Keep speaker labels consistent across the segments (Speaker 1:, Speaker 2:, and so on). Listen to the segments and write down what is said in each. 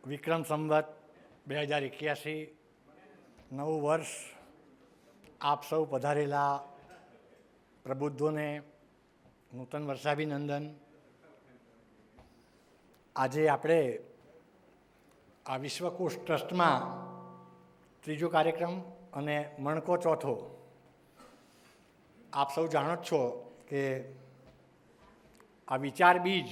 Speaker 1: વિક્રમ સંવત 2081 નવું વર્ષ આપ સૌ પધારેલા પ્રબુદ્ધોને નૂતન વર્ષાભિનંદન. આજે આપણે આ વિશ્વકોશ ટ્રસ્ટમાં ત્રીજો કાર્યક્રમ અને મણકો ચોથો. આપ સૌ જાણો જ છો કે આ વિચાર બીજ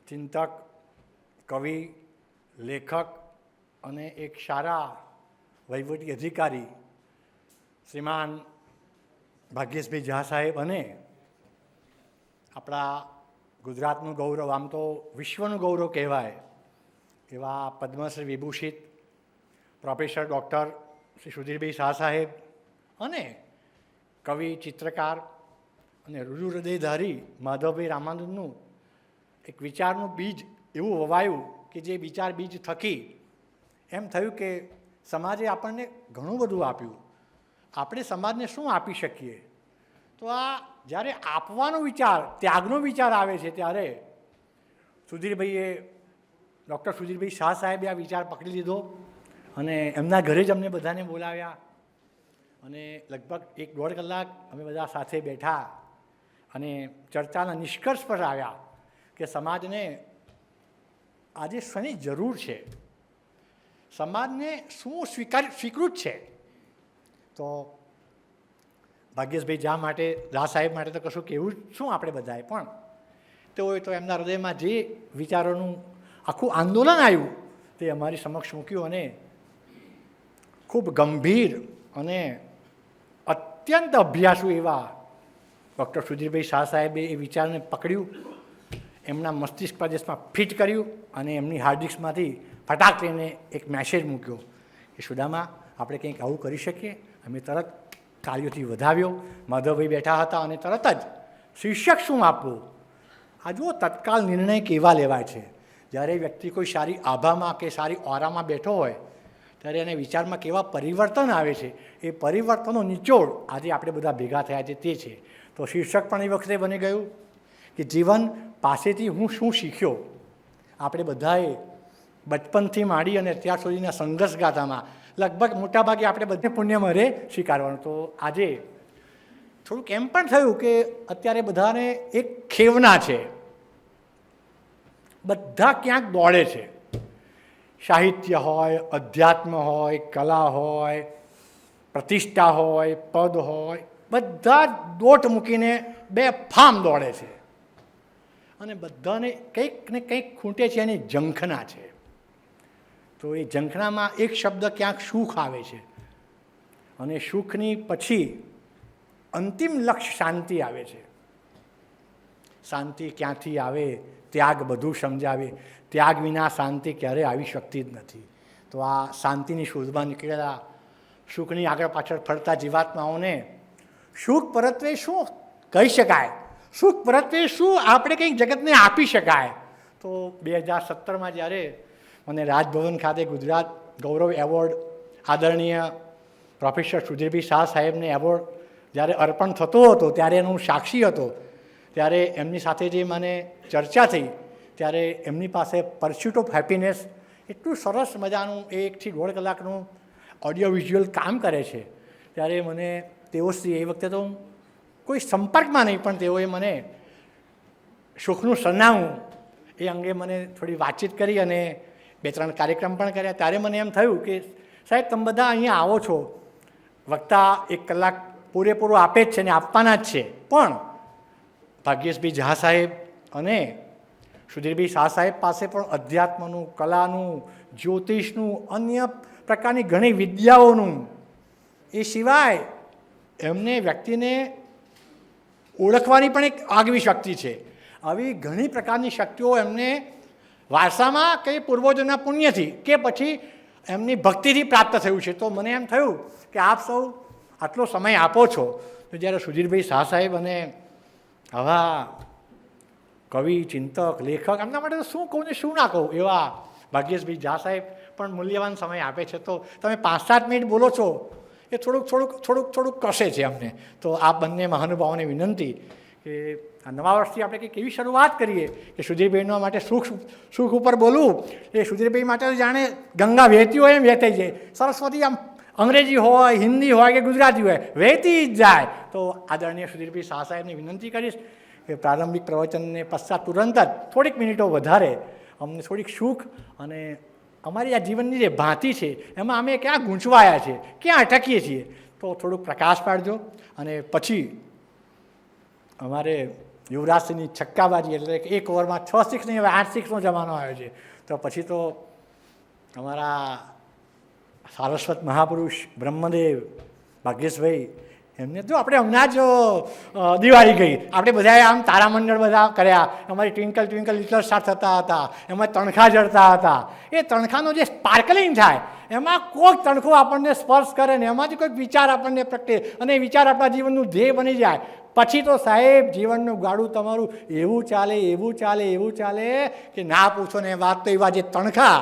Speaker 1: ચિંતક, કવિ, લેખક અને એક સારા વહીવટી અધિકારી શ્રીમાન ભાગ્યેશભાઈ ઝા સાહેબ અને આપણા ગુજરાતનું ગૌરવ, આમ તો વિશ્વનું ગૌરવ કહેવાય એવા પદ્મશ્રી વિભૂષિત પ્રોફેસર ડૉક્ટર શ્રી સુધીરભાઈ શાહ સાહેબ અને કવિ, ચિત્રકાર અને રુજુ હૃદયધારી માધવભાઈ રામાનુજનું એક વિચારનું બીજ એવું વવાયું કે જે વિચાર બીજ થકી એમ થયું કે સમાજે આપણને ઘણું બધું આપ્યું, આપણે સમાજને શું આપી શકીએ. તો આ જ્યારે આપવાનો વિચાર, ત્યાગનો વિચાર આવે છે ત્યારે સુધીરભાઈએ, ડૉક્ટર સુધીરભાઈ શાહ સાહેબે આ વિચાર પકડી લીધો અને એમના ઘરે જ અમને બધાને બોલાવ્યા અને લગભગ 1-1.5 કલાક અમે બધા સાથે બેઠા અને ચર્ચાના નિષ્કર્ષ પર આવ્યા કે સમાજને આજે શેની જરૂર છે, સમાજને શું સ્વીકૃત છે. તો ભાગ્યેશભાઈ ઝા સાહેબ માટે તો કશું કહેવું શું આપણે બધાએ, પણ તેઓએ તો એમના હૃદયમાં જે વિચારોનું આખું આંદોલન આવ્યું તે અમારી સમક્ષ મૂક્યું અને ખૂબ ગંભીર અને અત્યંત અભ્યાસુ એવા ડૉક્ટર સુધીરભાઈ શાહ સાહેબે એ વિચારને પકડ્યું, એમના મસ્તિષ્ક પ્રદેશમાં ફિટ કર્યું અને એમની હાર્ડ ડિસ્કમાંથી ફટાક લઈને એક મેસેજ મૂક્યો કે સુદામા, આપણે કંઈક આવું કરી શકીએ. અમે તરત કાર્યોથી વધાવ્યો. માધવભાઈ બેઠા હતા અને તરત જ શીર્ષક શું આપવું. આ જુઓ તત્કાલ નિર્ણય કેવા લેવાય છે. જ્યારે વ્યક્તિ કોઈ સારી આભામાં કે સારી ઓરામાં બેઠો હોય ત્યારે એને વિચારમાં કેવા પરિવર્તન આવે છે. એ પરિવર્તનનો નિચોડ આજે આપણે બધા ભેગા થયા છે તે છે. તો શીર્ષક પણ એ વખતે બની ગયું કે જીવન પાસેથી હું શું શીખ્યો. આપણે બધાએ બચપનથી માંડી અને અત્યાર સુધીના સંઘર્ષ ગાથામાં લગભગ મોટાભાગે આપણે બધે પુણ્યમાં રહે સ્વીકારવાનું. તો આજે થોડુંક એમ પણ થયું કે અત્યારે બધાને એક ખેવના છે, બધા ક્યાંક દોડે છે. સાહિત્ય હોય, અધ્યાત્મ હોય, કલા હોય, પ્રતિષ્ઠા હોય, પદ હોય, બધા દોટ મૂકીને બેફામ દોડે છે અને બધાને કંઈક ને કંઈક ખૂંટે છે એની ઝંખના છે. તો એ ઝંખનામાં એક શબ્દ ક્યાંક સુખ આવે છે અને સુખની પછી અંતિમ લક્ષ્ય શાંતિ આવે છે. શાંતિ ક્યાંથી આવે? ત્યાગ બધું સમજાવે. ત્યાગ વિના શાંતિ ક્યારેય આવી શકતી જ નથી. તો આ શાંતિની શોધમાં નીકળેલા સુખની આગળ પાછળ ફરતા જીવાત્માઓને સુખ પરત્વે શું કહી શકાય, સુખ પરત્વે શું આપણે કંઈક જગતને આપી શકાય. તો 2017માં જ્યારે મને રાજભવન ખાતે ગુજરાત ગૌરવ એવોર્ડ આદરણીય પ્રોફેસર સુધીરભાઈ શાહ સાહેબને એવોર્ડ જ્યારે અર્પણ થતો હતો ત્યારે હું સાક્ષી હતો. ત્યારે એમની સાથે જે મને ચર્ચા થઈ ત્યારે એમની પાસે પરસ્યુટ ઓફ હેપીનેસ એટલું સરસ મજાનું 1 થી 1.5 કલાકનું ઓડિયો વિઝ્યુઅલ કામ કરે છે. ત્યારે મને તેઓશ્રી, એ વખતે તો કોઈ સંપર્કમાં નહીં, પણ તેઓએ મને સુખનું સરનામું એ અંગે મને થોડી વાતચીત કરી અને 2-3 કાર્યક્રમ પણ કર્યા. ત્યારે મને એમ થયું કે સાહેબ, તમે બધા અહીંયા આવો છો, વક્તા 1 કલાક પૂરેપૂરું આપે જ છે ને આપવાના જ છે, પણ ભાગ્યેશભાઈ ઝા સાહેબ અને સુધીરભાઈ શાહ સાહેબ પાસે પણ અધ્યાત્મનું, કલાનું, જ્યોતિષનું, અન્ય પ્રકારની ઘણી વિદ્યાઓનું, એ સિવાય એમને વ્યક્તિને ઓળખવાની પણ એક આગવી શક્તિ છે. આવી ઘણી પ્રકારની શક્તિઓ એમને વારસામાં કે પૂર્વજોના પુણ્યથી કે પછી એમની ભક્તિથી પ્રાપ્ત થયું છે. તો મને એમ થયું કે આપ સૌ આટલો સમય આપો છો તો જ્યારે સુધીરભાઈ શાહ સાહેબ અને આવા કવિ, ચિંતક, લેખક, એમના માટે તો શું કહું ને શું ના કહું, એવા ભાગ્યેશભાઈ ઝા સાહેબ પણ મૂલ્યવાન સમય આપે છે. તો તમે 5-7 મિનિટ બોલો છો એ થોડુંક કશે છે અમને. તો આ બંને મહાનુભાવોને વિનંતી કે આ નવા વર્ષથી આપણે કંઈક એવી શરૂઆત કરીએ કે સુધીરભાઈનો માટે સુખ ઉપર બોલવું એ સુધીરભાઈ માટે તો જાણે ગંગા વહેતી હોય એમ વહેતી જાય. સરસ્વતી આમ અંગ્રેજી હોય, હિન્દી હોય કે ગુજરાતી હોય વહેતી જ જાય. તો આદરણીય સુધીરભાઈ શાહ સાહેબને વિનંતી કરીશ કે પ્રારંભિક પ્રવચનને પશ્ચાત તુરંત જ થોડીક મિનિટો વધારે અમને થોડીક સુખ અને અમારી આ જીવનની જે ભાંતિ છે એમાં અમે ક્યાં ગૂંચવાયા છીએ, ક્યાં અટકીએ છીએ, તો થોડુંક પ્રકાશ પાડજો. અને પછી અમારે યુવરાજસિંહની છક્કાબાજી એટલે કે એક ઓવરમાં 6 સિક્સ નહીં, હવે 8 સિક્સનો જમાનો આવ્યો છે. તો પછી તો અમારા સારસ્વત મહાપુરુષ બ્રહ્મદેવ ભાગ્યેશભાઈ એમને તો આપણે હમણાં જ દિવાળી ગઈ, આપણે બધાએ આમ તારામંડળ બધા કર્યા, અમારી ટ્વિંકલ ટ્વિંકલ લિટલ સ્ટાર થતા હતા, એમાં તણખા જડતા હતા. એ તણખાનો જે સ્પાર્કલિંગ થાય એમાં કોઈક તણખો આપણને સ્પર્શ કરે ને એમાંથી કોઈક વિચાર આપણને પ્રગટે અને એ વિચાર આપણા જીવનનું ધ્યેય બની જાય. પછી તો સાહેબ જીવનનું ગાડું તમારું એવું ચાલે એવું ચાલે એવું ચાલે કે ના પૂછો ને. વાત તો એવા જે તણખા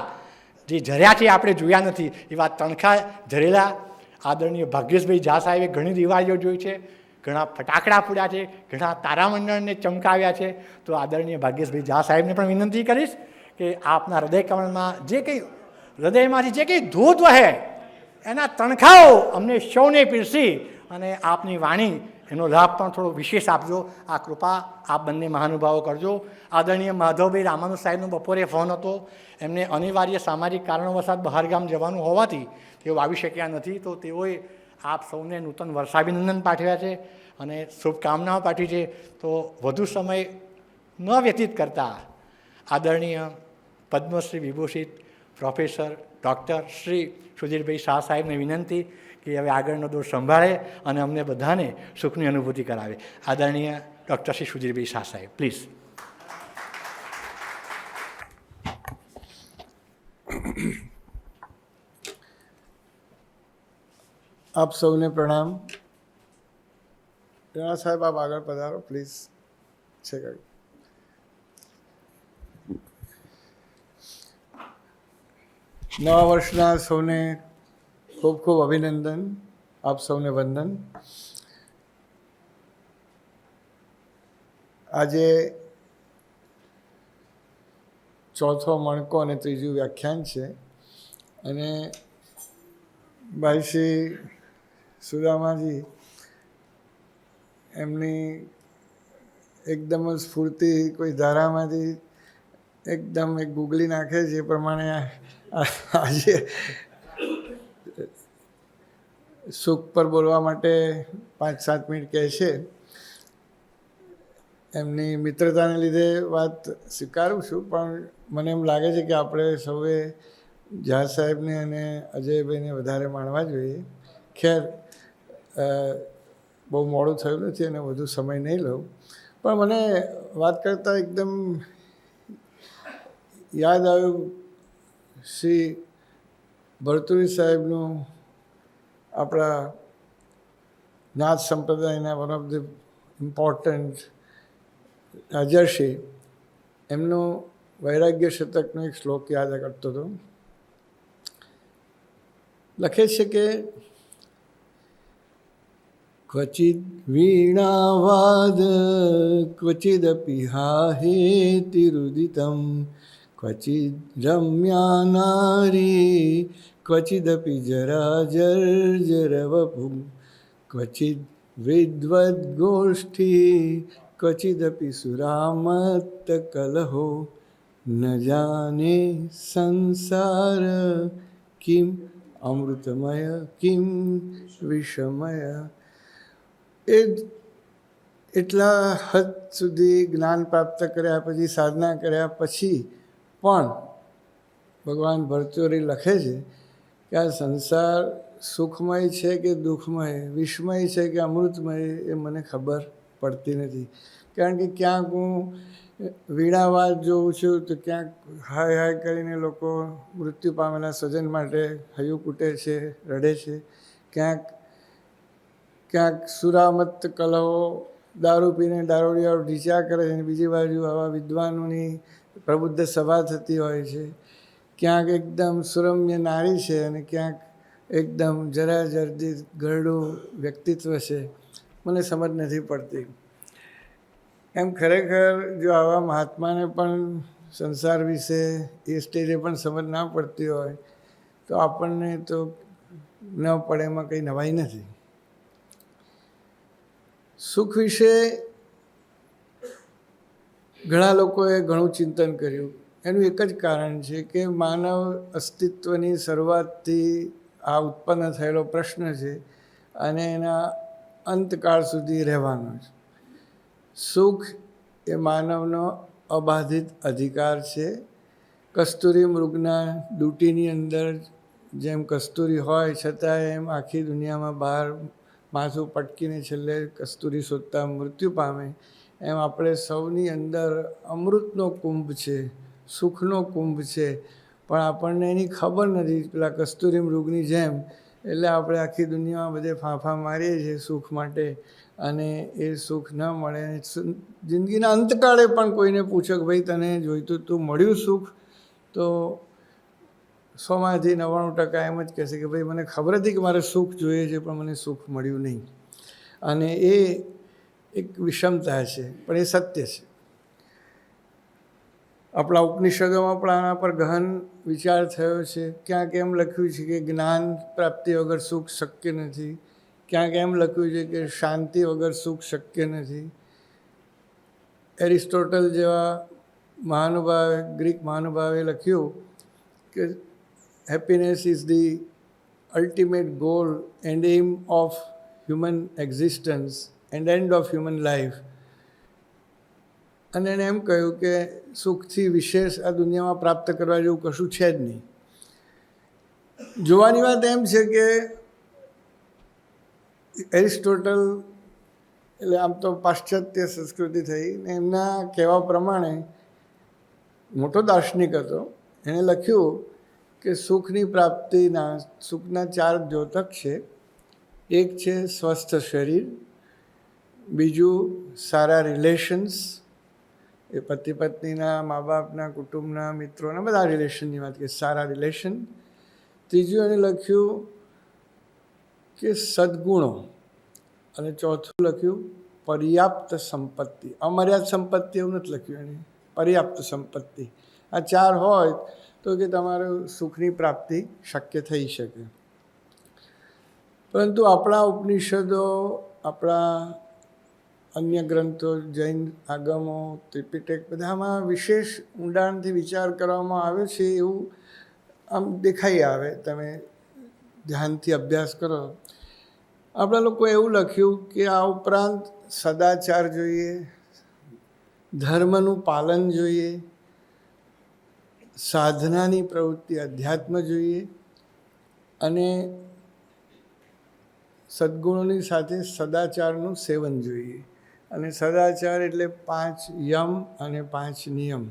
Speaker 1: જે ઝર્યા છે આપણે જોયા નથી એવા તણખા ઝરેલા આદરણીય ભાગ્યેશભાઈ ઝા સાહેબે ઘણી દિવાળીઓ જોઈ છે, ઘણા ફટાકડા ફોડ્યા છે, ઘણા તારામંડળને ચમકાવ્યા છે. તો આદરણીય ભાગ્યેશભાઈ ઝા સાહેબને પણ વિનંતી કરીશ કે આપના હૃદય કમળમાં જે કંઈ હૃદયમાંથી જે કંઈ ધૂત વહે એના તણખાઓ અમને સૌને પીરસી અને આપની વાણી એનો લાભ પણ થોડો વિશેષ આપજો. આ કૃપા આપ બંને મહાનુભાવો કરજો. આદરણીય માધવભાઈ રામાનુ સાહેબનો બપોરે ફોન હતો, એમને અનિવાર્ય સામાજિક કારણોવશાત બહારગામ જવાનું હોવાથી તેઓ આવી શક્યા નથી. તો તેઓએ આપ સૌને નૂતન વર્ષાભિનંદન પાઠવ્યા છે અને શુભકામનાઓ પાઠવી છે. તો વધુ સમય ન વ્યતીત કરતા આદરણીય પદ્મશ્રી વિભૂષિત પ્રોફેસર ડૉક્ટર શ્રી સુધીરભાઈ શાહ સાહેબને વિનંતી કે હવે આગળનો દોર સંભાળે અને અમને બધાને સુખની અનુભૂતિ કરાવે. આદરણીય ડૉક્ટર શ્રી સુધીરભાઈ શાહ સાહેબ, પ્લીઝ.
Speaker 2: આપ સૌને પ્રણામ. જણા સાહેબ આપ આગળ પધારો પ્લીઝ. છે કંઈ નવા વર્ષના સૌને ખૂબ ખૂબ અભિનંદન, આપ સૌને વંદન. આજે ચોથો મણકો અને ત્રીજું વ્યાખ્યાન છે અને ભાઈ શ્રી સુદામાજી એમની એકદમ જ સ્ફૂર્તિ કોઈ ધારામાંથી એકદમ એક ગૂગલી નાખે છે એ પ્રમાણે આજે સુખ પર બોલવા માટે 5-7 મિનિટ કહે છે. એમની મિત્રતાને લીધે વાત સ્વીકારું છું, પણ મને એમ લાગે છે કે આપણે સૌએ ઝા સાહેબને અને અજયભાઈને વધારે માણવા જોઈએ. ખેર બહુ મોડું થયું નથી અને વધુ સમય નહીં લઉં, પણ મને વાત કરતાં એકદમ યાદ આવ્યું શ્રી ભરતુરી સાહેબનું, આપણા નાથ સંપ્રદાયના વન ઓફ ધ ઇમ્પોર્ટન્ટ રાજર્ષિ, એમનું વૈરાગ્ય શતકનો એક શ્લોક યાદ કરતો હતો. લખે છે કે ક્વચિદ વીણાવાદ ક્વચિદપી હાહેતિરુદિતમ ક્વચિદ રમ્યા નારી ક્વચિદપી જરાજર્જરવપુ ક્વચિદ વિદ્વદ્ગોષ્ઠી ક્વચિદપી સુરામત્ત કલહો ન જાને સંસાર કિમ અમૃતમય કિમ વિષમય. એ એટલા હદ સુધી જ્ઞાન પ્રાપ્ત કર્યા પછી, સાધના કર્યા પછી પણ ભગવાન ભરતુરી લખે છે કે આ સંસાર સુખમય છે કે દુઃખમય, વિષમય છે કે અમૃતમય, એ મને ખબર પડતી નથી. કારણ કે ક્યાંક હું વીણાવાદ જોઉં છું તો ક્યાંક હાય હાય કરીને લોકો મૃત્યુ પામેલા સ્વજન માટે હૈયું કૂટે છે, રડે છે. ક્યાંક સુરામત્ત કલહો, દારૂ પીને દારૂડિયાઓ ઢીંચ્યા કરે છે, બીજી બાજુ આવા વિદ્વાનોની પ્રબુદ્ધ સભા થતી હોય છે. ક્યાંક એકદમ સુરમ્ય નારી છે અને ક્યાંક એકદમ જરા જર્જિત, ઘરડું વ્યક્તિત્વ છે. મને સમજ નથી પડતી. એમ ખરેખર જો આવા મહાત્માને પણ સંસાર વિશે એ સ્ટેજે પણ સમજ ના પડતી હોય તો આપણને તો ન પડે એમાં કંઈ નવાઈ નથી. સુખ વિશે ઘણા લોકોએ ઘણું ચિંતન કર્યું. એનું એક જ કારણ છે કે માનવ અસ્તિત્વની શરૂઆતથી આ ઉત્પન્ન થયેલો પ્રશ્ન છે અને એના અંતકાળ સુધી રહેવાનો છે. સુખ એ માનવનો અબાધિત અધિકાર છે. કસ્તુરી મૃગના દૂટીની અંદર જેમ કસ્તુરી હોય છતાં એમ આખી દુનિયામાં બહાર માથું પટકીને છેલ્લે કસ્તુરી શોધતા મૃત્યુ પામે, એમ આપણે સૌની અંદર અમૃતનો કુંભ છે, સુખનો કુંભ છે, પણ આપણને એની ખબર નથી. પેલા કસ્તુરી મૃગની જેમ એટલે આપણે આખી દુનિયામાં બધે ફાંફા મારીએ છીએ સુખ માટે અને એ સુખ ન મળે. જિંદગીના અંતકાળે પણ કોઈને પૂછો કે ભાઈ તને જોઈતું તું મળ્યું સુખ, તો 100માંથી 99% એમ જ કહેશે કે ભાઈ મને ખબર હતી કે મારે સુખ જોઈએ છે પણ મને સુખ મળ્યું નહીં. અને એ એક વિષમતા છે, પણ એ સત્ય છે. આપણા ઉપનિષદોમાં પણ આના પર ગહન વિચાર થયો છે. ક્યાંક એમ લખ્યું છે કે જ્ઞાન પ્રાપ્તિ વગર સુખ શક્ય નથી, ક્યાંક એમ લખ્યું છે કે શાંતિ વગર સુખ શક્ય નથી. એરિસ્ટોટલ જેવા મહાનુભાવે, ગ્રીક મહાનુભાવે લખ્યું કે happiness is the ultimate goal and aim of human existence and end of human life. અને એણે એમ કહ્યું કે સુખથી વિશેષ આ દુનિયામાં પ્રાપ્ત કરવા જેવું કશું છે જ નહીં. જોવાની વાત એમ છે કે એરિસ્ટોટલ એટલે આમ તો પાશ્ચાત્ય સંસ્કૃતિ થઈ ને એમના કહેવા પ્રમાણે મોટો દાર્શનિક હતો. એણે લખ્યું કે સુખની પ્રાપ્તિના સુખના 4 દ્યોતક છે. એક છે સ્વસ્થ શરીર, બીજું સારા રિલેશન્સ, એ પતિ પત્નીના, મા બાપના, કુટુંબના, મિત્રોના બધા રિલેશનની વાત કરીએ, સારા રિલેશન. ત્રીજું એને લખ્યું કે સદ્ગુણો, અને ચોથું લખ્યું પર્યાપ્ત સંપત્તિ. અમર્યાદ સંપત્તિ એવું નથી લખ્યું એણે, પર્યાપ્ત સંપત્તિ. આ 4 હોય તો કે તમારું સુખની પ્રાપ્તિ શક્ય થઈ શકે. પરંતુ આપણા ઉપનિષદો, આપણા અન્ય ગ્રંથો, જૈન આગમો, ત્રિપિટક, બધામાં વિશેષ ઊંડાણથી વિચાર કરવામાં આવ્યો છે એવું આમ દેખાઈ આવે. તમે ધ્યાનથી અભ્યાસ કરો. આપણા લોકો એવું લખ્યું કે આ ઉપરાંત સદાચાર જોઈએ, ધર્મનું પાલન જોઈએ, સાધનાની પ્રવૃત્તિ અધ્યાત્મ જોઈએ, અને સદ્ગુણોની સાથે સદાચારનું સેવન જોઈએ. અને સદાચાર એટલે 5 યમ અને 5 નિયમ.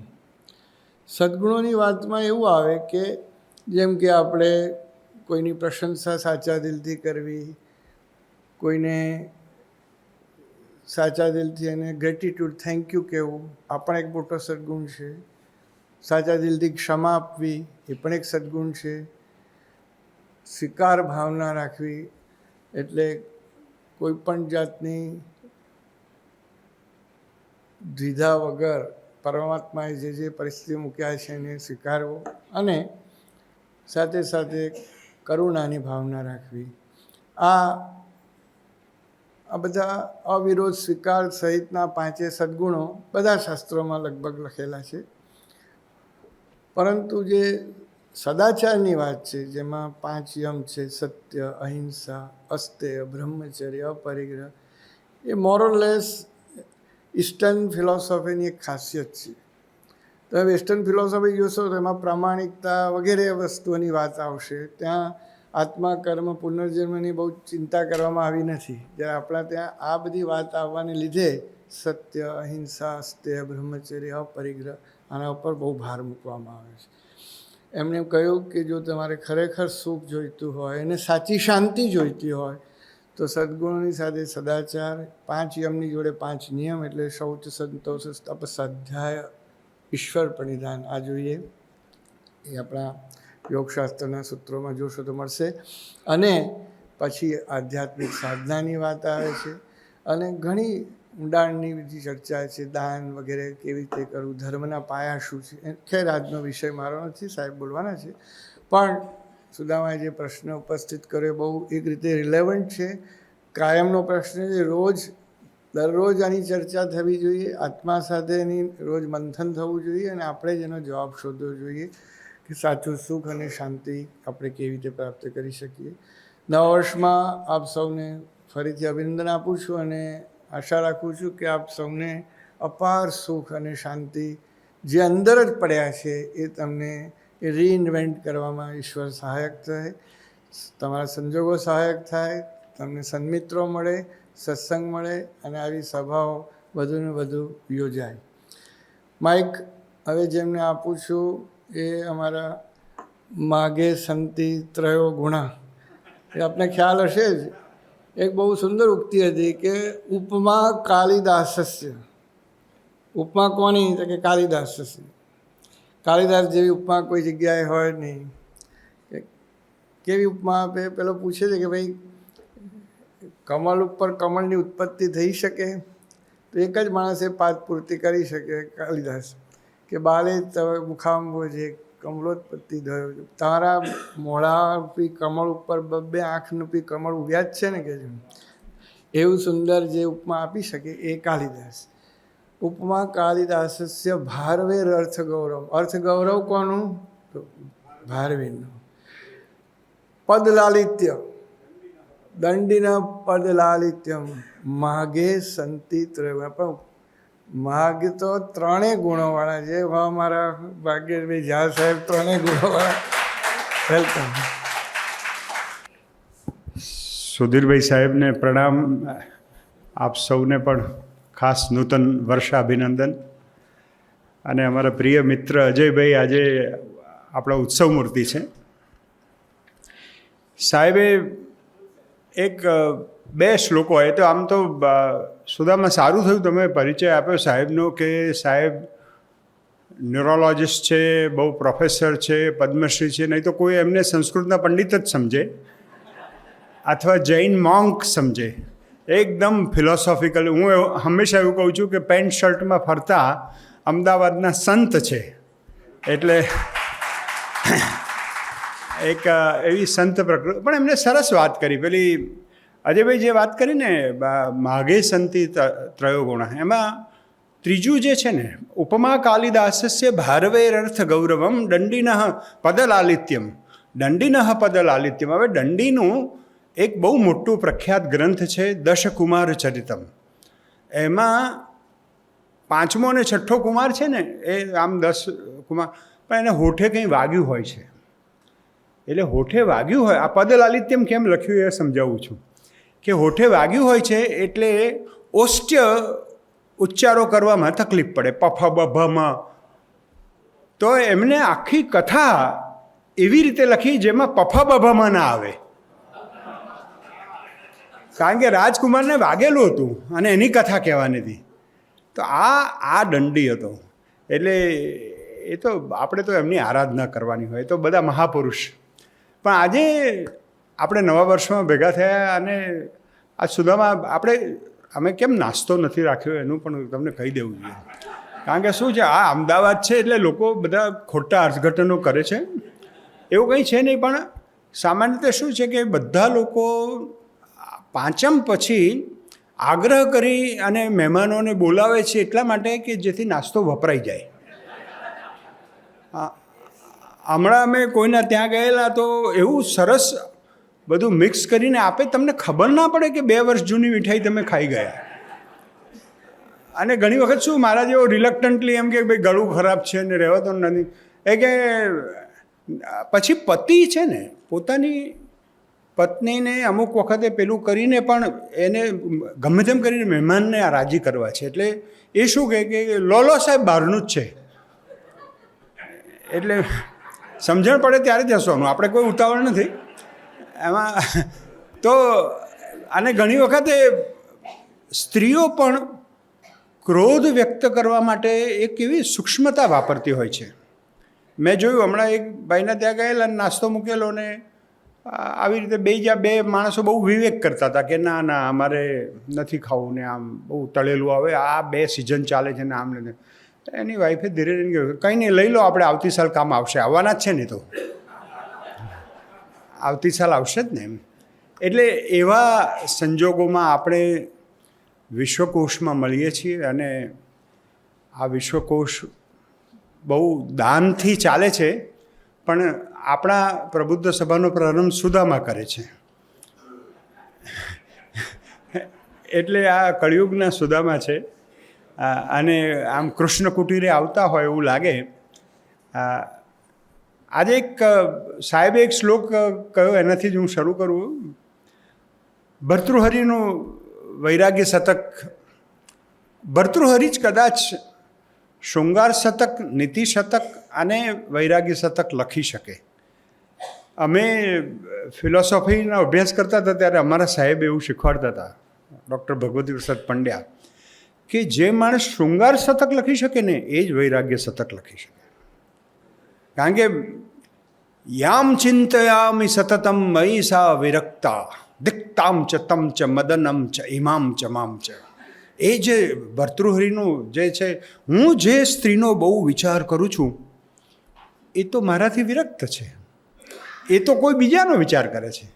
Speaker 2: સદ્ગુણોની વાતમાં એવું આવે કે જેમ કે આપણે કોઈની પ્રશંસા સાચા દિલથી કરવી, કોઈને સાચા દિલથી એને ગ્રેટિટ્યૂડ, થેન્ક યુ કહેવું, આ પણ એક મોટો સદ્ગુણ છે. સાચા દિલથી ક્ષમા આપવી, એ પણ એક સદ્ગુણ છે. સ્વીકાર ભાવના રાખવી, એટલે કોઈ પણ જાતની દ્વિધા વગર પરમાત્માએ જે પરિસ્થિતિ મૂક્યા છે એને સ્વીકારવો, અને સાથે સાથે કરુણાની ભાવના રાખવી. આ બધા અવિરોધ સ્વીકાર સહિતના 5 સદ્ગુણો બધા શાસ્ત્રોમાં લગભગ લખેલા છે. પરંતુ જે સદાચારની વાત છે, જેમાં 5 યમ છે, સત્ય, અહિંસા, અસ્તેય, બ્રહ્મચર્ય, અપરિગ્રહ, એ મોરલેસ ઈસ્ટર્ન ફિલોસોફીની એક ખાસિયત છે. તમે વેસ્ટર્ન ફિલોસોફી જોશો તો એમાં પ્રામાણિકતા વગેરે વસ્તુઓની વાત આવશે. ત્યાં આત્મા, કર્મ, પુનર્જન્મની બહુ ચિંતા કરવામાં આવી નથી. જ્યારે આપણા ત્યાં આ બધી વાત આવવાને લીધે સત્ય, અહિંસા, અસ્તેય, બ્રહ્મચર્ય, અપરિગ્રહ, આના ઉપર બહુ ભાર મૂકવામાં આવે છે. એમણે કહ્યું કે જો તમારે ખરેખર સુખ જોઈતું હોય અને સાચી શાંતિ જોઈતી હોય તો સદ્ગુણોની સાથે સદાચાર, 5 યમની જોડે 5 નિયમ, એટલે શૌચ, સંતોષ, તપ, સ્વાધ્યાય, ઈશ્વર પ્રણિધાન, આ જોઈએ. એ આપણા યોગશાસ્ત્રના સૂત્રોમાં જોશો તો મળશે. અને પછી આધ્યાત્મિક સાધનાની વાત આવે છે. અને ઘણી ઊંડાણની બીજી ચર્ચા છે, દાન વગેરે કેવી રીતે કરવું, ધર્મના પાયા શું છે. ખેર આજનો વિષય મારો નથી, સાહેબ બોલવાના છે. પણ સુદામાએ જે પ્રશ્ન ઉપસ્થિત કર્યો બહુ એક રીતે રિલેવન્ટ છે, કાયમનો પ્રશ્ન છે. દરરોજ આની ચર્ચા થવી જોઈએ, આત્મા સાથે એની રોજ મંથન થવું જોઈએ અને આપણે જ એનો જવાબ શોધવો જોઈએ કે સાચું સુખ અને શાંતિ આપણે કેવી રીતે પ્રાપ્ત કરી શકીએ. નવા વર્ષમાં આપ સૌને ફરીથી અભિનંદન આપું છું અને આશા રાખું છું કે આપ સૌને અપાર સુખ અને શાંતિ જે અંદર જ પડ્યા છે એ તમને રીઇન્વેન્ટ કરવામાં ઈશ્વર સહાયક થાય, તમારા સંજોગો સહાયક થાય, તમને સન્મિત્રો મળે, સત્સંગ મળે અને આવી સભાઓ વધુને વધુ યોજાય. માઇક હવે જેમને આપું છું એ અમારા માગે સંતિ ત્રયો ગુણા. એ આપને ખ્યાલ હશે જ, એક બહુ સુંદર ઉક્તિ હતી કે ઉપમા કાલિદાસસ્ય. ઉપમા કોની? તો કે કાલિદાસસ્ય. કાલિદાસ જેવી ઉપમા કોઈ જગ્યાએ હોય નહીં. કેવી ઉપમા આપે? પેલો પૂછે છે કે ભાઈ કમળ ઉપર કમળની ઉત્પત્તિ થઈ શકે? તો એક જ માણસે પાદ પૂર્તિ કરી શકે, કાલિદાસ, કે બાલે તવ મુખાંબોજે કમળોત્પત્તિ થયો. તારા મોઢારૂપી કમળ ઉપર બે આંખરૂપી કમળ ઉભ્યા જ છે ને કે એવું સુંદર જે ઉપમા આપી શકે એ કાલિદાસ. ઉપમા કાલિદાસસ્ય ભારવેર અર્થ ગૌરવ. અર્થ ગૌરવ કોનું? તો ભારવીનું. પદ લાલિત્ય, દંડીના પદ લાલિત્યમ માગે સંતિ ત્રય. પણ માગ તો ત્રણેય ગુણોવાળા છે. મારા ભાગ્યભાઈ ઝા સાહેબ ત્રણેય ગુણોવાળા. વેલકમ.
Speaker 3: સુધીરભાઈ સાહેબને પ્રણામ. આપ સૌને પણ ખાસ નૂતન વર્ષાભિનંદન. અને અમારા પ્રિય મિત્ર અજયભાઈ આજે આપણા ઉત્સવ મૂર્તિ છે. સાહેબે એક બે શ્લોકો હોય તો આમ તો સુદામાં સારું થયું તમે પરિચય આપ્યો સાહેબનો કે સાહેબ ન્યુરોલોજિસ્ટ છે, બહુ પ્રોફેસર છે, પદ્મશ્રી છે. નહીં તો કોઈ એમને સંસ્કૃતના પંડિત જ સમજે અથવા જૈન મોંક સમજે. એકદમ ફિલોસોફિકલ. હું હંમેશા એવું કહું છું કે પેન્ટ શર્ટમાં ફરતા અમદાવાદના સંત છે. એટલે એક એવી સંત પ્રકૃતિ. પણ એમને સરસ વાત કરી. પેલી અજયભાઈ જે વાત કરી ને માગે સંતિ ત્રયો ગુણા, એમાં ત્રીજું જે છે ને, ઉપમા કાલિદાસસ્ય ભારવેર અર્થ ગૌરવમ દંડીનઃ પદલાલિત્યમ. દંડીનઃ પદલાલિત્યમ. હવે દંડીનું એક બહુ મોટું પ્રખ્યાત ગ્રંથ છે દશકુમાર ચરિતમ. એમાં પાંચમો અને છઠ્ઠો કુમાર છે ને, એ આમ 10 કુમાર, પણ એને હોઠે કંઈ વાગ્યું હોય છે. એટલે હોઠે વાગ્યું હોય, આ પદલાલિત્યમ કેમ લખ્યું એ સમજાવું છું. કે હોઠે વાગ્યું હોય છે એટલે ઓષ્ટ્ય ઉચ્ચારો કરવામાં તકલીફ પડે, પફ બભમાં. તો એમને આખી કથા એવી રીતે લખી જેમાં પફ બભમાં ના આવે, કારણ કે રાજકુમારને વાગેલું હતું અને એની કથા કહેવાની હતી. તો આ દંડી હતો. એટલે એ તો આપણે તો એમની આરાધના કરવાની હોય, તો બધા મહાપુરુષ. પણ આજે આપણે નવા વર્ષમાં ભેગા થયા અને આ સુદામાં અમે કેમ નાસ્તો નથી રાખ્યો એનું પણ તમને કહી દેવું જોઈએ. કારણ કે શું છે, આ અમદાવાદ છે એટલે લોકો બધા ખોટા અર્થઘટનો કરે છે. એવું કંઈ છે નહીં. પણ સામાન્ય રીતે શું છે કે બધા લોકો પાંચમ પછી આગ્રહ કરી અને મહેમાનોને બોલાવે છે એટલા માટે કે જેથી નાસ્તો વપરાઈ જાય. હમણાં અમે કોઈના ત્યાં ગયેલા તો એવું સરસ બધું મિક્સ કરીને આપે, તમને ખબર ના પડે કે 2 વર્ષ જૂની મીઠાઈ તમે ખાઈ ગયા. અને ઘણી વખત શું મારા જેવો રિલક્ટન્ટલી એમ કે ભાઈ ગળું ખરાબ છે ને રહેવા તો નથી, એ કે પછી પતિ છે ને પોતાની પત્નીને અમુક વખતે પેલું કરીને પણ એને ગમે તેમ કરીને મહેમાનને રાજી કરવા છે. એટલે એ શું કહે કે લો સાહેબ બહારનું જ છે. એટલે સમજણ પડે ત્યારે જ હસવાનું, આપણે કોઈ ઉતાવળ નથી એમાં. તો અને ઘણી વખતે સ્ત્રીઓ પણ ક્રોધ વ્યક્ત કરવા માટે એક એવી સૂક્ષ્મતા વાપરતી હોય છે. મેં જોયું હમણાં એક ભાઈના ત્યાં ગયેલા, નાસ્તો મૂકેલો ને આવી રીતે બે માણસો બહુ વિવેક કરતા હતા કે ના ના અમારે નથી ખાવું ને આમ બહુ તળેલું આવે, આ 2 સિઝન ચાલે છે ને આમ ને એની વાઈફે ધીરે ધીરે કહ્યું કંઈ નહીં લઈ લો, આપણે આવતી સાલ કામ આવશે, આવવાના જ છે ને, તો આવતી સાલ આવશે જ ને એમ. એટલે એવા સંજોગોમાં આપણે વિશ્વકોશમાં મળીએ છીએ અને આ વિશ્વકોશ બહુ દાનથી ચાલે છે, પણ આપણા પ્રબુદ્ધ સભાનો પ્રારંભ સુદામા કરે છે. એટલે આ કળિયુગના સુદામા છે અને આમ કૃષ્ણ કુટીરે આવતા હોય એવું લાગે. આજે એક સાહેબે એક શ્લોક કહ્યો, એનાથી જ હું શરૂ કરું. ભર્તૃહરિનું વૈરાગ્ય શતક, ભર્તૃહરિ જ કદાચ શૃંગાર શતક, નીતિ શતક અને વૈરાગ્ય શતક લખી શકે. અમે ફિલોસોફીનો અભ્યાસ કરતા હતા ત્યારે અમારા સાહેબ એવું શીખવાડતા હતા, ડૉક્ટર ભગવતી પ્રસાદ પંડ્યા, કે જે માણસ શૃંગાર શતક લખી શકે ને એ જ વૈરાગ્ય શતક લખી શકે. કારણ કે યામ ચિંતયામિ સતતમ મયી સા વિરક્તા દિક્તામ ચ તમ ચ મદનમ ચ ઇમામ ચ મામ ચ. એ જે ભર્તૃહરિનું જે છે, હું જે સ્ત્રીનો બહુ વિચાર કરું છું એ તો મારાથી વિરક્ત છે, એ તો કોઈ બીજાનો વિચાર કરે છે,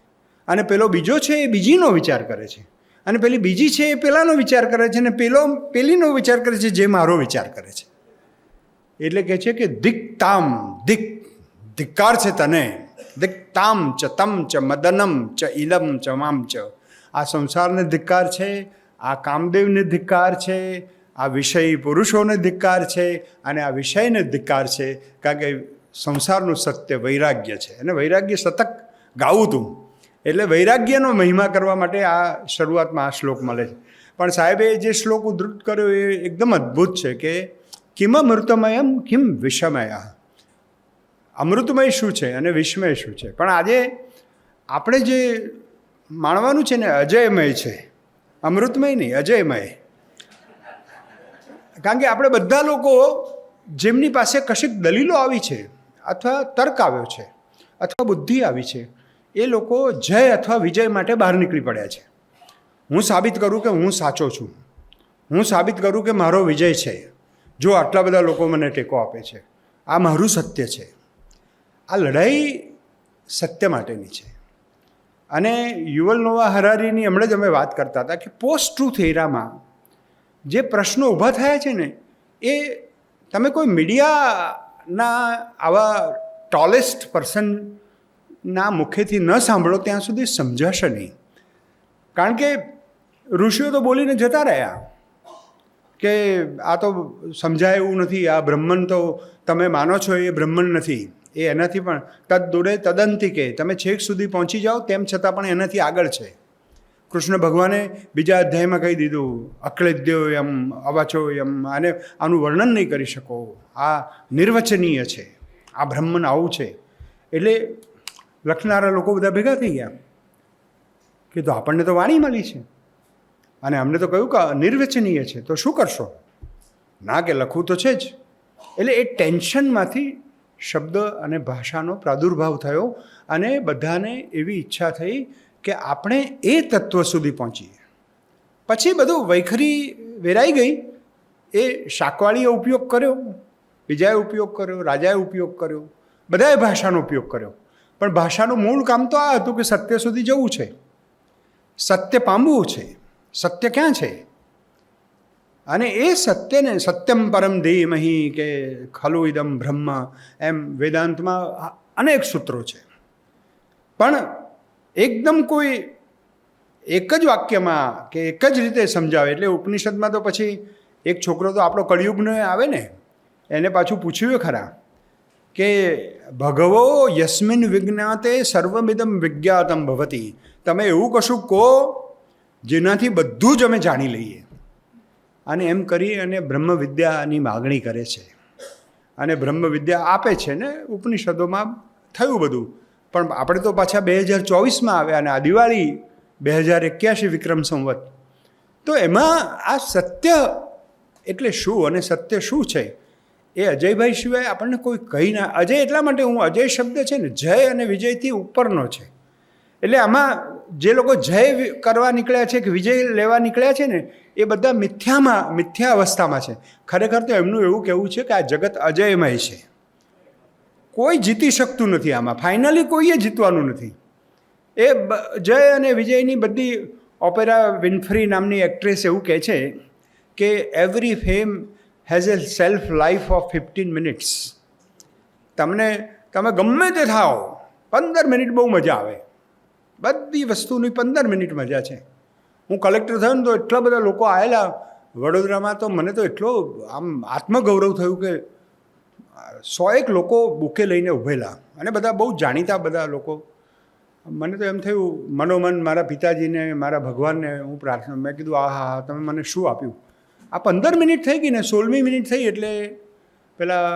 Speaker 3: અને પેલો બીજો છે એ બીજીનો વિચાર કરે છે, અને પેલી બીજી છે એ પેલાનો વિચાર કરે છે, અને પેલીનો વિચાર કરે છે જે મારો વિચાર કરે છે. એટલે કહે છે કે દિક્તામ, ધિક્કાર છે તને, દિક્તામ ચ તમ ચ મદનમ ચ ઇલમ ચ મામ ચ. આ સંસારને ધિક્કાર છે, આ કામદેવને ધિક્કાર છે, આ વિષય પુરુષોને ધિક્કાર છે, અને આ વિષયને ધિક્કાર છે. કારણ કે સંસારનું સત્ય વૈરાગ્ય છે, અને વૈરાગ્ય શતક ગાવું તું. એટલે વૈરાગ્યનો મહિમા કરવા માટે આ શરૂઆતમાં આ શ્લોક મળે છે. પણ સાહેબે જે શ્લોક ઉદ્ધૃત કર્યો એ એકદમ અદ્ભુત છે કે કિમમૃતમયમ કિમ વિષમય. અમૃતમય શું છે અને વિસ્મય શું છે. પણ આજે આપણે જે માણવાનું છે ને અજયમય છે, અમૃતમય નહીં, અજયમય. કારણ કે આપણે બધા લોકો જેમની પાસે કશીક દલીલો આવી છે, અથવા તર્ક આવ્યો છે, અથવા બુદ્ધિ આવી છે, એ લોકો જય અથવા વિજય માટે બહાર નીકળી પડ્યા છે. હું સાબિત કરું કે હું સાચો છું, હું સાબિત કરું કે મારો વિજય છે, જો આટલા બધા લોકો મને ટેકો આપે છે, આ મારું સત્ય છે. આ લડાઈ સત્ય માટેની છે. અને યુવલ નોવા હરારીની હમણાં જ અમે વાત કરતા હતા કે પોસ્ટ ટ્રુથ એરામાં જે પ્રશ્નો ઊભા થયા છે ને, એ તમે કોઈ મીડિયાના આવા ટોલેસ્ટ પર્સનના મુખેથી ન સાંભળો ત્યાં સુધી સમજાશે નહીં. કારણ કે ઋષિઓ તો બોલીને જતા રહ્યા કે આ તો સમજાય એવું નથી, આ બ્રહ્મન તો તમે માનો છો એ બ્રહ્મન નથી, એ એનાથી પણ તદ દૂરે તદંતિકે, તમે છેક સુધી પહોંચી જાઓ તેમ છતાં પણ એનાથી આગળ છે. કૃષ્ણ ભગવાને બીજા અધ્યાયમાં કહી દીધું, અક્લેદ્યો એમ અવાચો એમ, અને આનું વર્ણન નહીં કરી શકો, આ નિર્વચનીય છે, આ બ્રહ્મન આવું છે. એટલે લખનારા લોકો બધા ભેગા થઈ ગયા કે તો આપણને તો વાણી મળી છે અને અમને તો કહ્યું કે નિર્વચનીય છે, તો શું કરશો? ના કે લખવું તો છે જ. એટલે એ ટેન્શનમાંથી શબ્દ અને ભાષાનો પ્રાદુર્ભાવ થયો અને બધાને એવી ઈચ્છા થઈ કે આપણે એ તત્વ સુધી પહોંચીએ. પછી બધું વૈખરી વેરાઈ ગઈ. એ શાકવાળીએ ઉપયોગ કર્યો, બીજાએ ઉપયોગ કર્યો, રાજાએ ઉપયોગ કર્યો, બધાએ ભાષાનો ઉપયોગ કર્યો. પણ ભાષાનું મૂળ કામ તો આ હતું કે સત્ય સુધી જવું છે, સત્ય પામવું છે. સત્ય ક્યાં છે? અને એ સત્યને સત્યમ પરમ ધીમહિ કે ખલુ ઇદમ બ્રહ્મ, એમ વેદાંતમાં અનેક સૂત્રો છે. પણ એકદમ કોઈ એક જ વાક્યમાં કે એક જ રીતે સમજાવે. એટલે ઉપનિષદમાં તો પછી એક છોકરો તો આપણો કળિયુગનો આવે ને, એને પાછું પૂછ્યું ખરા કે ભગવો યસ્મિન વિજ્ઞાતે સર્વમિદમ વિજ્ઞાતમ ભવતી. તમે એવું કશું કહો જેનાથી બધું જ અમે જાણી લઈએ. અને એમ કરી અને બ્રહ્મ વિદ્યાની માગણી કરે છે અને બ્રહ્મ વિદ્યા આપે છે ને ઉપનિષદોમાં થયું બધું. પણ આપણે તો પાછા 2024માં આવ્યા અને આ દિવાળી 2081 વિક્રમ સંવત. તો એમાં આ સત્ય એટલે શું અને સત્ય શું છે એ અજયભાઈ સિવાય આપણને કોઈ કહી ના. અજય એટલા માટે હું, અજય શબ્દ છે ને જય અને વિજયથી ઉપરનો છે. એટલે આમાં જે લોકો જય કરવા નીકળ્યા છે કે વિજય લેવા નીકળ્યા છે ને એ બધા મિથ્યા અવસ્થામાં છે. ખરેખર તો એમનું એવું કહેવું છે કે આ જગત અજયમય છે, કોઈ જીતી શકતું નથી આમાં, ફાઇનલી કોઈએ જીતવાનું નથી. એ જય અને વિજયની બધી ઓપેરા વિન્ફ્રી નામની એક્ટ્રેસ એવું કહે છે કે every fame has a self life of 15 minutes. તમે ગમે તે થાઓ, 15 મિનિટ બહુ મજા આવે. બધી વસ્તુની 15 મિનિટ મજા છે. હું કલેક્ટર થયો ને તો એટલા બધા લોકો આવેલા વડોદરામાં, તો મને તો એટલો આમ આત્મગૌરવ થયું કે 100 લોકો બુકે લઈને ઊભેલા, અને બધા બહુ જાણીતા બધા લોકો. મને તો એમ થયું મનોમન મારા પિતાજીને, મારા ભગવાનને હું પ્રાર્થના, મેં કીધું હા તમે મને શું આપ્યું. આ 15 મિનિટ થઈ ગઈ ને 16મી મિનિટ થઈ એટલે પેલા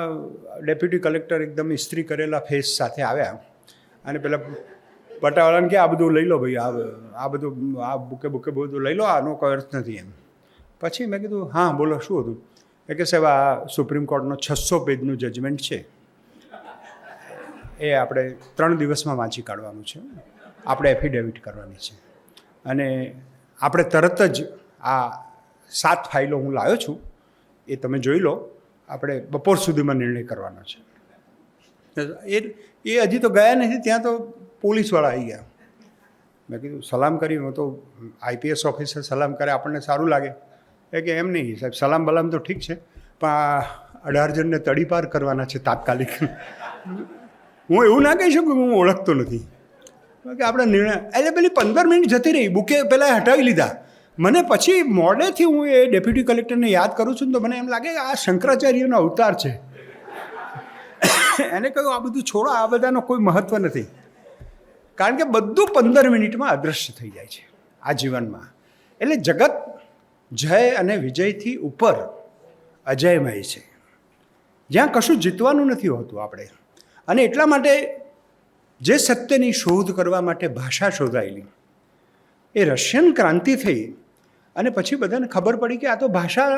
Speaker 3: ડેપ્યુટી કલેક્ટર એકદમ ઇસ્ત્રી કરેલા ફેસ સાથે આવ્યા અને પેલા પટાવાળાને કે આ બધું લઈ લો ભાઈ, આ બધું આ બુકે બધું લઈ લો, આનો કોઈ અર્થ નથી એમ. પછી મેં કીધું હા બોલો શું હતું. એ કે સાહેબ આ સુપ્રીમ કોર્ટનો 600 પેજનું જજમેન્ટ છે, એ આપણે 3 દિવસમાં વાંચી કાઢવાનું છે, આપણે એફિડેવિટ કરવાની છે, અને આપણે તરત જ આ 7 ફાઇલો હું લાવ્યો છું, એ તમે જોઈ લો, આપણે બપોર સુધીમાં નિર્ણય કરવાનો છે. એ હજી તો ગયા નથી, ત્યાં તો પોલીસવાળા આવી ગયા. મેં કીધું સલામ કરી, હું તો આઈપીએસ ઓફિસર સલામ કરે આપણને સારું લાગે. એ કે એમ નહીં સાહેબ, સલામ બલામ તો ઠીક છે, પણ આ 18 જણને તડીપાર કરવાના છે તાત્કાલિક. હું એવું ના કહી શકું કે હું ઓળખતો નથી, કે આપણે નિર્ણય એટલે પેલી 15 મિનિટ જતી રહી, બુકે પહેલાં હટાવી લીધા. મને પછી મોડેથી હું એ ડેપ્યુટી કલેક્ટરને યાદ કરું છું ને તો મને એમ લાગે કે આ શંકરાચાર્યનો અવતાર છે. એને કહ્યું આ બધું છોડો, આ બધાનો કોઈ મહત્ત્વ નથી, કારણ કે બધું 15 મિનિટમાં અદૃશ્ય થઈ જાય છે આ જીવનમાં. એટલે જગત જય અને વિજયથી ઉપર અજયમય છે, જ્યાં કશું જીતવાનું નથી હોતું આપણે. અને એટલા માટે જે સત્યની શોધ કરવા માટે ભાષા શોધાયેલી, એ રશિયન ક્રાંતિ થઈ અને પછી બધાને ખબર પડી કે આ તો ભાષા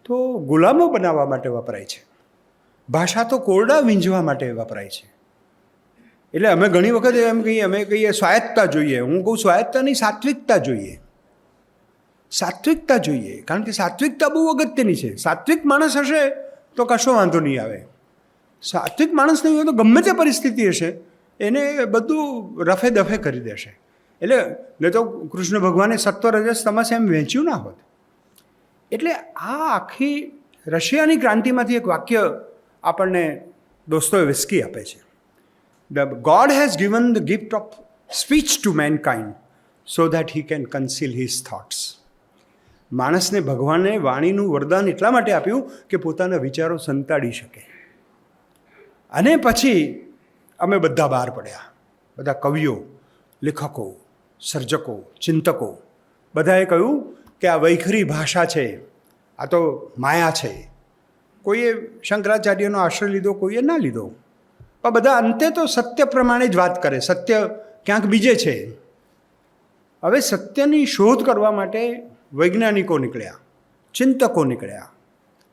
Speaker 3: તો ગુલામો બનાવવા માટે વપરાય છે, ભાષા તો કોરડા વીંજવા માટે વપરાય છે. એટલે અમે ઘણી વખત એમ કહીએ, અમે કહીએ સ્વાયત્તતા જોઈએ. હું કહું સ્વાયત્તતા નહીં, સાત્વિકતા જોઈએ. સાત્વિકતા જોઈએ, કારણ કે સાત્વિકતા બહુ અગત્યની છે. સાત્વિક માણસ હશે તો કશો વાંધો નહીં આવે. સાત્વિક માણસ નહીં હોય તો ગમે તે પરિસ્થિતિ હશે એને બધું રફે દફે કરી દેશે. એટલે ને તો કૃષ્ણ ભગવાને સત્વ રજસ તમસ એમ વહેંચ્યું ના હોત. એટલે આ આખી રશિયાની ક્રાંતિમાંથી એક વાક્ય આપણને દોસ્તોયેવ્સ્કી આપે છે. God has given the gift of speech to mankind so that he can conceal his thoughts. માણસને ભગવાને વાણીનું વરદાન એટલા માટે આપ્યું કે પોતાના વિચારો સંતાડી શકે. અને પછી અમે બધા બહાર પડ્યા, બધા કવિઓ, લેખકો, સર્જકો, ચિંતકો, બધાએ કહ્યું કે આ વૈખરી ભાષા છે, આ તો માયા છે. કોઈએ શંકરાચાર્યનો આશ્રય લીધો, કોઈએ ના લીધો, પણ બધા અંતે તો સત્ય પ્રમાણે જ વાત કરે. સત્ય ક્યાંક બીજે છે. હવે સત્યની શોધ કરવા માટે વૈજ્ઞાનિકો નીકળ્યા, ચિંતકો નીકળ્યા,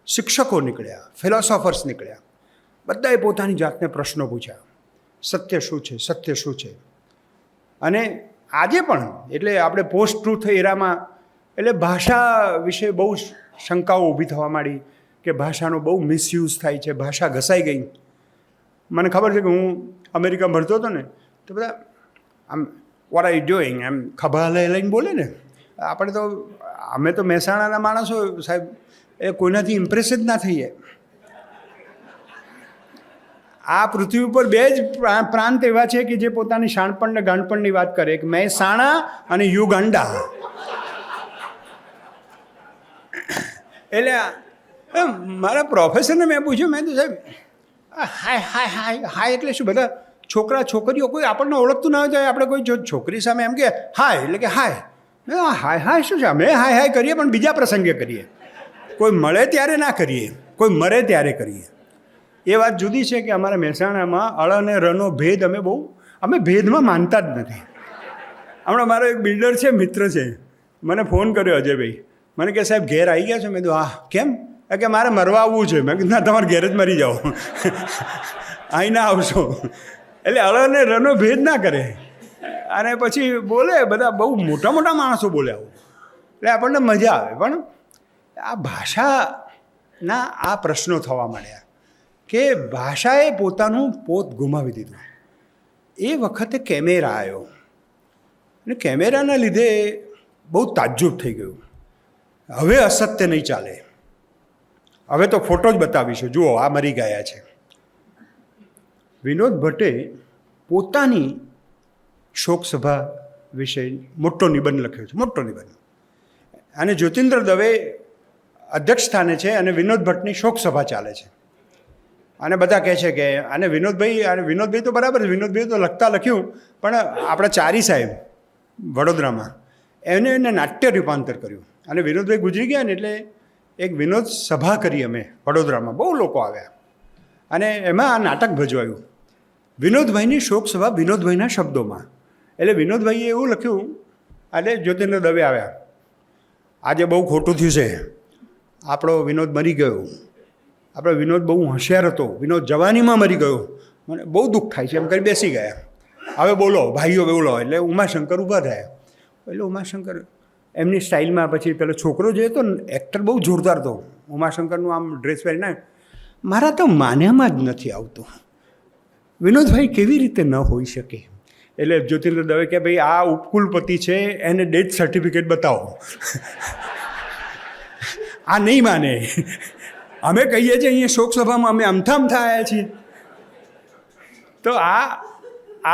Speaker 3: શિક્ષકો નીકળ્યા, ફિલોસોફર્સ નીકળ્યા. બધાએ પોતાની જાતને પ્રશ્નો પૂછ્યા, સત્ય શું છે, સત્ય શું છે. અને આજે પણ એટલે આપણે પોસ્ટ ટ્રુથ એરામાં એટલે ભાષા વિશે બહુ શંકાઓ ઊભી થવા માંડી કે ભાષાનો બહુ મિસયુઝ થાય છે, ભાષા ઘસાઈ ગઈ. મને ખબર છે કે હું અમેરિકા ભણતો હતો ને તો બધા આમ વોટ આર યુ ડુઈંગ એમ ખભા લઈને બોલે ને. આપણે તો અમે તો મહેસાણાના માણસો સાહેબ, એ કોઈનાથી ઇમ્પ્રેસ જ ના થઈએ. આ પૃથ્વી ઉપર 2 જ પ્રાંત એવા છે કે જે પોતાની શાણપણ ને ગાંડપણની વાત કરે, એક મહેસાણા અને યુગાન્ડા. એટલે મારા પ્રોફેસરને મેં પૂછ્યું, મેં તો સાહેબ હાય હાય હાય હાય એટલે શું? બધા છોકરા છોકરીઓ કોઈ આપણને ઓળખતું ના હોય, આપણે કોઈ છોકરી સામે એમ કે હાય એટલે કે હાય. હાય હાય શું છે? અમે હાય હાય કરીએ પણ બીજા પ્રસંગે કરીએ, કોઈ મળે ત્યારે ના કરીએ, કોઈ મરે ત્યારે કરીએ. એ વાત જુદી છે કે અમારા મહેસાણામાં અળ અને રનો ભેદ અમે ભેદમાં માનતા જ નથી. હમણાં મારો એક બિલ્ડર છે, મિત્ર છે, મને ફોન કર્યો અજયભાઈ, મને કે સાહેબ ઘેર આવી ગયા છો? મેં કીધું હા. કેમ? કે મારે મરવા આવવું છે. મેં કીધું ના, તમારે ઘેર જ મરી જાઓ, અહીં ના આવશો. એટલે અળ અને રનો ભેદ ના કરે. અને પછી બોલે બધા, બહુ મોટા મોટા માણસો બોલે આવું, એટલે આપણને મજા આવે. પણ આ ભાષાના આ પ્રશ્નો થવા માંડ્યા કે ભાષાએ પોતાનું પોત ગુમાવી દીધું. એ વખતે કેમેરા આવ્યો અને કેમેરાના લીધે બહુ તાજ્જુબ થઈ ગયું. હવે અસત્ય નહીં ચાલે, હવે તો ફોટો જ બતાવીશું, જુઓ આ મરી ગયા છે. વિનોદ ભટ્ટે પોતાની શોકસભા વિશે મોટો નિબંધ લખ્યો છે, મોટો નિબંધ. અને જ્યોતિન્દ્ર દવે અધ્યક્ષ સ્થાને છે અને વિનોદ ભટ્ટની શોકસભા ચાલે છે. અને બધા કહે છે કે અને વિનોદભાઈ તો બરાબર છે, વિનોદભાઈ તો લખ્યું, પણ આપણા ચારી સાહેબ વડોદરામાં એને નાટ્ય રૂપાંતર કર્યું. અને વિનોદભાઈ ગુજરી ગયા ને એટલે એક વિનોદ સભા કરી અમે વડોદરામાં, બહુ લોકો આવ્યા અને એમાં આ નાટક ભજવાયું. વિનોદભાઈની શોકસભા વિનોદભાઈના શબ્દોમાં. એટલે વિનોદભાઈએ એવું લખ્યું, એટલે જ્યોતિન્દ્ર દવે આવ્યા, આજે બહુ ખોટું થયું છે, આપણો વિનોદ મરી ગયો, આપણો વિનોદ બહુ હોશિયાર હતો, વિનોદ જવાનીમાં મરી ગયો, મને બહુ દુઃખ થાય છે એમ કરી બેસી ગયા. હવે બોલો ભાઈઓ બોલો. એટલે ઉમાશંકર ઊભા થયા. એટલે ઉમાશંકર એમની સ્ટાઇલમાં, પછી પેલો છોકરો જે હતો ને એક્ટર બહુ જોરદાર હતો, ઉમાશંકરનું આમ ડ્રેસ પહેરીને, મારા તો માન્યામાં જ નથી આવતું, વિનોદભાઈ કેવી રીતે ન હોઈ શકે. એટલે જ્યોતિન્દ્ર દવે કે ભાઈ આ ઉપકુલપતિ છે, એને ડેથ સર્ટિફિકેટ બતાવો. આ નહીં માને. અમે કહીએ છીએ અહીંયા શોકસભામાં અમે અમથામ થયા છીએ. તો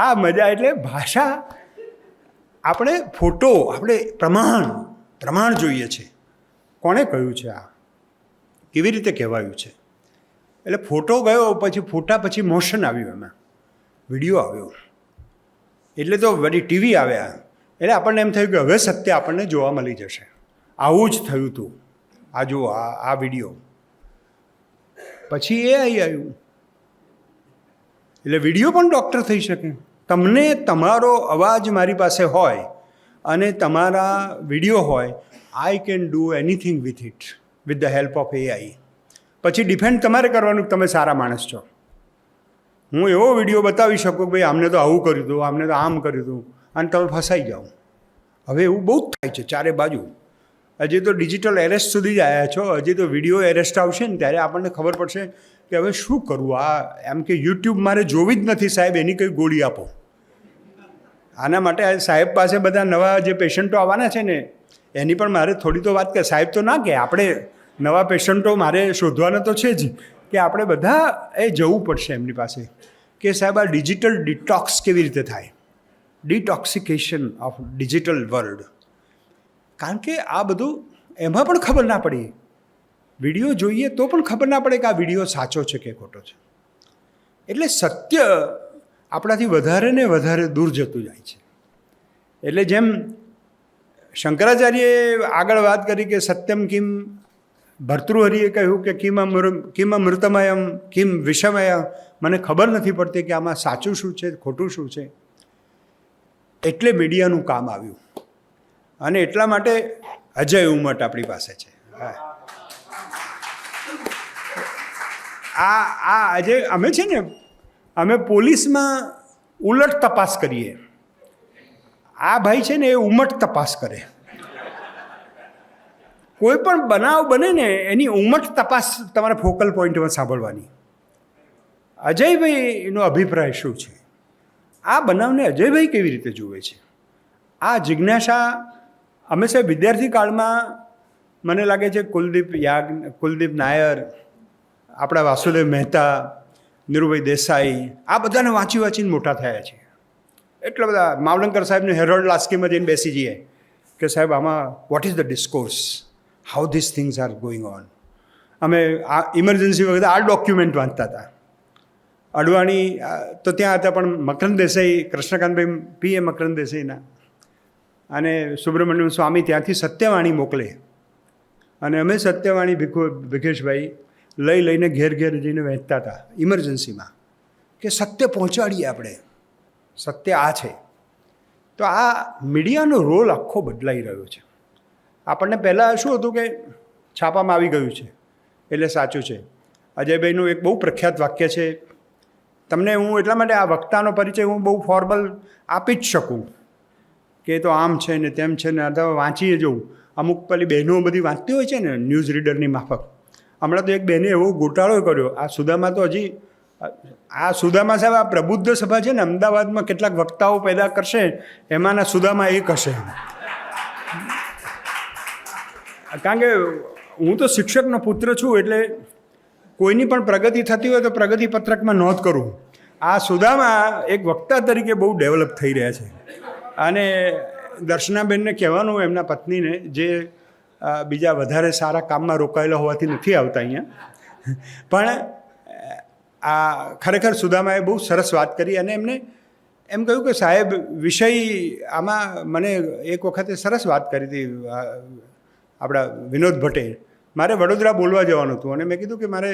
Speaker 3: આ મજા. એટલે ભાષા, આપણે ફોટો, આપણે પ્રમાણ જોઈએ છે. કોણે કહ્યું છે આ, કેવી રીતે કહેવાયું છે. એટલે ફોટો ગયો, પછી ફોટા પછી મોશન આવ્યું, એમાં વિડીયો આવ્યો, એટલે તો વળી ટીવી આવ્યા. એટલે આપણને એમ થયું કે હવે સત્ય આપણને જોવા મળી જશે. આવું જ થયું હતું. આ જુઓ આ વિડીયો. પછી એ આવ્યું. એટલે વિડીયો પણ ડૉક્ટર થઈ શકે. તમને તમારો અવાજ મારી પાસે હોય અને તમારા વિડીયો હોય, I can do anything with it with the help of AI. પછી ડિફેન્ડ તમારે કરવાનું કે તમે સારા માણસ છો. હું એવો વિડીયો બતાવી શકું કે ભાઈ આમને તો આવું કર્યું હતું, આમને તો આમ કર્યું હતું, અને તમે ફસાઈ જાઓ. હવે એવું બહુ જ થાય છે ચારે બાજુ. હજી તો ડિજિટલ એરેસ્ટ સુધી જ આવ્યા છો, હજી તો વિડીયો એરેસ્ટ આવશે ને ત્યારે આપણને ખબર પડશે કે હવે શું કરવું. આ એમ કે યુટ્યુબ મારે જોવી જ નથી સાહેબ, એની કંઈ ગોળી આપો. આના માટે સાહેબ પાસે બધા નવા જે પેશન્ટો આવવાના છે ને, એની પણ મારે થોડી તો વાત કરે. સાહેબ તો ના કે આપણે નવા પેશન્ટો મારે શોધવાના તો છે જ, કે આપણે બધા એ જવું પડશે એમની પાસે કે સાહેબ આ ડિજિટલ ડિટોક્સ કેવી રીતે થાય, ડિટોક્સિકેશન ઓફ ડિજિટલ વર્લ્ડ. કારણ કે આ બધું એમાં પણ ખબર ના પડી. વિડીયો જોઈએ તો પણ ખબર ના પડે કે આ વિડીયો સાચો છે કે ખોટો છે. એટલે સત્ય આપણાથી વધારે ને વધારે દૂર જતું જાય છે. એટલે જેમ શંકરાચાર્યએ આગળ વાત કરી કે સત્યમ કિમ, ભર્તૃહરિએ કહ્યું કે કિમ અમૃતમયમ કિમ વિષમય, મને ખબર નથી પડતી કે આમાં સાચું શું છે ખોટું શું છે. એટલે મીડિયાનું કામ આવ્યું. અને એટલા માટે અજય ઉમટ આપણી પાસે છે. આજે અમે છે ને, અમે પોલીસમાં ઉલટ તપાસ કરીએ. આ ભાઈ છે ને એ ઉમટ તપાસ કરે. કોઈ પણ બનાવ બને ને એની ઉમટ તપાસ તમારા ફોકલ પોઈન્ટમાં સાંભળવાની. અજયભાઈનો અભિપ્રાય શું છે, આ બનાવને અજયભાઈ કેવી રીતે જુએ છે, આ જિજ્ઞાસા અમે સાહેબ વિદ્યાર્થી કાળમાં મને લાગે છે કુલદીપ નાયર, આપણા વાસુદેવ મહેતા, નીરુભાઈ દેસાઈ, આ બધાને વાંચીને મોટા થયા છે. એટલા બધા માવલંકર સાહેબને હેરોલ્ડ લાસ્કીમાં જઈને બેસી જઈએ કે સાહેબ આમાં what is the discourse, how this things are going on. અમે આ ઇમરજન્સી વખતે આ ડોક્યુમેન્ટ વાંચતા હતા. અડવાણી તો ત્યાં હતા, પણ મકરંદ દેસાઈ, કૃષ્ણકાંતભાઈ પીએ મકરંદ દેસાઈના, અને સુબ્રમણ્યમ સ્વામી ત્યાંથી સત્યવાણી મોકલે. અને અમે સત્યવાણી ભીખેશભાઈ લઈને ઘેર જઈને વહેંચતા હતા ઇમરજન્સીમાં, કે સત્ય પહોંચાડીએ આપણે, સત્ય આ છે. તો આ મીડિયાનો રોલ આખો બદલાઈ રહ્યો છે. આપણને પહેલાં શું હતું કે છાપામાં આવી ગયું છે એટલે સાચું છે. અજયભાઈનું એક બહુ પ્રખ્યાત વાક્ય છે, તમને હું એટલા માટે આ વક્તાનો પરિચય હું બહુ ફોર્મલ આપી જ શકું, કે તો આમ છે ને તેમ છે ને, અથવા વાંચીએ જવું. અમુક પેલી બહેનો બધી વાંચતી હોય છે ને ન્યૂઝ રીડરની માફક. હમણાં તો એક બહેને એવો ગોટાળો કર્યો. આ સુદામા તો હજી આ સુદામા સાહેબ, આ પ્રબુદ્ધ સભા છે ને અમદાવાદમાં કેટલાક વક્તાઓ પેદા કરશે, એમાંના સુદામા એક હશે. કારણ કે હું તો શિક્ષકનો પુત્ર છું, એટલે કોઈની પણ પ્રગતિ થતી હોય તો પ્રગતિ પત્રકમાં નોંધ કરું. આ સુદામા એક વક્તા તરીકે બહુ ડેવલપ થઈ રહ્યા છે. અને દર્શનાબેનને કહેવાનું એમના પત્નીને, જે બીજા વધારે સારા કામમાં રોકાયેલા હોવાથી નથી આવતા અહીંયા, પણ આ ખરેખર સુદામાએ બહુ સરસ વાત કરી. અને એમને એમ કહ્યું કે સાહેબ, વિષય આમાં મને એક વખતે સરસ વાત કરી હતી આપણા વિનોદ ભટ્ટે. મારે વડોદરા બોલવા જવાનું હતું, અને મેં કીધું કે મારે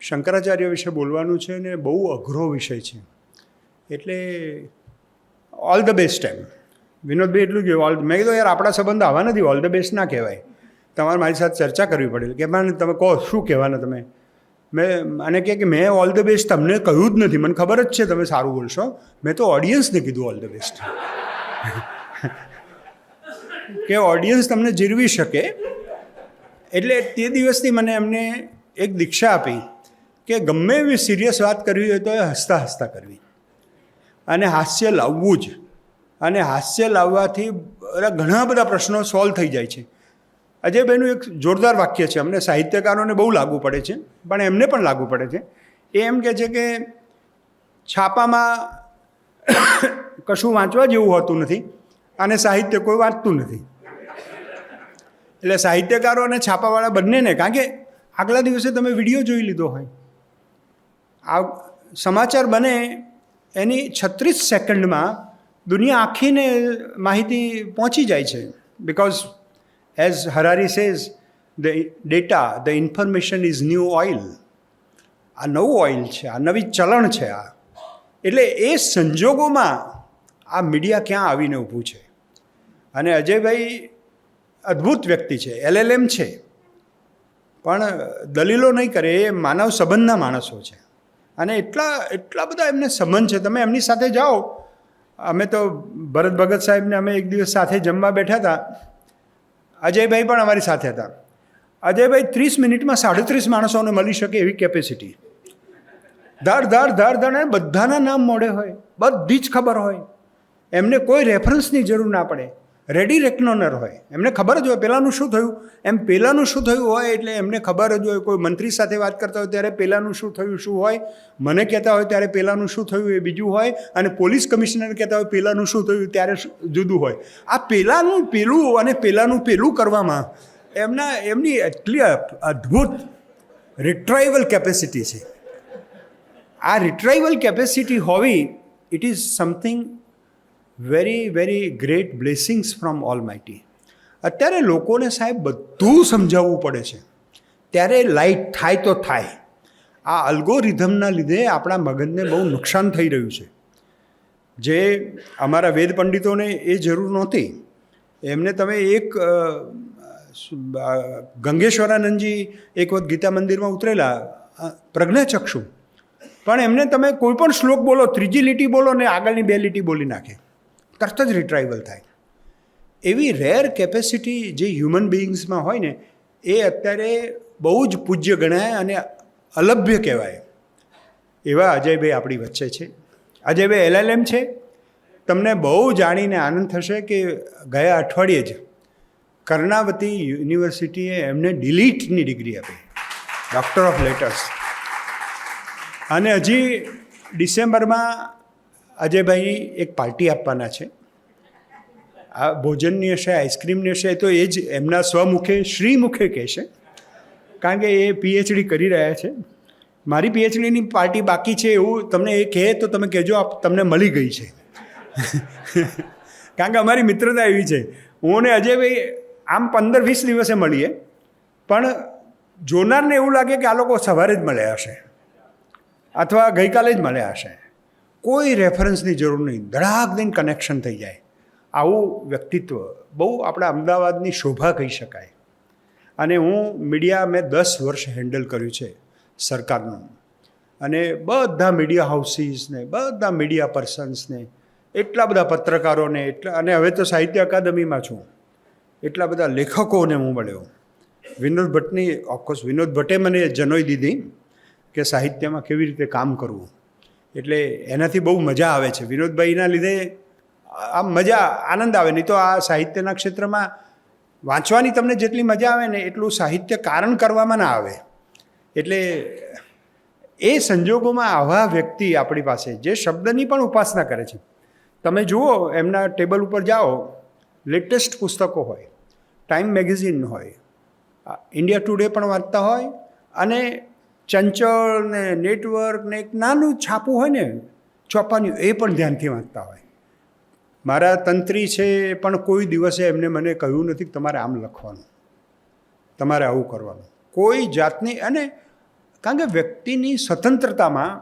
Speaker 3: શંકરાચાર્ય વિશે બોલવાનું છે ને બહુ અઘરો વિષય છે, એટલે ઓલ ધ બેસ્ટ એમ. વિનોદભાઈ એટલું જ મેં કીધું યાર આપણા સંબંધ આવા નથી, ઓલ ધ બેસ્ટ ના કહેવાય, તમારે મારી સાથે ચર્ચા કરવી પડે. કે પણ તમે કહો શું કહેવાના તમે. મેં અને કે મેં ઓલ ધ બેસ્ટ તમને કહ્યું જ નથી, મને ખબર જ છે તમે સારું બોલશો, મેં તો ઓડિયન્સને કીધું ઓલ ધ બેસ્ટ. કે ઓડિયન્સ તમને જીરવી શકે. એટલે તે દિવસથી મને એમને એક દીક્ષા આપી કે ગમે એવી સિરિયસ વાત કરવી હોય તો એ હસતા હસતા કરવી, અને હાસ્ય લાવવું જ. અને હાસ્ય લાવવાથી ઘણા બધા પ્રશ્નો સોલ્વ થઈ જાય છે. અજયભાઈનું એક જોરદાર વાક્ય છે, અમને સાહિત્યકારોને બહુ લાગુ પડે છે, પણ એમને પણ લાગુ પડે છે. એ એમ કહે છે કે છાપામાં કશું વાંચવા જેવું હોતું નથી, અને સાહિત્ય કોઈ વાંચતું નથી. એટલે સાહિત્યકારો અને છાપાવાળા બંનેને, કારણ કે આગલા દિવસે તમે વિડીયો જોઈ લીધો હોય, આ સમાચાર બને એની 36 સેકન્ડમાં દુનિયા આખીને માહિતી પહોંચી જાય છે. Because as Harari says, the data, the information is new oil. આ નવું ઓઇલ છે, આ નવી ચલણ છે આ. એટલે એ સંજોગોમાં આ મીડિયા ક્યાં આવીને ઊભું છે. અને અજયભાઈ અદ્ભુત વ્યક્તિ છે, LLM છે, પણ દલીલો નહીં કરે, એ માનવ સંબંધના માણસો છે. અને એટલા બધા એમને સંબંધ છે. તમે એમની સાથે જાઓ. અમે તો ભરત ભગત સાહેબને અમે એક દિવસ સાથે જમવા બેઠા હતા, અજયભાઈ પણ અમારી સાથે હતા. અજયભાઈ 30 મિનિટમાં 37 માણસોને મળી શકે એવી કેપેસિટી. ધડ બધાના નામ મોઢે હોય, બધી જ ખબર હોય, એમને કોઈ રેફરન્સની જરૂર ના પડે, રેડી રેકનોનર હોય, એમને ખબર જ હોય પેલાનું શું થયું. એમ પેલાનું શું થયું હોય એટલે એમને ખબર જ હોય. કોઈ મંત્રી સાથે વાત કરતા હોય ત્યારે પેલાનું શું થયું શું હોય, મને કહેતા હોય ત્યારે પેલાનું શું થયું એ બીજું હોય, અને પોલીસ કમિશનર કહેતા હોય પેલાનું શું થયું ત્યારે જુદું હોય. આ પેલાનું પેલું અને પેલાનું પેલું કરવામાં એમની એટલી અદ્ભુત રિટ્રાઈવલ કેપેસિટી છે. આ રિટ્રાઈવલ કેપેસિટી હોવી, it is something very very great blessings from almighty. અત્યારે લોકોને સાહેબ બધું સમજાવવું પડે છે, ત્યારે લાઇટ થાય તો થાય. આ અલ્ગોરિધમના લીધે આપણા મગજને બહુ નુકસાન થઈ રહ્યું છે, જે અમારા વેદ પંડિતોને એ જરૂર નહોતી. એમને તમે એક ગંગેશ્વરાનંદજી એક વખત ગીતા મંદિરમાં ઉતરેલા, પ્રજ્ઞાચક્ષુ, પણ એમને તમે કોઈ પણ શ્લોક બોલો, ત્રીજી લીટી બોલો ને આગળની 2 લીટી બોલી નાખે, તરત જ રિટ્રાઈવલ થાય. એવી રેર કેપેસિટી જે હ્યુમન બિઈંગ્સમાં હોય ને, એ અત્યારે બહુ જ પૂજ્ય ગણાય અને અલભ્ય કહેવાય. એવા અજયભાઈ આપણી વચ્ચે છે. અજયભાઈ LLM છે. તમને બહુ જાણીને આનંદ થશે કે ગયા અઠવાડિયે જ કર્ણાવતી યુનિવર્સિટીએ એમને ડિલીટની ડિગ્રી આપી, ડૉક્ટર ઓફ લેટર્સ. અને હજી ડિસેમ્બરમાં અજયભાઈ એક પાર્ટી આપવાના છે. આ ભોજનની હશે, આઈસ્ક્રીમની હશે, તો એ જ એમના સ્વમુખે શ્રીમુખે કહેશે, કારણ કે એ PhD કરી રહ્યા છે. મારી PhDની પાર્ટી બાકી છે એવું તમને એ કહે તો તમે કહેજો તમને મળી ગઈ છે. કારણ કે અમારી મિત્રતા એવી છે. હું ને અજયભાઈ આમ 15-20 દિવસે મળીએ, પણ જોનારને એવું લાગે કે આ લોકો સવારે જ મળ્યા હશે અથવા ગઈકાલે જ મળ્યા હશે. કોઈ રેફરન્સની જરૂર નહીં, ધડાક દઈને કનેક્શન થઈ જાય. આવું વ્યક્તિત્વ બહુ આપણા અમદાવાદની શોભા કહી શકાય. અને હું મીડિયા મેં 10 વર્ષ હેન્ડલ કર્યું છે સરકારનું, અને બધા મીડિયા હાઉસીસને, બધા મીડિયા પર્સન્સને એટલા બધા પત્રકારોને અને હવે તો સાહિત્ય અકાદમીમાં છું, એટલા બધા લેખકોને હું મળ્યો. વિનોદ ભટ્ટની ઓફકોર્સ વિનોદ ભટ્ટે મને જનોઈ દીધી કે સાહિત્યમાં કેવી રીતે કામ કરવું, એટલે એનાથી બહુ મજા આવે છે. વિનોદભાઈના લીધે આમ મજા આનંદ આવે. નહીં તો આ સાહિત્યના ક્ષેત્રમાં વાંચવાની તમને જેટલી મજા આવે ને એટલું સાહિત્ય કારણ કરવામાં ના આવે. એટલે એ સંજોગોમાં આવા વ્યક્તિ આપણી પાસે જે શબ્દની પણ ઉપાસના કરે છે. તમે જુઓ એમના ટેબલ ઉપર જાઓ, લેટેસ્ટ પુસ્તકો હોય, ટાઈમ મેગેઝિન હોય, ઇન્ડિયા ટુડે પણ વાંચતા હોય, અને ચંચળ ને નેટવર્ક ને એક નાનું છાપું હોય ને ચોપાની, એ પણ ધ્યાનથી વાંચતા હોય. મારા તંત્રી છે પણ કોઈ દિવસે એમને મને કહ્યું નથી કે તમારે આમ લખવાનું, તમારે આવું કરવાનું, કોઈ જાતની. અને કારણ કે વ્યક્તિની સ્વતંત્રતામાં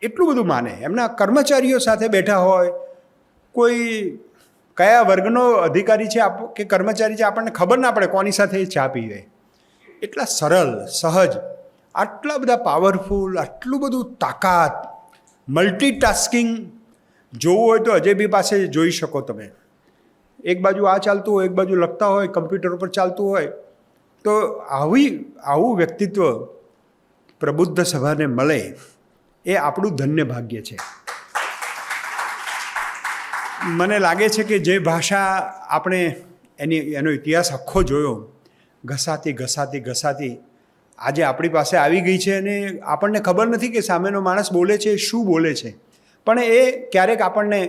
Speaker 3: એટલું બધું માને. એમના કર્મચારીઓ સાથે બેઠા હોય, કોઈ કયા વર્ગનો અધિકારી છે કે કર્મચારી છે આપણને ખબર ના પડે કોની સાથે એ ચા પીવે. એટલા સરળ સહજ, આટલા બધા પાવરફુલ, આટલું બધું તાકાત, મલ્ટીટાસ્કિંગ. જોવું હોય તો અજયભાઈ પાસે જોઈ શકો તમે. એક બાજુ આ ચાલતું હોય, એક બાજુ લખતા હોય, કમ્પ્યુટર ઉપર ચાલતું હોય. તો આવું વ્યક્તિત્વ પ્રબુદ્ધ સભાને મળે એ આપણું ધન્ય ભાગ્ય છે. મને લાગે છે કે જે ભાષા આપણે એનો ઇતિહાસ આખો જોયો, ઘસાતી આજે આપણી પાસે આવી ગઈ છે, અને આપણને ખબર નથી કે સામેનો માણસ બોલે છે શું બોલે છે. પણ એ ક્યારેક આપણને,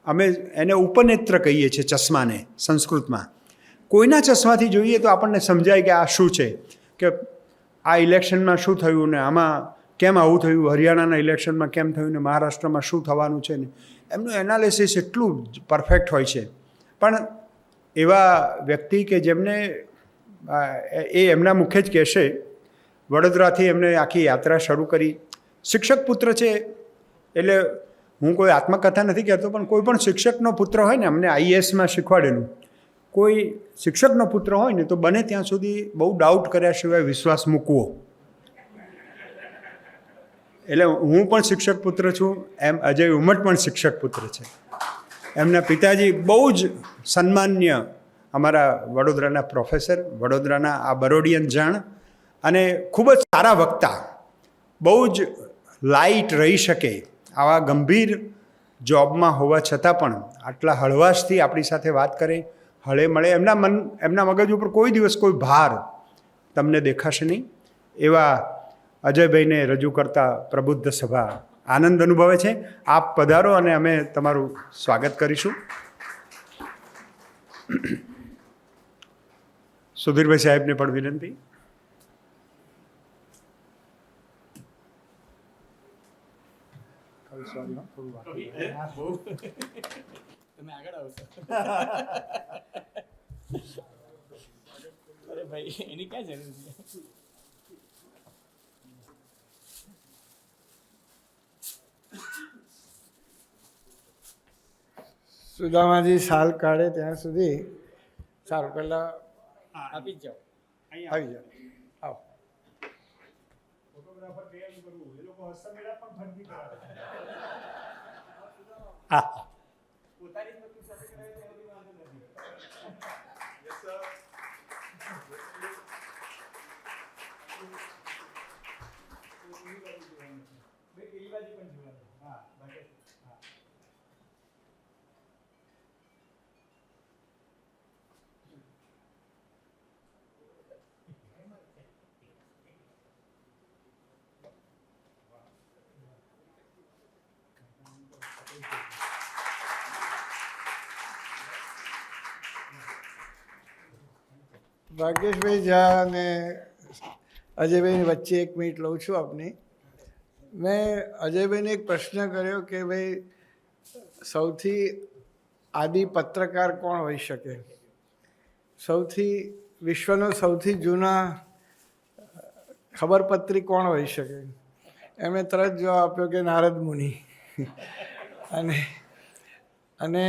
Speaker 3: અમે એને ઉપનેત્ર કહીએ છીએ ચશ્માને સંસ્કૃતમાં. કોઈના ચશ્માથી જોઈએ તો આપણને સમજાય કે આ શું છે, કે આ ઇલેક્શનમાં શું થયું ને આમાં કેમ આવું થયું, હરિયાણાના ઇલેક્શનમાં કેમ થયું ને મહારાષ્ટ્રમાં શું થવાનું છે ને. એમનું એનાલિસિસ એટલું પરફેક્ટ હોય છે. પણ એવા વ્યક્તિ કે જેમને એ એમના મુખે જ કહેશે, વડોદરાથી એમને આખી યાત્રા શરૂ કરી. શિક્ષક પુત્ર છે એટલે હું કોઈ આત્મકથા નથી કહેતો, પણ કોઈ પણ શિક્ષકનો પુત્ર હોય ને, અમને આઈએએસમાં શીખવાડેલું, કોઈ શિક્ષકનો પુત્ર હોય ને તો બને ત્યાં સુધી બહુ ડાઉટ કર્યા સિવાય વિશ્વાસ મૂકવો. એટલે હું પણ શિક્ષક પુત્ર છું, એમ અજય ઉમટ પણ શિક્ષક પુત્ર છે. એમના પિતાજી બહુ જ સન્માન્ય અમારા વડોદરાના પ્રોફેસર, વડોદરાના આ બરોડિયન જાણ, અને ખૂબ જ સારા વક્તા, બહુ જ લાઇટ રહી શકે આવા ગંભીર જોબમાં હોવા છતાં પણ આટલા હળવાશથી આપણી સાથે વાત કરે, હળે મળે. એમના મગજ ઉપર કોઈ દિવસ કોઈ ભાર તમને દેખાશે નહીં. એવા અજયભાઈને રજૂ કરતા પ્રબુદ્ધ સભા આનંદ અનુભવે છે. આપ પધારો અને અમે તમારું સ્વાગત કરીશું. સુધીરભાઈ સાહેબને પણ વિનંતી.
Speaker 4: તમે આગળ આવશો. અરે ભાઈ એની ક્યાં જરૂર છે.
Speaker 2: સુદામાજી સાલ કાઢે ત્યાં સુધી સારું, પહેલાં
Speaker 4: આપી જ જાઓ.
Speaker 2: આવી જાઓ. આવો.
Speaker 3: ફોટોગ્રાફર તૈયાર કરવું, એ લોકો હસ્તમેળાપ પણ ફરતી કરે.
Speaker 1: હા,
Speaker 3: પોતાની પત્ની સાથે કરાય તો એની વાંધો નથી. Yes sir. પેલી બાજુ પણ જોવાનું. હા, બાકી હા.
Speaker 2: ભાગ્યેશભાઈ ઝા અને અજયભાઈની વચ્ચે 1 મિનિટ લઉં છું આપની. મેં અજયભાઈને એક પ્રશ્ન કર્યો કે ભાઈ સૌથી આદિ પત્રકાર કોણ હોઈ શકે, વિશ્વનો સૌથી જૂના ખબરપત્રી કોણ હોઈ શકે. એમણે તરત જવાબ આપ્યો કે નારદ મુનિ. અને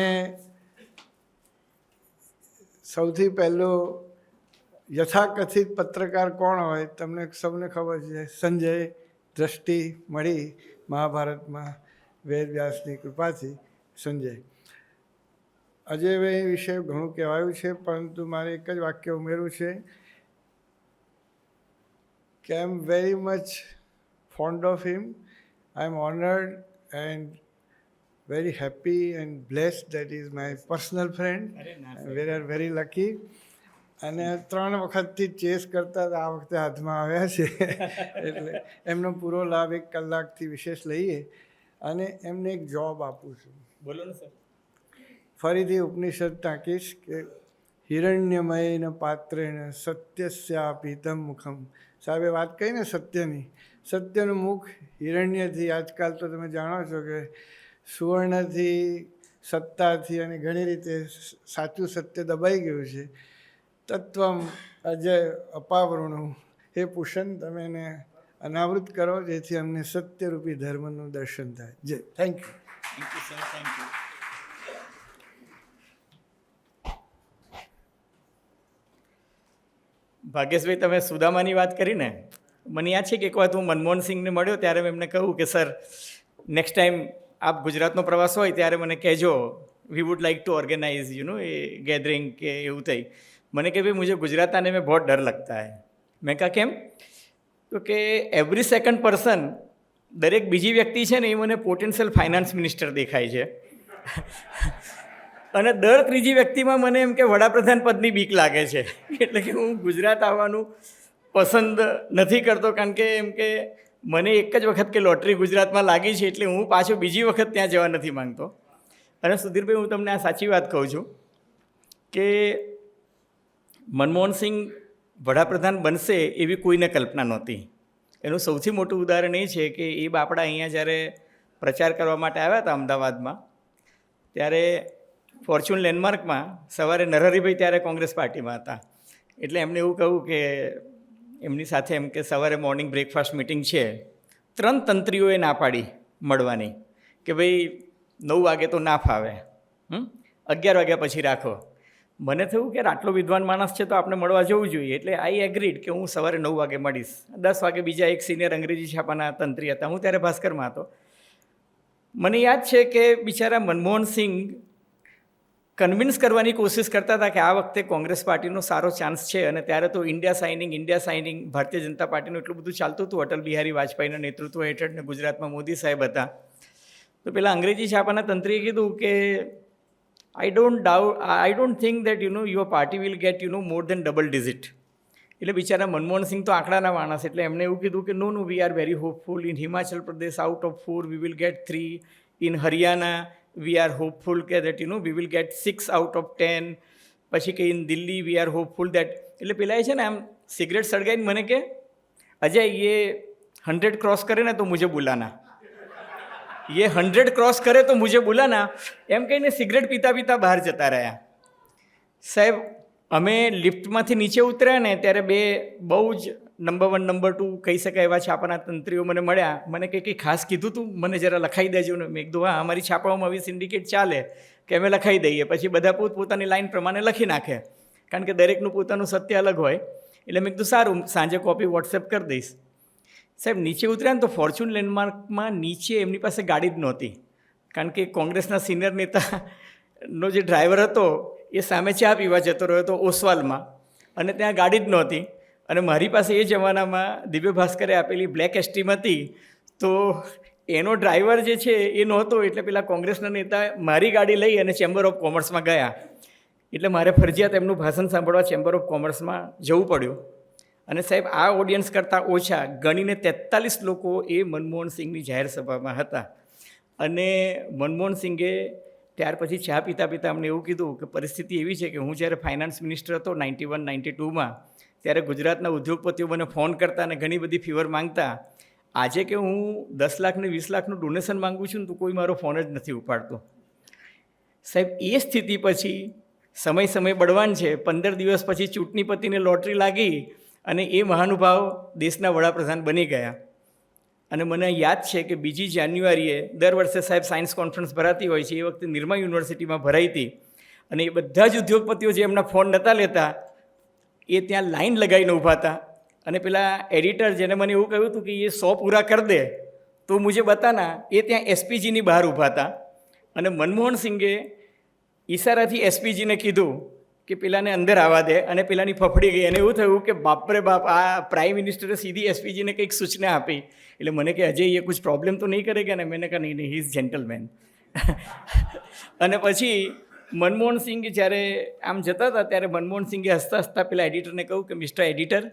Speaker 2: સૌથી પહેલો યથાકથિત પત્રકાર કોણ હોય તમને સૌને ખબર છે, સંજય. દ્રષ્ટિ મળી મહાભારતમાં વેદ વ્યાસની કૃપાથી સંજય. અજયભાઈ વિશે ઘણું કહેવાયું છે, પરંતુ મારે એક જ વાક્ય ઉમેરવું છે કે I am very much fond of him. I am honoured and very happy and blessed that he is my personal friend. We are very lucky. અને 3 વખતથી ચેસ કરતા આ વખતે હાથમાં આવ્યા છે એટલે એમનો પૂરો લાભ 1 કલાકથી વિશેષ લઈએ અને એમને એક જોબ આપું છું.
Speaker 4: બોલો ને સર.
Speaker 2: ફરીથી ઉપનિષદ ટાંકીશ કે હિરણ્યમયન પાત્રેણ સત્યસ્યાપિતમ મુખમ. સાહેબે વાત કહી ને સત્યની, સત્યનું મુખ હિરણ્યથી, આજકાલ તો તમે જાણો છો કે સુવર્ણથી, સત્તાથી અને ઘણી રીતે સાચું સત્ય દબાઈ ગયું છે. તત્વમ અજય અપાવૃણું, હે પુષન તમે એને અનાવૃત કરો જેથી અમને સત્યરૂપી ધર્મનું દર્શન થાય. જય. Thank you.
Speaker 4: Thank you sir, thank you. Bhagyeshbhai, તમે સુદામાની વાત કરી ને, મને યાદ છે કે એક વખત હું મનમોહન સિંહને મળ્યો ત્યારે મેં એમને કહ્યું કે સર, નેક્સ્ટ ટાઈમ આપ ગુજરાતનો પ્રવાસ હોય ત્યારે મને કહેજો, we would like to organize a gathering કે એવું થઈ. મને કે ભાઈ મુझे गुजरात आने में बहुत डर लगता है. મેં કહા કેમ? તો કે એવરી સેકન્ડ પર્સન, દરેક બીજી વ્યક્તિ છે ને એ મને પોટેન્શિયલ ફાઇનાન્સ મિનિસ્ટર દેખાય છે અને દર ત્રીજી વ્યક્તિમાં મને એમ કે વડાપ્રધાન પદની બીક લાગે છે. એટલે કે હું ગુજરાત આવવાનું પસંદ નથી કરતો, કારણ કે એમ કે મને એક જ વખત કે લોટરી ગુજરાતમાં લાગી છે એટલે હું પાછો બીજી વખત ત્યાં જવા નથી માંગતો. અને સુધીરભાઈ, હું તમને આ સાચી વાત કહું છું કે મનમોહન સિંહ વડાપ્રધાન બનશે એવી કોઈને કલ્પના નહોતી. એનું સૌથી મોટું ઉદાહરણ એ છે કે એ બાપડા અહીંયા જ્યારે પ્રચાર કરવા માટે આવ્યા હતા અમદાવાદમાં, ત્યારે ફોર્ચ્યુન લેન્ડમાર્કમાં સવારે નરહરીભાઈ ત્યારે કોંગ્રેસ પાર્ટીમાં હતા, એટલે એમને એવું કહ્યું કે એમની સાથે એમ કે સવારે મોર્નિંગ બ્રેકફાસ્ટ મિટિંગ છે, 3 તંત્રીઓએ ના પાડી મળવાની કે ભાઈ 9 વાગે તો ના ફાવે, 11 વાગ્યા પછી રાખો. મને થયું કે આટલો વિદ્વાન માણસ છે તો આપણે મળવા જવું જોઈએ, એટલે આઈ એગ્રીડ કે હું સવારે 9 વાગે મળીશ. 10 વાગે બીજા એક સિનિયર અંગ્રેજી છાપાના તંત્રી હતા, હું ત્યારે ભાસ્કરમાં હતો. મને યાદ છે કે બિચારા મનમોહન સિંહ કન્વિન્સ કરવાની કોશિશ કરતા હતા કે આ વખતે કોંગ્રેસ પાર્ટીનો સારો ચાન્સ છે. અને ત્યારે તો ઇન્ડિયા સાઇનિંગ ભારતીય જનતા પાર્ટીનું એટલું બધું ચાલતું હતું અટલ બિહારી વાજપેયીના નેતૃત્વ હેઠળ, ને ગુજરાતમાં મોદી સાહેબ હતા. તો પેલા અંગ્રેજી છાપાના તંત્રીએ કીધું કે I don't think that your party will get more than double digit. એટલે બિચારા મનમોહન સિંહ તો આંકડાના માણસ, એટલે એમણે એવું કીધું કે no we are very hopeful. In Himachal Pradesh out of 4 we will get 3. In Haryana we are hopeful કે that we will get 6 out of 10. પછી કે in Delhi we are hopeful that. એટલે પેલા છે ને આમ સિગરેટ સળગાઈને મને કે અજય ये 100 क्रॉस करे ना तो मुझे बुलाना, ये 100 क्रॉस करे तो मुझे बुलाना, એમ કહીને સિગરેટ પીતા પીતા બહાર જતા રહ્યા. સાહેબ, અમે લિફ્ટમાંથી નીચે ઉતર્યા ને ત્યારે 2 બહુ જ નંબર 1 નંબર 2 કહી શકાય એવા છાપાના તંત્રીઓ મને મળ્યા. મને કંઈ ખાસ કીધું તું, મને જરા લખાઈ દેજો ને. મેં કીધું હા, અમારી છાપાઓમાં આવી સિન્ડિકેટ ચાલે કે અમે લખાઈ દઈએ, પછી બધા પોતપોતાની લાઈન પ્રમાણે લખી નાખે, કારણ કે દરેકનું પોતાનું સત્ય અલગ હોય. એટલે મેં કીધું સારું, સાંજે કોપી વોટ્સએપ કરી દઈશ. સાહેબ, નીચે ઉતર્યા ને તો ફોર્ચ્યુન લેન્ડમાર્કમાં નીચે એમની પાસે ગાડી જ નહોતી, કારણ કે કોંગ્રેસના સિનિયર નેતાનો જે ડ્રાઈવર હતો એ સામે ચા પીવા જતો રહ્યો હતો ઓસવાલમાં, અને ત્યાં ગાડી જ નહોતી. અને મારી પાસે એ જમાનામાં દિવ્ય ભાસ્કરે આપેલી બ્લેક એસ્ટીમ હતી, તો એનો ડ્રાઈવર જે છે એ નહોતો. એટલે પેલા કોંગ્રેસના નેતા મારી ગાડી લઈ અને ચેમ્બર ઓફ કોમર્સમાં ગયા. એટલે મારે ફરજિયાત એમનું ભાષણ સાંભળવા ચેમ્બર ઓફ કોમર્સમાં જવું પડ્યું. અને સાહેબ, આ ઓડિયન્સ કરતાં ઓછા ગણીને 43 લોકો એ મનમોહન સિંહની જાહેર સભામાં હતા. અને મનમોહન સિંઘે ત્યાર પછી ચા પીતા પીતા અમને એવું કીધું કે પરિસ્થિતિ એવી છે કે હું જ્યારે ફાઇનાન્સ મિનિસ્ટર હતો 91-92માં, ત્યારે ગુજરાતના ઉદ્યોગપતિઓ મને ફોન કરતા અને ઘણી બધી ફીવર માંગતા. આજે કે હું 10 લાખ ને 20 લાખનું ડોનેશન માગું છું ને તો કોઈ મારો ફોન જ નથી ઉપાડતો. સાહેબ, એ સ્થિતિ પછી સમય બળવાન છે. 15 દિવસ પછી ચૂંટણી પતિને લોટરી લાગી અને એ મહાનુભાવ દેશના વડાપ્રધાન બની ગયા. અને મને યાદ છે કે 2 જાન્યુઆરીએ દર વર્ષે સાહેબ સાયન્સ કોન્ફરન્સ ભરાતી હોય છે, એ વખતે નિરમા યુનિવર્સિટીમાં ભરાઈ હતી. અને એ બધા જ ઉદ્યોગપતિઓ જે એમના ફોન નહોતા લેતા એ ત્યાં લાઈન લગાવીને ઊભા હતા. અને પેલા એડિટર જેને મને એવું કહ્યું હતું કે એ 100 પૂરા કરી દે તો મુझे બતાના, એ ત્યાં એસપીજીની બહાર ઊભા હતા. અને મનમોહન સિંઘે ઈશારાથી એસપીજીને કીધું કે પેલાને અંદર આવવા દે, અને પેલાની ફફડી ગઈ. અને એવું થયું કે બાપરે બાપ, આ પ્રાઇમ મિનિસ્ટરે સીધી એસપીજીને કંઈક સૂચના આપી. એટલે મને કે અજય એ કુછ પ્રોબ્લેમ તો નહીં કરેગા ને? મેને કહા નહીં નહીં, હી ઇઝ જેન્ટલમેન. અને પછી મનમોહન સિંહ જ્યારે આમ જતા હતા ત્યારે મનમોહન સિંઘે હસતા હસતા પેલા એડિટરને કહ્યું કે mister editor,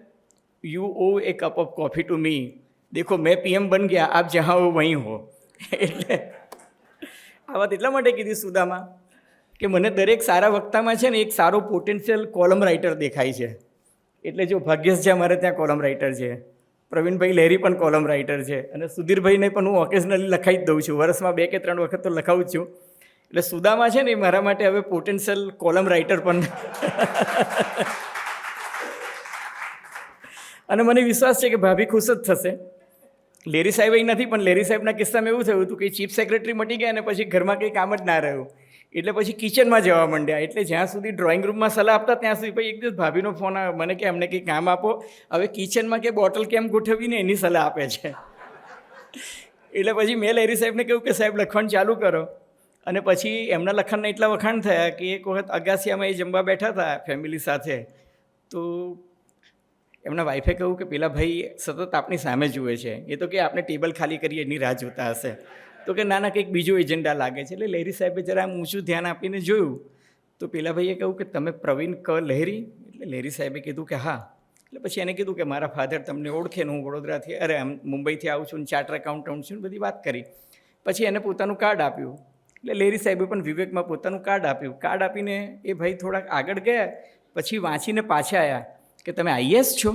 Speaker 4: you owe a cup of coffee to me. દેખો મેં પીએમ બન ગયા, આપ જहाँ હો વहीं હો. એટલે આ વાત એટલા માટે કીધી સુદામા કે મને દરેક સારા વક્તામાં છે ને એક સારો પોટેન્શિયલ કોલમ રાઇટર દેખાય છે. એટલે જો ભાગ્યેશ છે અમારે ત્યાં કોલમ રાઇટર છે, પ્રવીણભાઈ લહેરી પણ કોલમ રાઇટર છે, અને સુધીરભાઈને પણ હું ઓકેઝનલી લખાઈ જ દઉં છું, વર્ષમાં 2 કે 3 વખત તો લખાવું જ છું. એટલે સુદામા છે ને એ મારા માટે હવે પોટેન્શિયલ કોલમ રાઇટર પણ અને મને વિશ્વાસ છે કે ભાભી ખુશ જ થશે. લેરી સાહેબ અહીં નથી, પણ લેરી સાહેબના કિસ્સામાં એવું થયું હતું કે ચીફ સેક્રેટરી મટી ગયા અને પછી ઘરમાં કંઈ કામ જ ના રહ્યું, એટલે પછી કિચનમાં જવા માંડ્યા. એટલે જ્યાં સુધી ડ્રોઈંગ રૂમમાં સલાહ આપતા ત્યાં સુધી ભાઈ એક દિવસ ભાભીનો ફોન આવ્યો મને કે અમને કંઈ કામ આપો, હવે કિચનમાં કે બોટલ કેમ ગોઠવીને એની સલાહ આપે છે. એટલે પછી મેં લેરી સાહેબને કહ્યું કે સાહેબ લખવાનું ચાલુ કરો. અને પછી એમના લખાણના એટલા વખાણ થયા કે એક વખત અગાસિયામાં એ જમવા બેઠા હતા ફેમિલી સાથે, તો એમના વાઈફે કહ્યું કે પેલા ભાઈ સતત આપની સામે જુએ છે, એ તો કે આપણે ટેબલ ખાલી કરીએ એની રાહ જોતા હશે. તો કે ના કંઈક બીજો એજન્ડા લાગે છે. એટલે લેરી સાહેબે જરા આમ ઊંચું ધ્યાન આપીને જોયું તો પેલા ભાઈએ કહ્યું કે તમે પ્રવીણ ક લહેરી? એટલે લેરી સાહેબે કીધું કે હા. એટલે પછી એને કીધું કે મારા ફાધર તમને ઓળખે ને હું વડોદરાથી આમ મુંબઈથી આવું છું ને ચાર્ટર એકાઉન્ટન્ટ છું ને બધી વાત કરી. પછી એને પોતાનું કાર્ડ આપ્યું. એટલે લેરી સાહેબે પણ વિવેકમાં પોતાનું કાર્ડ આપ્યું. કાર્ડ આપીને એ ભાઈ થોડાક આગળ ગયા, પછી વાંચીને પાછા આવ્યા કે તમે આઈએસ છો?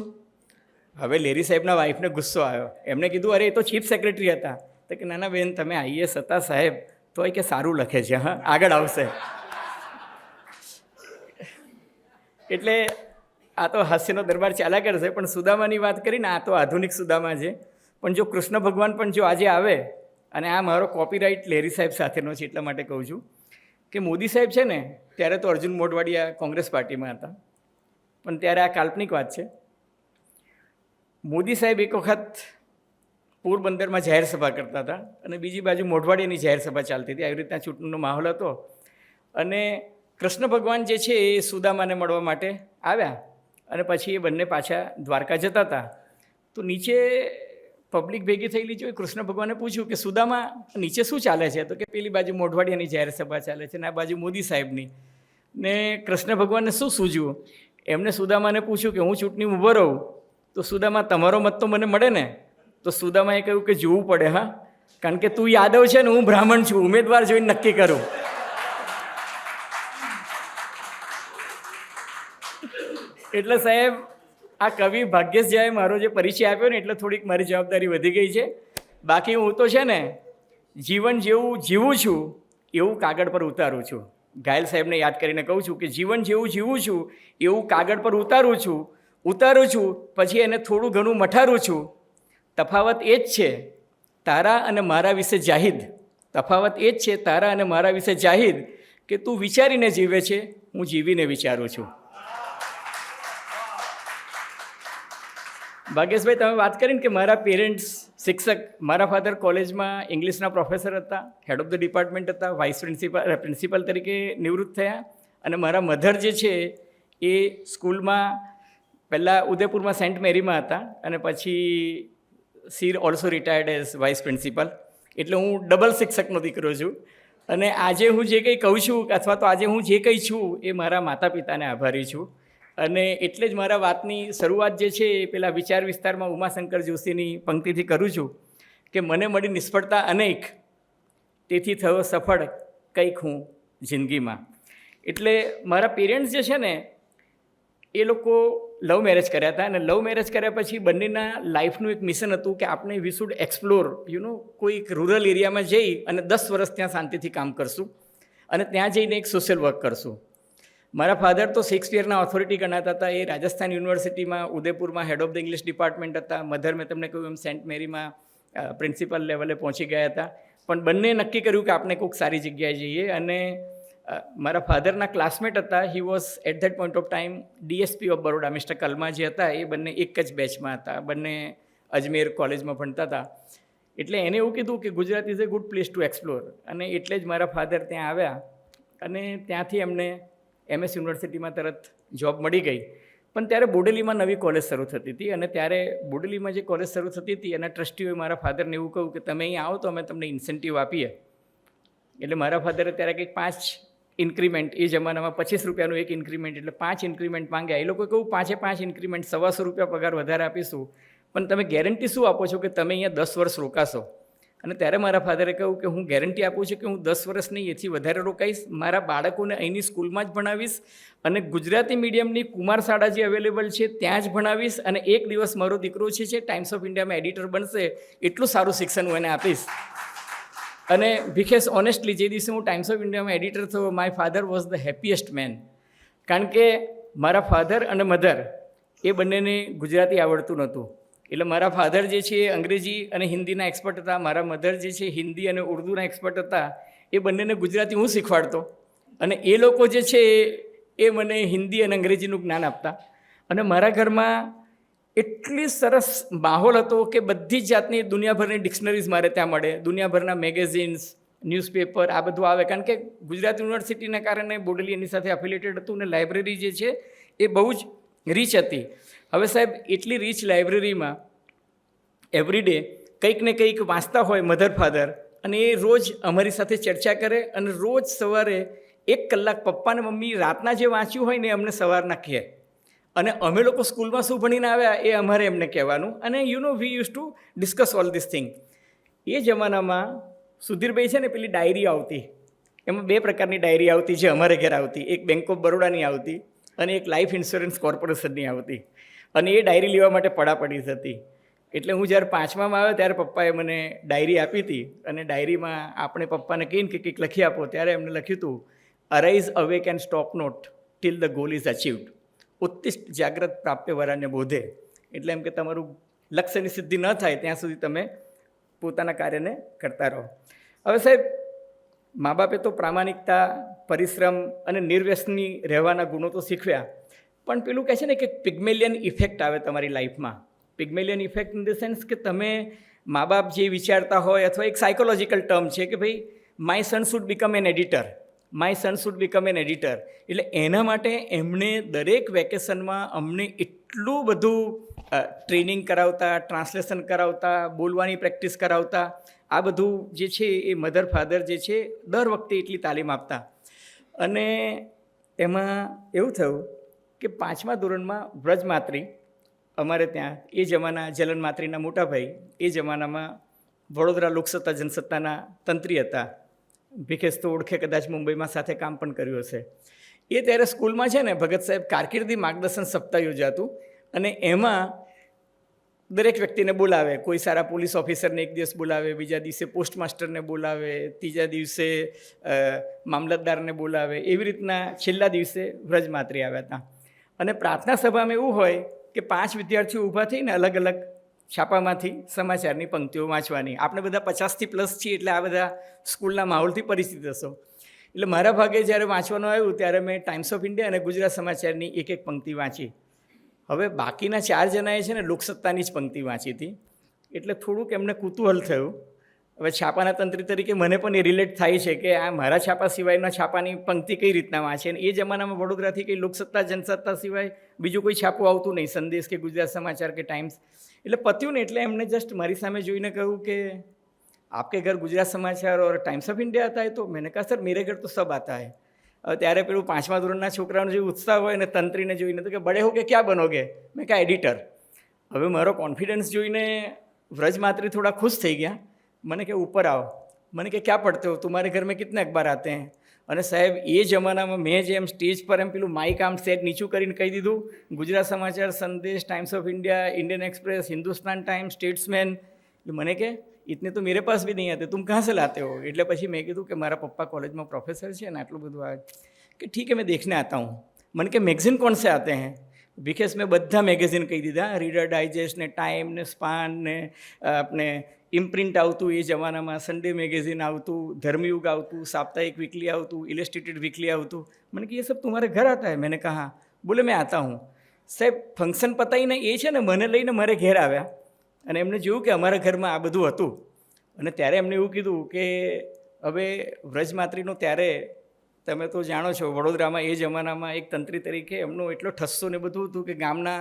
Speaker 4: હવે લેરી સાહેબના વાઈફને ગુસ્સો આવ્યો. એમને કીધું અરે એ તો ચીફ સેક્રેટરી હતા. તો કે નાના બેન તમે આઈએસ હતા સાહેબ, તોય કે સારું લખે છે, હા આગળ આવશે. એટલે આ તો હાસ્યનો દરબાર ચાલ્યા કરશે, પણ સુદામાની વાત કરીને આ તો આધુનિક સુદામા છે. પણ જો કૃષ્ણ ભગવાન પણ જો આજે આવે, અને આ મારો કોપીરાઇટ લેરી સાહેબ સાથેનો છે એટલા માટે કહું છું કે મોદી સાહેબ છે ને ત્યારે તો અર્જુન મોઢવાડિયા કોંગ્રેસ પાર્ટીમાં હતા, પણ ત્યારે આ કાલ્પનિક વાત છે. મોદી સાહેબ એક વખત પોરબંદરમાં જાહેર સભા કરતા હતા અને બીજી બાજુ મોઢવાડિયાની જાહેર સભા ચાલતી હતી. આવી રીતના ચૂંટણીનો માહોલ હતો અને કૃષ્ણ ભગવાન જે છે એ સુદામાને મળવા માટે આવ્યા અને પછી એ બંને પાછા દ્વારકા જતા હતા. તો નીચે પબ્લિક ભેગી થયેલી જોઈ કૃષ્ણ ભગવાને પૂછ્યું કે સુદામા નીચે શું ચાલે છે? તો કે પેલી બાજુ મોઢવાડિયાની જાહેર સભા ચાલે છે ને આ બાજુ મોદી સાહેબની. ને કૃષ્ણ ભગવાનને શું સૂઝ્યું? એમને સુદામાને પૂછ્યું કે હું ચૂંટણી ઊભો રહું તો સુદામા તમારો મત તો મને મળે ને? તો સુદામાએ કહ્યું કે જોવું પડે, હા, કારણ કે તું યાદવ છે ને હું બ્રાહ્મણ છું, ઉમેદવાર જોઈને નક્કી કરું. એટલે સાહેબ આ કવિ ભાગ્યેશજીએ મારો જે પરિચય આપ્યો ને એટલે થોડીક મારી જવાબદારી વધી ગઈ છે. બાકી હું તો છે ને જીવન જેવું જીવું છું એવું કાગળ પર ઉતારું છું. ઘાયલ સાહેબને યાદ કરીને કહું છું કે જીવન જેવું જીવું છું એવું કાગળ પર ઉતારું છું, પછી એને થોડું ઘણું મઠારું છું. તફાવત એ જ છે તારા અને મારા વિશે જાહિદ, તફાવત એ જ છે તારા અને મારા વિશે જાહિદ કે તું વિચારીને જીવે છે, હું જીવીને વિચારું છું. ભાગ્યેશભાઈ તમે વાત કરીને કે મારા પેરેન્ટ્સ શિક્ષક, મારા ફાધર કોલેજમાં ઇંગ્લિશના પ્રોફેસર હતા, હેડ ઓફ ધ ડિપાર્ટમેન્ટ હતા, વાઇસ પ્રિન્સિપલ તરીકે નિવૃત્ત થયા. અને મારા મધર જે છે એ સ્કૂલમાં પહેલાં ઉદયપુરમાં સેન્ટ મેરીમાં હતા અને પછી she also retired as vice principal. એટલે હું ડબલ શિક્ષકનો દીકરો છું. અને આજે હું જે કંઈ કહું છું અથવા તો આજે હું જે કંઈ છું એ મારા માતા પિતાને આભારી છું. અને એટલે જ મારા વાતની શરૂઆત જે છે એ પેલા વિચાર વિસ્તારમાં ઉમાશંકર જોશીની પંક્તિથી કરું છું કે મને મળી નિષ્ફળતા અનેક, તેથી થયો સફળ કંઈક હું જિંદગીમાં. એટલે મારા પેરેન્ટ્સ જે છે ને એ લોકો લવ મેરેજ કર્યા હતા અને લવ મેરેજ કર્યા પછી બંનેના લાઈફનું એક મિશન હતું કે આપણે વી શુડ એક્સપ્લોર કોઈક રૂરલ એરિયામાં જઈ અને 10 વર્ષ ત્યાં શાંતિથી કામ કરશું અને ત્યાં જઈને એક સોશિયલ વર્ક કરશું. મારા ફાધર તો શેક્સપિયરના ઓથોરિટી ગણાતા હતા. એ રાજસ્થાન યુનિવર્સિટીમાં ઉદયપુરમાં head of the English department હતા. મધર મેં તમને કહ્યું એમ સેન્ટ મેરીમાં પ્રિન્સિપલ લેવલે પહોંચી ગયા હતા. પણ બંને નક્કી કર્યું કે આપણે કોઈક સારી જગ્યાએ જઈએ. અને મારા ફાધરના ક્લાસમેટ હતા, he was at that point of time DSP of Baroda, mister Kalma જે હતા એ બંને એક જ બેચમાં હતા. બંને અજમેર કોલેજમાં ભણતા હતા. એટલે એને એવું કીધું કે Gujarat is A good place to explore. અને એટલે જ મારા ફાધર ત્યાં આવ્યા અને ત્યાંથી એમને MS યુનિવર્સિટીમાં તરત જોબ મળી ગઈ. પણ ત્યારે બોડેલીમાં નવી કોલેજ શરૂ થતી હતી અને ત્યારે બોડેલીમાં જે કોલેજ શરૂ થતી હતી એના ટ્રસ્ટીઓએ મારા ફાધરને એવું કહ્યું કે તમે અહીં આવો તો અમે તમને ઇન્સેન્ટિવ આપીએ. એટલે મારા ફાધરે ત્યારે કંઈક 5 ઇન્ક્રીમેન્ટ, એ જમાનામાં 25 રૂપિયાનું એક ઇન્ક્રીમેન્ટ એટલે 5 ઇન્ક્રીમેન્ટ માંગ્યા. એ લોકોએ કહ્યું 5 ઇન્ક્રીમેન્ટ, 125 રૂપિયા પગાર વધારે આપીશું, પણ તમે ગેરંટી શું આપો છો કે તમે અહીંયા 10 વર્ષ રોકાશો? અને ત્યારે મારા ફાધરે કહ્યું કે હું ગેરંટી આપું છું કે હું 10 વર્ષ નહીં એથી વધારે રોકાઈશ, મારા બાળકોને અહીંની સ્કૂલમાં જ ભણાવીશ અને ગુજરાતી મીડિયમની કુમાર શાળા જે અવેલેબલ છે ત્યાં જ ભણાવીશ અને એક દિવસ મારો દીકરો છે ટાઈમ્સ ઓફ ઇન્ડિયામાં એડિટર બનશે એટલું સારું શિક્ષણ હું એને આપીશ. અને વિખેસ ઓનેસ્ટલી જે દિવસે હું ટાઈમ્સ ઓફ ઇન્ડિયામાં એડિટર થયો, my father was the happiest man. કારણ કે મારા ફાધર અને મધર એ બંનેને ગુજરાતી આવડતું નહોતું. એટલે મારા ફાધર જે છે એ અંગ્રેજી અને હિન્દીના એક્સપર્ટ હતા, મારા મધર જે છે હિન્દી અને ઉર્દુના એક્સપર્ટ હતા. એ બંનેને ગુજરાતી હું શીખવાડતો અને એ લોકો જે છે એ મને હિન્દી અને અંગ્રેજીનું જ્ઞાન આપતા. અને મારા ઘરમાં એટલી સરસ માહોલ હતો કે બધી જ જાતની દુનિયાભરની ડિક્શનરીઝ મારે ત્યાં મળે, દુનિયાભરના મેગેઝિન્સ, ન્યૂઝપેપર આ બધું આવે. કારણ કે ગુજરાત યુનિવર્સિટીના કારણે બોડેલી એની સાથે એફિલિએટેડ હતું અને લાઇબ્રેરી જે છે એ બહુ જ રીચ હતી. હવે સાહેબ એટલી રીચ લાઇબ્રેરીમાં એવરીડે કંઈક ને કંઈક વાંચતા હોય મધર ફાધર, અને એ રોજ અમારી સાથે ચર્ચા કરે અને રોજ સવારે 1 કલાક પપ્પા અને મમ્મી રાતના જે વાંચ્યું હોય ને અમને સવારના કહે અને અમે લોકો સ્કૂલમાં શું ભણીને આવ્યા એ અમારે એમને કહેવાનું. અને we use to discuss all this thing. એ જમાનામાં સુધીરભાઈ છે ને પેલી ડાયરી આવતી, એમાં 2 પ્રકારની ડાયરી આવતી જે અમારે ઘેર આવતી. એક બેંક ઓફ બરોડાની આવતી અને એક લાઈફ ઇન્સ્યોરન્સ કોર્પોરેશનની આવતી. અને એ ડાયરી લેવા માટે પડાપડી થતી. એટલે હું જ્યારે 5મામાં આવ્યો ત્યારે પપ્પાએ મને ડાયરી આપી હતી અને ડાયરીમાં આપણે પપ્પાને કહીને કે કંઈક લખી આપો, ત્યારે એમને લખ્યું હતું, arise awake and stop not till the goal is achieved, ઉત્તિષ્ઠ જાગ્રત પ્રાપ્ય વરાને બોધે. એટલે એમ કે તમારું લક્ષ્યની સિદ્ધિ ન થાય ત્યાં સુધી તમે પોતાના કાર્યને કરતા રહો. હવે સાહેબ મા બાપે તો પ્રામાણિકતા, પરિશ્રમ અને નિર્વ્યસની રહેવાના ગુણો તો શીખવ્યા, પણ પેલું કહે છે ને કે પિગ્મેલિયન ઇફેક્ટ આવે તમારી લાઈફમાં. Pygmalion effect in the sense કે તમે મા બાપ જે વિચારતા હોય, અથવા એક સાયકોલોજીકલ ટર્મ છે કે ભાઈ my son should become an editor, my son should become an editor. એટલે એના માટે એમણે દરેક વેકેશનમાં અમને એટલું બધું ટ્રેનિંગ કરાવતા, ટ્રાન્સલેશન કરાવતા, બોલવાની પ્રેક્ટિસ કરાવતા. આ બધું જે છે એ મધર ફાધર જે છે દર વખતે એટલી તાલીમ આપતા. અને એમાં એવું થયું કે 5મા ધોરણમાં વ્રજમાત્રી અમારે ત્યાં, એ જમાના જલન માત્રીના મોટા ભાઈ, એ જમાનામાં વડોદરા લોકસત્તા જનસત્તાના તંત્રી હતા. વિખેસ તો ઓળખે, કદાચ મુંબઈમાં સાથે કામ પણ કર્યું હશે. એ ત્યારે સ્કૂલમાં છે ને ભગત સાહેબ કારકિર્દી માર્ગદર્શન સપ્તાહ યોજાતું અને એમાં દરેક વ્યક્તિને બોલાવે. કોઈ સારા પોલીસ ઓફિસરને એક દિવસ બોલાવે, બીજા દિવસે પોસ્ટમાસ્ટરને બોલાવે, ત્રીજા દિવસે મામલતદારને બોલાવે. એવી રીતના છેલ્લા દિવસે વ્રજમાત્રી આવ્યા હતા. અને પ્રાર્થના સભામાં એવું હોય કે 5 વિદ્યાર્થીઓ ઊભા થઈને અલગ અલગ છાપામાંથી સમાચારની પંક્તિઓ વાંચવાની. આપણે બધા 50થી પ્લસ છીએ એટલે આ બધા સ્કૂલના માહોલથી પરિચિત હશો. એટલે મારા ભાગે જ્યારે વાંચવાનું આવ્યું ત્યારે મેં ટાઈમ્સ ઓફ ઇન્ડિયા અને ગુજરાત સમાચારની એક પંક્તિ વાંચી. હવે બાકીના 4 જણાએ છે ને લોકસત્તાની જ પંક્તિ વાંચી હતી. એટલે થોડુંક એમને કુતૂહલ થયું. હવે છાપાના તંત્રી તરીકે મને પણ એ રિલેટ થાય છે કે આ મારા છાપા સિવાયના છાપાની પંક્તિ કઈ રીતના વાંચે. અને એ જમાનામાં વડોદરાથી કંઈ લોકસત્તા જનસત્તા સિવાય બીજું કોઈ છાપું આવતું નહીં, સંદેશ કે ગુજરાત સમાચાર કે ટાઈમ્સ. એટલે પત્યું ને એટલે એમને જસ્ટ મારી સામે જોઈને કહ્યું કે આપકે ઘર ગુજરાત સમાચાર ઓર ટાઈમ્સ ઓફ ઇન્ડિયા આતા હૈ? તો મેને કહા સર મેરે ઘર તો સબ આતા હૈ. હવે ત્યારે પેલું 5મા ધોરણના છોકરાનો જે ઉત્સાહ હોય ને તંત્રીને જોઈને તો કે બડે હો કે ક્યાં બનોગે? મેં કહા એડિટર. હવે મારો કોન્ફિડન્સ જોઈને વ્રજમાત્રી થોડા ખુશ થઈ ગયા. મને કે ઉપર આવો. મને કે ક્યાં પડતે હો, તુમ્હારે ઘર મેં કિતને અખબાર આતે हैं? અને સાહેબ એ જમાનામાં મેં જેમ સ્ટેજ પર એમ પેલું માઇક આમ સેટ નીચું કરીને કહી દીધું, Gujarat Samachar, Sandesh, Times of India, Indian Express, Hindustan Times, Statesman. મને કે ઇતને તો મેરે પાસ ભી નહીં આતે, તુમ કહાં સે લાતે હો? એટલે પછી મેં કીધું કે મારા પપ્પા કોલેજમાં પ્રોફેસર છે ને આટલું બધું આવે કે ઠીક હે મેં દેખને આતા હું. મને કે મેગઝીન કોણ સે આતે हैं? વિખેસ મેં બધા મેગેઝિન કહી દીધા, રીડર ડાયજેસ્ટ ને ટાઈમ ને સ્પાન ને આપણે ઇમ્પ્રિન્ટ આવતું એ જમાનામાં, સન્ડે મેગેઝિન આવતું, ધર્મયુગ આવતું, સાપ્તાહિક વીકલી આવતું, ઇલસ્ટ્રેટેડ વીકલી આવતું. મને કે ये सब तुम्हारे घर आता है? मैंने कहा बोले मैं आता हूँ. સાહેબ ફંક્શન પતાવીને એ છે ને મને લઈને મારે ઘેર આવ્યા અને એમને જોયું કે અમારા ઘરમાં આ બધું હતું. અને ત્યારે એમને એવું કીધું કે હવે વ્રજમાત્રીનો ત્યારે તમે તો જાણો છો વડોદરામાં એ જમાનામાં એક તંત્રી તરીકે એમનો એટલો ઠસ્સો ને બધું હતું કે ગામના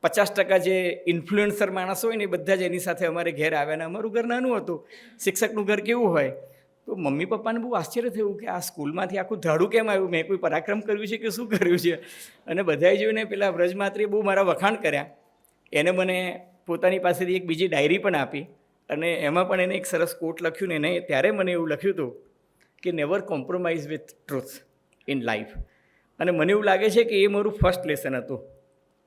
Speaker 4: 50% જે ઇન્ફ્લુએન્સર માણસો હોય ને એ બધા જ એની સાથે અમારે ઘેર આવ્યા ને અમારું ઘર નાનું હતું. શિક્ષકનું ઘર કેવું હોય તો મમ્મી પપ્પાને બહુ આશ્ચર્ય થયું કે આ સ્કૂલમાંથી આખું ધાડું કેમ આવ્યું, મેં કોઈ પરાક્રમ કર્યું છે કે શું કર્યું છે. અને બધાએ જોઈને પેલા વ્રજમાત્રીએ બહુ મારા વખાણ કર્યા. એને મને પોતાની પાસેથી એક બીજી ડાયરી પણ આપી અને એમાં પણ એને એક સરસ કોટ લખ્યું ને એને ત્યારે મને એવું લખ્યું હતું કે never compromise with truth in life. અને મને એવું લાગે છે કે એ મારું ફર્સ્ટ લેસન હતું.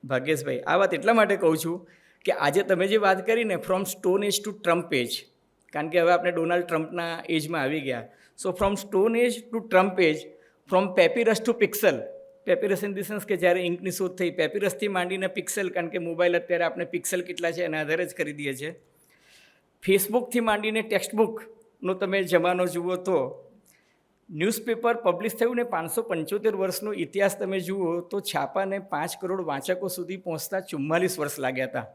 Speaker 4: ભાગ્યેશભાઈ, આ વાત એટલા માટે કહું છું કે આજે તમે જે વાત કરીને from stone age to Trump age, કારણ કે હવે આપણે ડોનાલ્ડ ટ્રમ્પના એજમાં આવી ગયા. So from stone age to Trump age, from papyrus to pixel. Papyrus in the sense કે જ્યારે ઇંકની શોધ થઈ, પેપીરસથી માંડીને પિક્સલ, કારણ કે મોબાઈલ અત્યારે આપણે પિક્સલ કેટલા છે એના આધારે જ કરી દઈએ છીએ. ફેસબુકથી માંડીને ટેક્સ્ટબુકનો તમે જમાનો જુઓ તો ન્યૂઝપેપર પબ્લિશ થયું ને 575 વર્ષનો ઇતિહાસ તમે જુઓ તો છાપાને 5 કરોડ વાંચકો સુધી પહોંચતા 44 વર્ષ લાગ્યા હતા.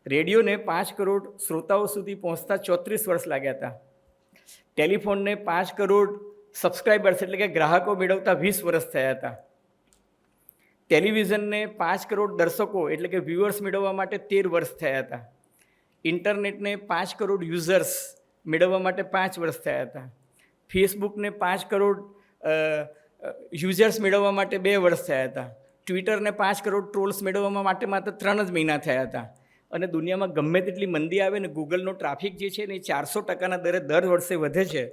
Speaker 4: રેડિયોને 5 કરોડ શ્રોતાઓ સુધી પહોંચતા 34 વર્ષ લાગ્યા હતા. ટેલિફોનને 5 કરોડ સબસ્ક્રાઈબર્સ એટલે કે ગ્રાહકો મેળવતા 20 વર્ષ થયા હતા. ટેલિવિઝનને 5 કરોડ દર્શકો એટલે કે વ્યુઅર્સ મેળવવા માટે 13 વર્ષ થયા હતા. ઇન્ટરનેટને 5 કરોડ યુઝર્સ મેળવવા માટે 5 વર્ષ થયા હતા. ફેસબુકને 5 કરોડ યુઝર્સ મેળવવા માટે 2 વર્ષ થયા હતા. ટ્વિટરને 5 કરોડ ટ્રોલ્સ મેળવવા માટે માત્ર 3 જ મહિના થયા હતા. અને દુનિયામાં ગમે તેટલી મંદી આવે ને ગૂગલનો ટ્રાફિક જે છે ને એ 400%ના દરે દર વર્ષે વધે છે.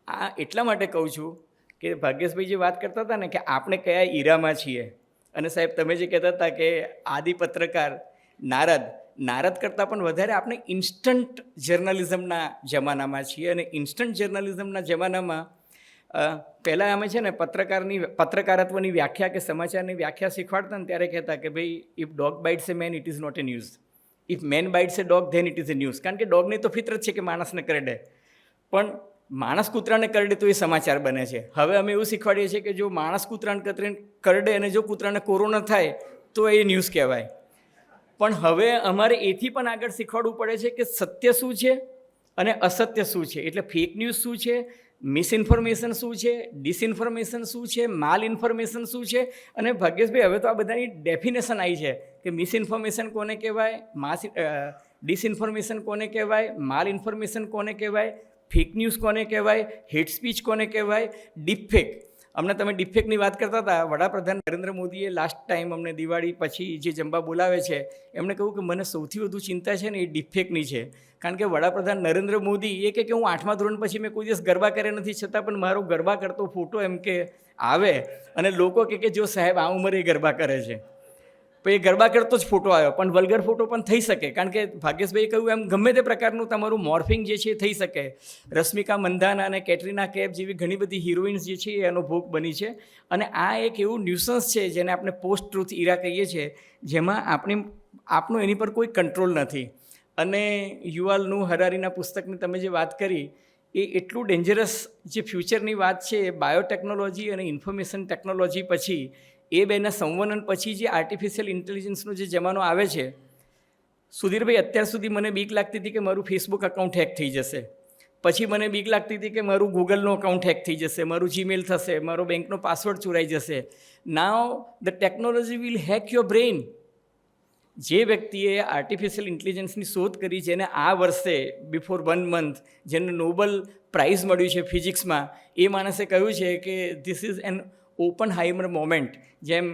Speaker 4: આ એટલા માટે કહું છું કે ભાગ્યેશભાઈ જે વાત કરતા હતા ને કે આપણે કયા ઈરામાં છીએ, અને સાહેબ તમે જે કહેતા હતા કે આદિ પત્રકાર નારદ કરતાં પણ વધારે આપણે ઇન્સ્ટન્ટ જર્નલિઝમના જમાનામાં છીએ. અને ઇન્સ્ટન્ટ જર્નલિઝમના જમાનામાં પહેલાં અમે છે ને પત્રકારત્વની વ્યાખ્યા કે સમાચારની વ્યાખ્યા શીખવાડતા ને ત્યારે કહેતા કે ભાઈ if dog bites a man it is not a news, if man bites a dog then it is a news. કારણ કે ડોગની તો ફિતરત છે કે માણસને કરડે, પણ માણસ કૂતરાને કરડે તો એ સમાચાર બને છે. હવે અમે એવું શીખવાડીએ છીએ કે જો માણસ કૂતરાને કરડે અને જો કૂતરાને કોરોના થાય તો એ ન્યૂઝ કહેવાય. પણ હવે અમારે એથી પણ આગળ શીખવાડવું પડે છે કે સત્ય શું છે અને અસત્ય શું છે. એટલે ફેક ન્યૂઝ શું છે, મિસઇન્ફોર્મેશન શું છે, ડિસઇન્ફોર્મેશન શું છે, માલ ઇન્ફોર્મેશન શું છે. અને ભાગ્યેશભાઈ હવે તો આ બધાની ડેફિનેશન આવી છે કે મિસઇન્ફોર્મેશન કોને કહેવાય, ડિસઇન્ફોર્મેશન કોને કહેવાય, માલ ઇન્ફોર્મેશન કોને કહેવાય, ફેક ન્યૂઝ કોને કહેવાય, હેટ સ્પીચ કોને કહેવાય, ડીપફેક. હમણાં તમે ડીપફેકની વાત કરતા હતા. વડાપ્રધાન નરેન્દ્ર મોદીએ લાસ્ટ ટાઈમ અમને દિવાળી પછી જે જમવા બોલાવે છે એમણે કહ્યું કે મને સૌથી વધુ ચિંતા છે ને એ ડીપફેકની છે. કારણ કે વડાપ્રધાન નરેન્દ્ર મોદી એ કે હું 8મા ધોરણ પછી મેં કોઈ દિવસ ગરબા કર્યા નથી, છતાં પણ મારો ગરબા કરતો ફોટો એમ કે આવે અને લોકો કે જો સાહેબ આ ઉંમરે ગરબા કરે છે. પણ એ ગરબા કરતો જ ફોટો આવ્યો, પણ વલ્ગર ફોટો પણ થઈ શકે. કારણ કે ભાગ્યેશભાઈ કહ્યું એમ ગમે તે પ્રકારનું તમારું મોર્ફિંગ જે છે એ થઈ શકે. રશ્મિકા મંધાના અને કેટરીના કૈફ જેવી ઘણી બધી હિરોઈન્સ જે છે એનો ભોગ બની છે. અને આ એક એવું ન્યુસન્સ છે જેને આપણે પોસ્ટ ટ્રુથ ઇરા કહીએ છીએ, જેમાં આપણો એની પર કોઈ કંટ્રોલ નથી. અને યુવાલનું હરારીના પુસ્તકની તમે જે વાત કરી એ એટલું ડેન્જરસ જે ફ્યુચરની વાત છે, બાયોટેકનોલોજી અને ઇન્ફોર્મેશન ટેકનોલોજી પછી એ બેના સંવનન પછી જે આર્ટિફિશિયલ ઇન્ટેલિજન્સનો જે જમાનો આવે છે. સુધીરભાઈ, અત્યાર સુધી મને બીક લાગતી હતી કે મારું ફેસબુક અકાઉન્ટ હેક થઈ જશે, પછી મને બીક લાગતી હતી કે મારું ગૂગલનો અકાઉન્ટ હેક થઈ જશે, મારું જીમેલ થશે, મારો બેંકનો પાસવર્ડ ચોરાઈ જશે. નાવ the technology will hack your brain. જે વ્યક્તિએ આર્ટિફિશિયલ ઇન્ટેલિજન્સની શોધ કરી, જેને આ વર્ષે બિફોર 1 મંથ જેને નોબલ પ્રાઇઝ મળ્યું છે ફિઝિક્સમાં, એ માણસે કહ્યું છે કે ધીસ ઇઝ એન ઓપનહાઇમર મોમેન્ટ. જેમ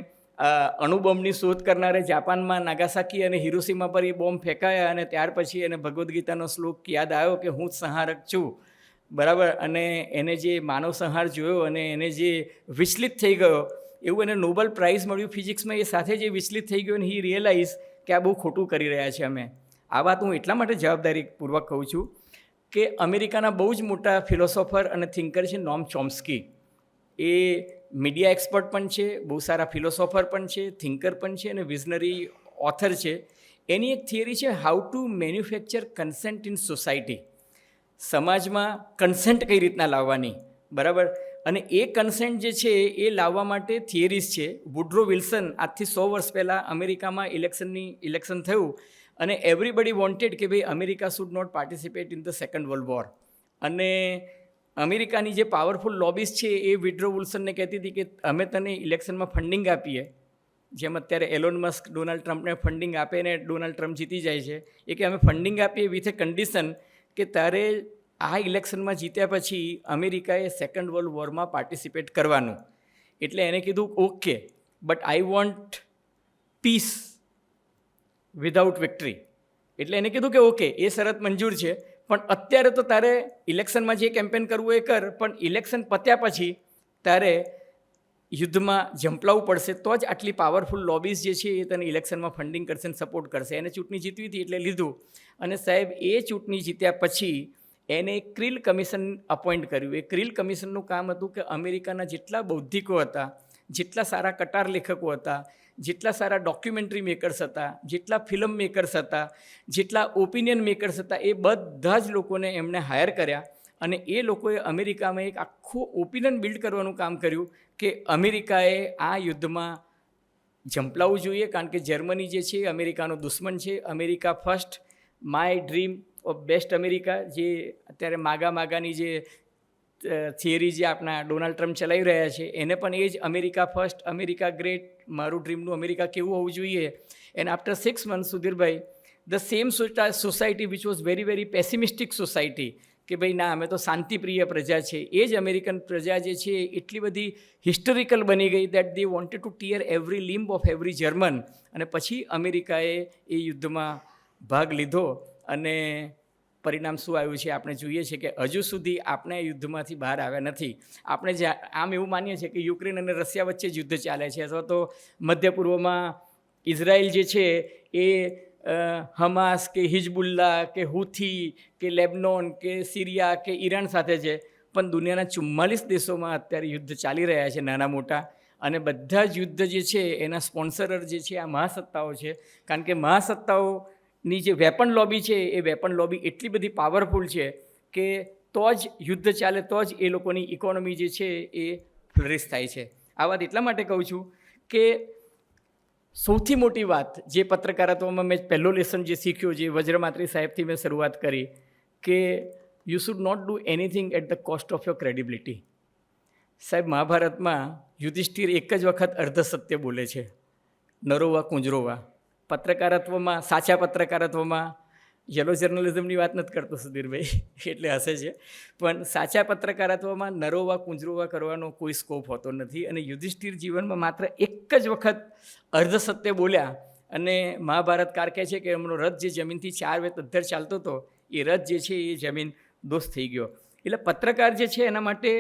Speaker 4: અણુબોમ્બની શોધ કરનારે જાપાનમાં નાગાસાકી અને હિરોશીમા પર એ બોમ્બ ફેંકાયા અને ત્યાર પછી એને ભગવદ્ ગીતાનો શ્લોક યાદ આવ્યો કે હું જ સંહારક છું, બરાબર. અને એને જે માનવ સંહાર જોયો અને એને જે વિચલિત થઈ ગયો, એવું એને નોબલ પ્રાઇઝ મળ્યું ફિઝિક્સમાં. એ સાથે જે વિચલિત થઈ ગયો અને હી રિયલાઇઝ કે આ બહુ ખોટું કરી રહ્યા છે અમે. આ વાત હું એટલા માટે જવાબદારીપૂર્વક કહું છું કે અમેરિકાના બહુ જ મોટા ફિલોસોફર અને થિંકર છે નોમ ચોમ્સ્કી. એ મીડિયા એક્સપર્ટ પણ છે, બહુ સારા ફિલોસોફર પણ છે, થિંકર પણ છે અને વિઝનરી ઓથર છે. એની એક થિયરી છે how to manufacture consent in society. સમાજમાં કન્સેન્ટ કઈ રીતના લાવવાની, બરાબર. અને એ કન્સેન્ટ જે છે એ લાવવા માટે થિયરીઝ છે. વુડ્રો વિલ્સન આજથી 100 વર્ષ પહેલાં અમેરિકામાં ઇલેક્શન થયું અને એવરીબડી વોન્ટેડ કે ભાઈ America should not participate in the second world war. અને અમેરિકાની જે પાવરફુલ લોબીઝ છે એ વિડ્રો વુલ્સનને કહેતી હતી કે અમે તને ઇલેક્શનમાં ફંડિંગ આપીએ, જેમ અત્યારે એલોન મસ્ક ડોનાલ્ડ ટ્રમ્પને ફંડિંગ આપે ને ડોનાલ્ડ ટ્રમ્પ જીતી જાય છે, એ કે અમે ફંડિંગ આપીએ વિથ એ કન્ડિશન કે તારે આ ઇલેક્શનમાં જીત્યા પછી અમેરિકાએ સેકન્ડ વર્લ્ડ વોરમાં પાર્ટિસિપેટ કરવાનું. એટલે એને કીધું okay, but I want peace without victory. એટલે એને કીધું કે ઓકે, એ શરત મંજૂર છે, પણ અત્યારે તો તારે ઇલેક્શનમાં જે કેમ્પેન કરવું એ કર, પણ ઇલેક્શન પત્યા પછી તારે યુદ્ધમાં ઝંપલાવવું પડશે, તો જ આટલી પાવરફુલ લોબીઝ જે છે એ તને ઇલેક્શનમાં ફંડિંગ કરશે અને સપોર્ટ કરશે. એને ચૂંટણી જીતવી હતી એટલે લીધું. અને સાહેબ એ ચૂંટણી જીત્યા પછી એને એક ક્રિલ કમિશન અપોઇન્ટ કર્યું. એ ક્રિલ કમિશનનું કામ હતું કે અમેરિકાના જેટલા બૌદ્ધિકો હતા, જેટલા સારા કટાર લેખકો હતા, જેટલા સારા ડોક્યુમેન્ટરી મેકર્સ હતા, જેટલા ફિલ્મ મેકર્સ હતા, જેટલા ઓપિનિયન મેકર્સ હતા, એ બધા જ લોકોને એમણે હાયર કર્યા. અને એ લોકોએ અમેરિકામાં એક આખું ઓપિનિયન બિલ્ડ કરવાનું કામ કર્યું કે અમેરિકાએ આ યુદ્ધમાં ઝંપલાવવું જોઈએ, કારણ કે જર્મની જે છે એ અમેરિકાનો દુશ્મન છે. America first, my dream of best America, જે અત્યારે માગાની જે થિયરી જે આપણા ડોનાલ્ડ ટ્રમ્પ ચલાવી રહ્યા છે, એને પણ એ જ અમેરિકા ફર્સ્ટ, અમેરિકા ગ્રેટ, મારું ડ્રીમનું અમેરિકા કેવું હોવું જોઈએ. એન્ડ આફ્ટર 6 months સુધીરભાઈ, the same society which was very very pessimistic society, કે ભાઈ ના અમે તો શાંતિપ્રિય પ્રજા છે, એ જ અમેરિકન પ્રજા જે છે એટલી બધી હિસ્ટોરિકલ બની ગઈ that they wanted to tear every લિમ્બ of every German. અને પછી અમેરિકાએ એ યુદ્ધમાં ભાગ લીધો અને પરિણામ શું આવ્યું છે આપણે જોઈએ છીએ કે હજુ સુધી આપણે યુદ્ધમાંથી બહાર આવ્યા નથી. આપણે જે આમ એવું માનીએ છીએ કે યુક્રેન અને રશિયા વચ્ચે જ યુદ્ધ ચાલે છે, અથવા તો મધ્ય પૂર્વમાં ઇઝરાયલ જે છે એ હમાસ કે હિઝબુલ્લા કે હુથી કે લેબનોન કે સિરિયા કે ઈરાન સાથે છે. પણ દુનિયાના 44 દેશોમાં અત્યારે યુદ્ધ ચાલી રહ્યા છે નાના મોટા, અને બધા જ યુદ્ધ જે છે એના સ્પોન્સરર જે છે આ મહાસત્તાઓ છે. કારણ કે મહાસત્તાઓની જે વેપન લોબી છે એ વેપન લોબી એટલી બધી પાવરફુલ છે કે તો જ યુદ્ધ ચાલે, તો જ એ લોકોની ઇકોનોમી જે છે એ ફ્લરિશ થાય છે. આ વાત એટલા માટે કહું છું કે સૌથી મોટી વાત જે પત્રકારત્વમાં મેં પહેલો લેસન જે શીખ્યો, જે વજ્રમાત્રી સાહેબથી મેં શરૂઆત કરી, કે you should not do anything at the cost of your credibility. સાહેબ, મહાભારતમાં યુધિષ્ઠિર એક જ વખત અર્ધ સત્ય બોલે છે, નરોવા કુંજરોવા. પત્રકારત્વમાં, સાચા પત્રકારત્વમાં, યલો જર્નલિઝમની વાત નથી કરતો સુધીરભાઈ એટલે હસે છે, પણ સાચા પત્રકારત્વમાં નરોવા કુંજરોવા કરવાનો કોઈ સ્કોપ હોતો નથી. અને યુધિષ્ઠિર જીવનમાં માત્ર એક જ વખત અર્ધ સત્ય બોલ્યા, અને મહાભારતકાર કહે છે કે એમનો રથ જે જમીનથી 4 વેત અધ્ધર ચાલતો હતો, એ રથ જે છે એ જમીન દોસ્ત થઈ ગયો. એટલે પત્રકાર જે છે એના માટે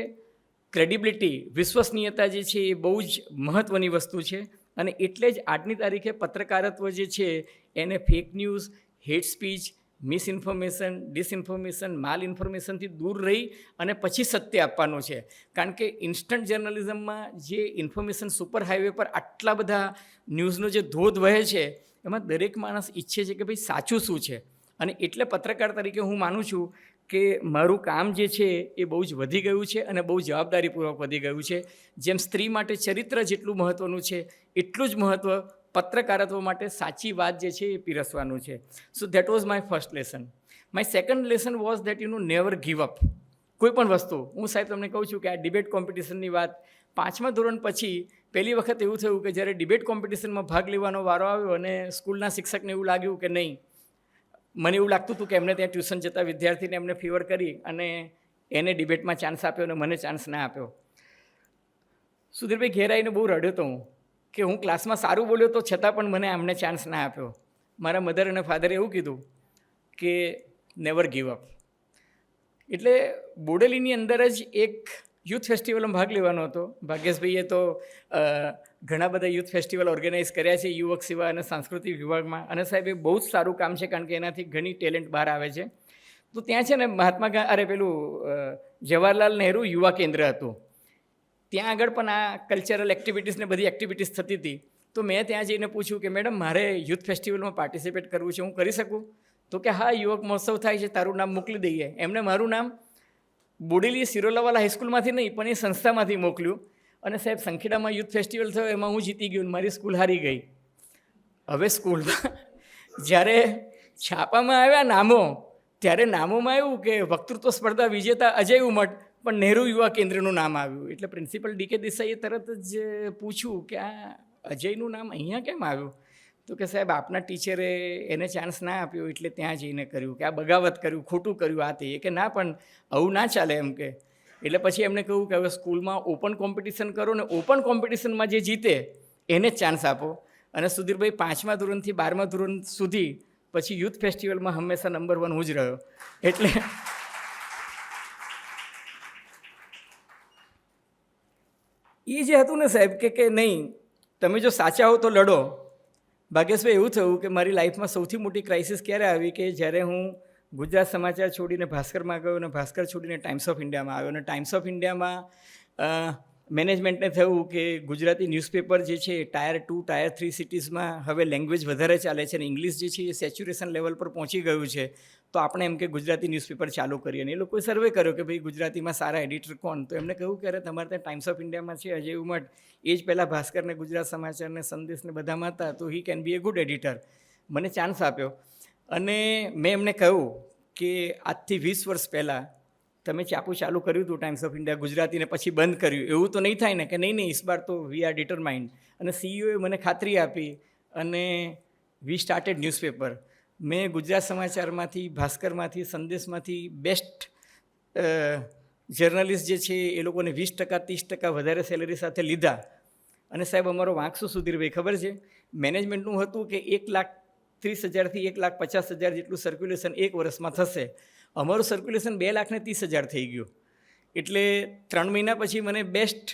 Speaker 4: ક્રેડિબિલિટી, વિશ્વસનીયતા જે છે એ બહુ જ મહત્ત્વની વસ્તુ છે. અને એટલે જ આજની તારીખે પત્રકારત્વ જે છે એને fake news, hat speech, misinformation, ડિસઇન્ફોર્મેશન, માલ ઇન્ફોર્મેશનથી દૂર રહી અને પછી સત્ય આપવાનું છે. કારણ કે ઇન્સ્ટન્ટ જર્નલિઝમમાં જે ઇન્ફોર્મેશન સુપર હાઈવે પર આટલા બધા ન્યૂઝનો જે ધોધ વહે છે, એમાં દરેક માણસ ઈચ્છે છે કે ભાઈ સાચું શું છે. અને એટલે પત્રકાર તરીકે હું માનું છું કે મારું કામ જે છે એ બહુ જ વધી ગયું છે અને બહુ જવાબદારીપૂર્વક વધી ગયું છે. જેમ સ્ત્રી માટે ચરિત્ર જેટલું મહત્ત્વનું છે, એટલું જ મહત્ત્વ પત્રકારત્વ માટે સાચી વાત જે છે એ પીરસવાનું છે. So that was my first lesson. My second lesson was that never give up. કોઈ પણ વસ્તુ, હું સાહેબ તમને કહું છું કે આ ડિબેટ કોમ્પિટિશનની વાત 5મા ધોરણ પછી પહેલી વખત એવું થયું કે જ્યારે ડિબેટ કોમ્પિટિશનમાં ભાગ લેવાનો વારો આવ્યો અને સ્કૂલના શિક્ષકને એવું લાગ્યું કે નહીં, મને એવું લાગતું હતું કે એમને ત્યાં ટ્યુશન જતા વિદ્યાર્થીને એમને ફેવર કરી અને એને ડિબેટમાં ચાન્સ આપ્યો અને મને ચાન્સ ના આપ્યો. સુધીરભાઈ ઘેર આવીને બહુ રડ્યો હતો હું, કે હું ક્લાસમાં સારું બોલ્યો તો છતાં પણ મને એમને ચાન્સ ના આપ્યો. મારા મધર અને ફાધરે એવું કીધું કે નેવર ગીવ અપ. એટલે બોડેલીની અંદર જ એક યુથ ફેસ્ટિવલમાં ભાગ લેવાનો હતો. ભાગ્યેશભાઈએ તો ઘણા બધા યુથ ફેસ્ટિવલ ઓર્ગેનાઇઝ કર્યા છે યુવક સેવા અને સાંસ્કૃતિક વિભાગમાં, અને સાહેબ એ બહુ જ સારું કામ છે, કારણ કે એનાથી ઘણી ટેલેન્ટ બહાર આવે છે. તો ત્યાં છે ને જવાહરલાલ નહેરુ યુવા કેન્દ્ર હતું, ત્યાં આગળ પણ આ કલ્ચરલ એક્ટિવિટીઝ ને બધી એક્ટિવિટીઝ થતી હતી. તો મેં ત્યાં જઈને પૂછ્યું કે મેડમ મારે યુથ ફેસ્ટિવલમાં પાર્ટિસિપેટ કરવું છે, હું કરી શકું? તો કે હા, યુવક મહોત્સવ થાય છે, તારું નામ મોકલી દઈએ. એમણે મારું નામ બોડેલી સિરોલાવાલા હાઈસ્કૂલમાંથી નહીં પણ એ સંસ્થામાંથી મોકલ્યું. અને સાહેબ સંખેડામાં યુથ ફેસ્ટિવલ થયો, એમાં હું જીતી ગયો, મારી સ્કૂલ હારી ગઈ. હવે સ્કૂલમાં જ્યારે છાપામાં આવ્યા નામો, ત્યારે નામોમાં આવ્યું કે વક્તૃત્વ સ્પર્ધા વિજેતા અજય ઉમટ, પણ નહેરુ યુવા કેન્દ્રનું નામ આવ્યું. એટલે પ્રિન્સિપલ ડી કે દેસાઈએ તરત જ પૂછ્યું કે આ અજયનું નામ અહીંયા કેમ આવ્યું? તો કે સાહેબ આપના ટીચરે એને ચાન્સ ના આપ્યો એટલે ત્યાં જઈને કર્યું, કે આ બગાવત કર્યું, ખોટું કર્યું આ તે. કે ના, પણ આવું ના ચાલે એમ કે. એટલે પછી એમણે કહ્યું કે હવે સ્કૂલમાં ઓપન કોમ્પિટિશન કરો ને ઓપન કોમ્પિટિશનમાં જે જીતે એને જ ચાન્સ આપો. અને સુધીરભાઈ 5મા ધોરણથી 12મા ધોરણ સુધી પછી યુથ ફેસ્ટિવલમાં હંમેશા નંબર 1 હું જ રહ્યો. એટલે એ જે હતું ને સાહેબ કે નહીં, તમે જો સાચા હો તો લડો. ભાગ્યેશભાઈ, એવું થયું કે મારી લાઈફમાં સૌથી મોટી ક્રાઇસિસ ક્યારે આવી કે જ્યારે હું ગુજરાત સમાચાર છોડીને ભાસ્કરમાં ગયો અને ભાસ્કર છોડીને ટાઈમ્સ ઓફ ઇન્ડિયામાં આવ્યો. અને ટાઈમ્સ ઓફ ઇન્ડિયામાં મેનેજમેન્ટને થયું કે ગુજરાતી ન્યૂઝપેપર જે છે ટાયર 2 ટાયર 3 સિટીઝમાં હવે લેંગ્વેજ વધારે ચાલે છે અને ઇંગ્લિશ જે છે એ સેચ્યુરેશન લેવલ પર પહોંચી ગયું છે, તો આપણે એમ કે ગુજરાતી ન્યૂઝપેપર ચાલુ કરીએ. અને એ લોકોએ સર્વે કર્યો કે ભાઈ ગુજરાતીમાં સારા એડિટર કોણ? તો એમને કહ્યું કે અરે તમારે ત્યાં ટાઈમ્સ ઓફ ઇન્ડિયામાં છે અજય ઉમટ, એ જ પહેલાં ભાસ્કરને ગુજરાત સમાચારને સંદેશને બધામાં હતા, તો he can be A good editor. મને ચાન્સ આપ્યો અને મેં એમને કહ્યું કે આજથી 20 વર્ષ પહેલાં તમે ચાપું ચાલુ કર્યું હતું ટાઈમ્સ ઓફ ઇન્ડિયા ગુજરાતીને, પછી બંધ કર્યું, એવું તો નહીં થાય ને? કે નહીં, ઇસ બાર તો વી આર ડિટરમાઇન્ડ. અને સીઈઓએ મને ખાતરી આપી અને વી સ્ટાર્ટેડ ન્યૂઝપેપર. મેં ગુજરાત સમાચારમાંથી, ભાસ્કરમાંથી, સંદેશમાંથી બેસ્ટ જર્નલિસ્ટ જે છે એ લોકોને 20% 30% વધારે સેલરી સાથે લીધા. અને સાહેબ અમારો વાંક શું સુધીરભાઈ ખબર છે? મેનેજમેન્ટનું હતું કે 1,30,000 થી 1,50,000 જેટલું સર્ક્યુલેશન એક વર્ષમાં થશે. અમારું સર્ક્યુલેશન 2,30,000 થઈ ગયું. એટલે 3 મહિના પછી મને બેસ્ટ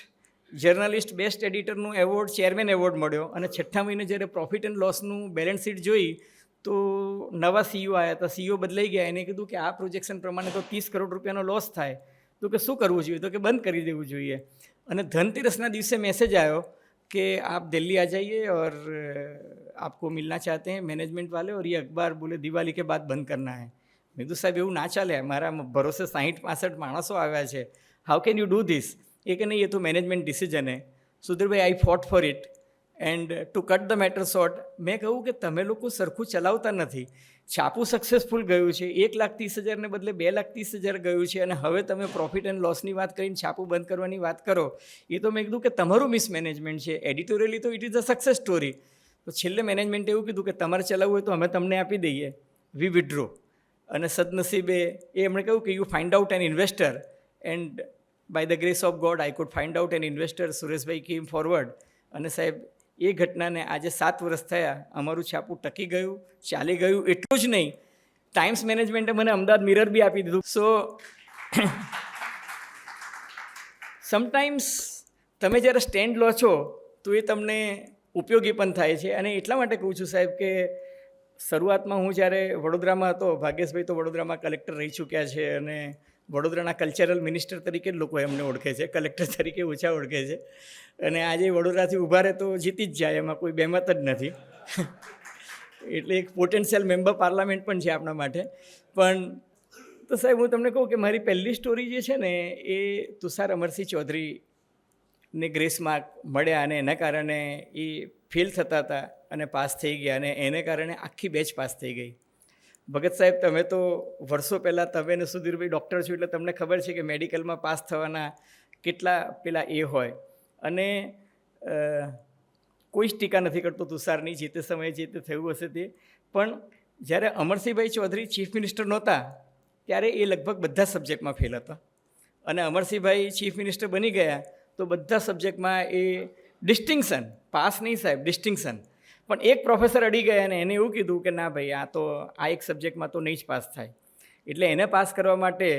Speaker 4: જર્નલિસ્ટ, બેસ્ટ એડિટરનું એવોર્ડ, ચેરમેન એવોર્ડ મળ્યો. અને 6ઠ્ઠા મહિને જ્યારે પ્રોફિટ એન્ડ લોસનું બેલેન્સ શીટ જોઈ તો નવા સીઈઓ આવ્યા હતા, સીઈઓ બદલાઈ ગયા. એને કીધું કે આ પ્રોજેક્શન પ્રમાણે તો 30 કરોડ રૂપિયાનો લોસ થાય. તો કે શું કરવું જોઈએ? તો કે બંધ કરી દેવું જોઈએ. અને ધનતેરસના દિવસે મેસેજ આવ્યો कि आप दिल्ली आ जाइए और आपको मिलना चाहते हैं मैनेजमेंट वाले, और ये अखबार बोले दिवाली के बाद बंद करना है. મેં કીધું સાહેબ એવું ના ચાલે, મારા ભરોસે 60-65 માણસો આવ્યા છે, how can you do this? એ કે નહીં, એ તો મેનેજમેન્ટ ડિસિઝન હે. Sudhirbhai, I fought for it and to cut the matter short, મેં કહ્યું કે તમે લોકો સરખું ચલાવતા નથી. છાપું સક્સેસફુલ ગયું છે, 1,30,000 ને બદલે 2,30,000 ગયું છે, અને હવે તમે પ્રોફિટ એન્ડ લોસની વાત કરીને છાપું બંધ કરવાની વાત કરો. એ તો મેં કીધું કે તમારું મિસમેનેજમેન્ટ છે. એડિટોરિયલી તો it is a success story. તો છેલ્લે મેનેજમેન્ટે એવું કીધું કે તમારે ચલાવવું હોય તો અમે તમને આપી દઈએ, વી વિડ્રો. અને સદનસીબે એમણે કહ્યું કે you find out an investor, and by the grace of God I could find out an investor. સુરેશભાઈ કેમ ફોરવર્ડ. અને સાહેબ એ ઘટનાને આજે 7 વર્ષ થયા, અમારું છાપું ટકી ગયું, ચાલી ગયું. એટલું જ નહીં, ટાઈમ્સ મેનેજમેન્ટે મને અમદાવાદ મિરર બી આપી દીધું. સો સમટાઈમ્સ તમે જ્યારે સ્ટેન્ડ લો છો તો એ તમને ઉપયોગી પણ થાય છે. અને એટલા માટે કહું છું સાહેબ કે શરૂઆતમાં હું જ્યારે વડોદરામાં હતો, ભાગ્યેશભાઈ તો વડોદરામાં કલેક્ટર રહી ચૂક્યા છે અને વડોદરાના કલ્ચરલ મિનિસ્ટર તરીકે જ લોકો એમને ઓળખે છે, કલેક્ટર તરીકે ઓછા ઓળખે છે. અને આજે વડોદરાથી ઊભા રહે તો જીતી જ જાય, એમાં કોઈ બેમત જ નથી. એટલે એક પોટેન્શિયલ મેમ્બર પાર્લામેન્ટ પણ છે આપણા માટે. પણ તો સાહેબ હું તમને કહું કે મારી પહેલી સ્ટોરી જે છે ને એ તુષાર અમરસિંહ ચૌધરીને ગ્રેસ માર્ક મળ્યા અને એના કારણે એ ફેલ થતા હતા અને પાસ થઈ ગયા, અને એને કારણે આખી બેચ પાસ થઈ ગઈ. ભગત સાહેબ, તમે તો વર્ષો પહેલાં તમે ને સુધીરભાઈ ડૉક્ટર છો એટલે તમને ખબર છે કે મેડિકલમાં પાસ થવાના કેટલા પેલા એ હોય. અને કોઈ જ ટીકા નથી કરતો તુષારની, જે તે સમયે જે તે થયું હશે તે. પણ જ્યારે અમરસિંહભાઈ ચૌધરી ચીફ મિનિસ્ટર નહોતા ત્યારે એ લગભગ બધા સબ્જેક્ટમાં ફેલ હતા, અને અમરસિંહભાઈ ચીફ મિનિસ્ટર બની ગયા તો બધા સબ્જેક્ટમાં એ ડિસ્ટિંક્શન, પાસ નહીં સાહેબ, ડિસ્ટિંક્શન. પણ એક પ્રોફેસર અડી ગયા અને એને એવું કીધું કે ના ભાઈ, આ એક સબ્જેક્ટમાં તો નહીં જ પાસ થાય. એટલે એને પાસ કરવા માટે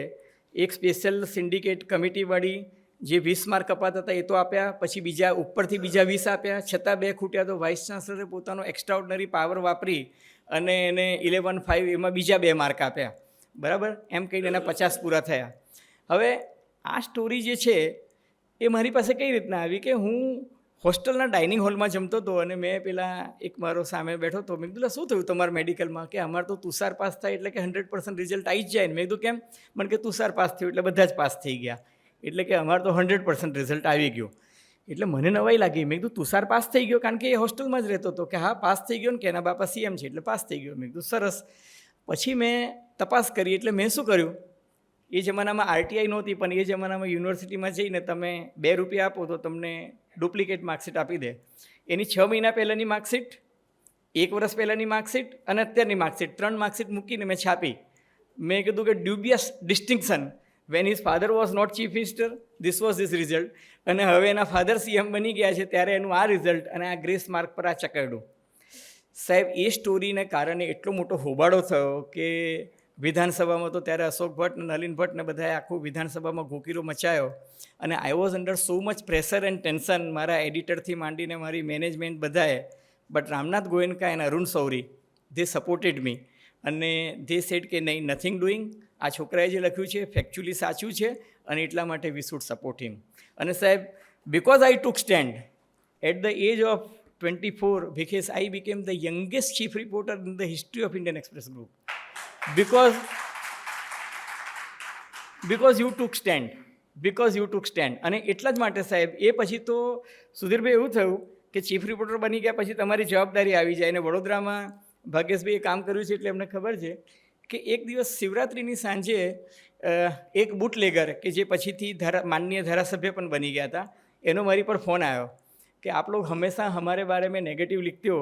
Speaker 4: એક સ્પેશિયલ સિન્ડિકેટ કમિટીવાળી જે 20 માર્ક અપાતા હતા એ તો આપ્યા, પછી બીજા ઉપરથી બીજા 20 આપ્યા, છતાં 2 ખૂટ્યા. તો વાઇસ ચાન્સલરે પોતાનો એક્સ્ટ્રાઓર્ડિનરી પાવર વાપરી અને એને 11.5 એમાં બીજા 2 માર્ક આપ્યા, બરાબર? એમ કહીને એના 50 પૂરા થયા. હવે આ સ્ટોરી જે છે એ મારી પાસે કઈ રીતના આવી કે હું હોસ્ટેલના ડાઇનિંગ હોલમાં જમતો હતો અને મેં પેલા એક મારો સામે બેઠો હતો. મેં કીધું શું થયું તમારા મેડિકલમાં? કે અમારે તો તુષાર પાસ થાય એટલે કે 100% રિઝલ્ટ આવી જ જાય. મેં કીધું કેમ? મને કે તુષાર પાસ થયું એટલે બધા જ પાસ થઈ ગયા, એટલે કે અમારે તો 100% રિઝલ્ટ આવી ગયું. એટલે મને નવાઈ લાગી. મેં કીધું તુષાર પાસ થઈ ગયો, કારણ કે એ હોસ્ટેલમાં જ રહેતો હતો. કે હા પાસ થઈ ગયો ને કે એના બાપા CM છે એટલે પાસ થઈ ગયો. મેં કીધું સરસ. પછી મેં તપાસ કરી, એટલે મેં શું કર્યું એ જમાનામાં આરટીઆઈ નહોતી, પણ એ જમાનામાં યુનિવર્સિટીમાં જઈને તમે 2 રૂપિયા આપો તો તમને ડુપ્લિકેટ માર્કશીટ આપી દે. એની 6 મહિના પહેલાંની માર્કશીટ, 1 વર્ષ પહેલાંની માર્કશીટ અને અત્યારની માર્કશીટ, 3 માર્કશીટ મૂકીને મેં છાપી. મેં કીધું કે dubious distinction, when his father was not chief minister, this was this result, અને હવે એના ફાધર સીએમ બની ગયા છે ત્યારે એનું આ રિઝલ્ટ અને આ ગ્રેસ માર્ક પર આ ચકરડું. સાહેબ એ સ્ટોરીને કારણે એટલો મોટો હોબાળો થયો કે વિધાનસભામાં તો ત્યારે અશોક ભટ્ટ ને નલિન ભટ્ટ ને બધાએ આખું વિધાનસભામાં ગોકીરો મચાયો, અને I was under so much pressure and tension, મારા એડિટરથી માંડીને મારી મેનેજમેન્ટ બધાએ. But Ramnath Goenka and Arun Shourie, they supported me, અને ધે સેડ કે નહીં, નથિંગ ડુઈંગ, આ છોકરાએ જે લખ્યું છે ફેક્ચ્યુઅલી સાચું છે અને એટલા માટે વી શુડ સપોર્ટ હિમ. અને સાહેબ because I took stand at the age of 24, because I became the youngest chief reporter in the history of Indian Express Group. Because you took stand. અને એટલા જ માટે સાહેબ એ પછી તો સુધીરભાઈ એવું થયું કે ચીફ રિપોર્ટર બની ગયા પછી તમારી જવાબદારી આવી જાય. અને વડોદરામાં ભાગ્યેશભાઈએ કામ કર્યું છે એટલે એમને ખબર છે કે એક દિવસ શિવરાત્રિની સાંજે એક બુટલેગર કે જે પછીથી માનનીય ધારાસભ્ય પણ બની ગયા હતા, એનો મારી પર ફોન આવ્યો कि आप लोग हमेशा हमारे बारे में नेगेटिव लिखते हो,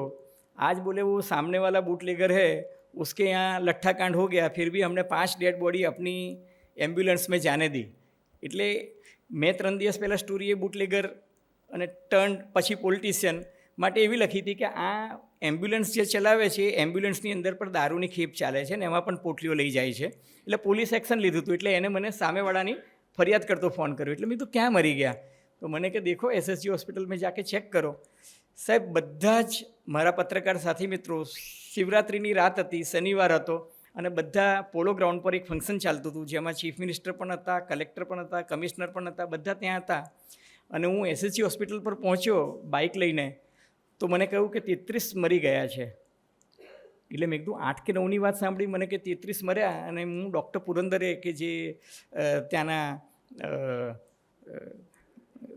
Speaker 4: आज बोले वो सामने वाला बूटलेगर है उसके यहाँ लट्ठा कांड हो गया, फिर भी हमने 5 डेड बॉडी अपनी एम्ब्युलન્સ में जाने दी. એટલે મેં 3 દિવસ પહેલાં સ્ટોરી એ બુટલેગર અને ટર્ન પછી પોલિટિશિયન માટે એવી લખી હતી કે આ એમ્બ્યુલન્સ જે ચલાવે છે એ એમ્બ્યુલન્સની અંદર પણ દારૂની ખેપ ચાલે છે ને એમાં પણ પોટલીઓ લઈ જાય છે. એટલે પોલીસ એક્શન લીધું હતું. એટલે એને મને સામેવાળાની ફરિયાદ કરતો ફોન કર્યો. એટલે મેં તો ક્યાં મરી ગયા? તો મને કે દેખો એસએસજી હોસ્પિટલ में जाके चेक करो. સાહેબ બધા જ મારા પત્રકાર સાથી મિત્રો, શિવરાત્રિની રાત હતી, શનિવાર હતો, અને બધા પોલો ગ્રાઉન્ડ પર એક ફંક્શન ચાલતું હતું જેમાં ચીફ મિનિસ્ટર પણ હતા, કલેક્ટર પણ હતા, કમિશનર પણ હતા, બધા ત્યાં હતા. અને હું એસએસજી હોસ્પિટલ પર પહોંચ્યો બાઇક લઈને, તો મને કહ્યું કે 33 મરી ગયા છે. એટલે મેં કીધું 8 કે 9ની વાત સાંભળી, મને કે 33 મર્યા. અને હું ડૉક્ટર પુરંદરે કે જે ત્યાંના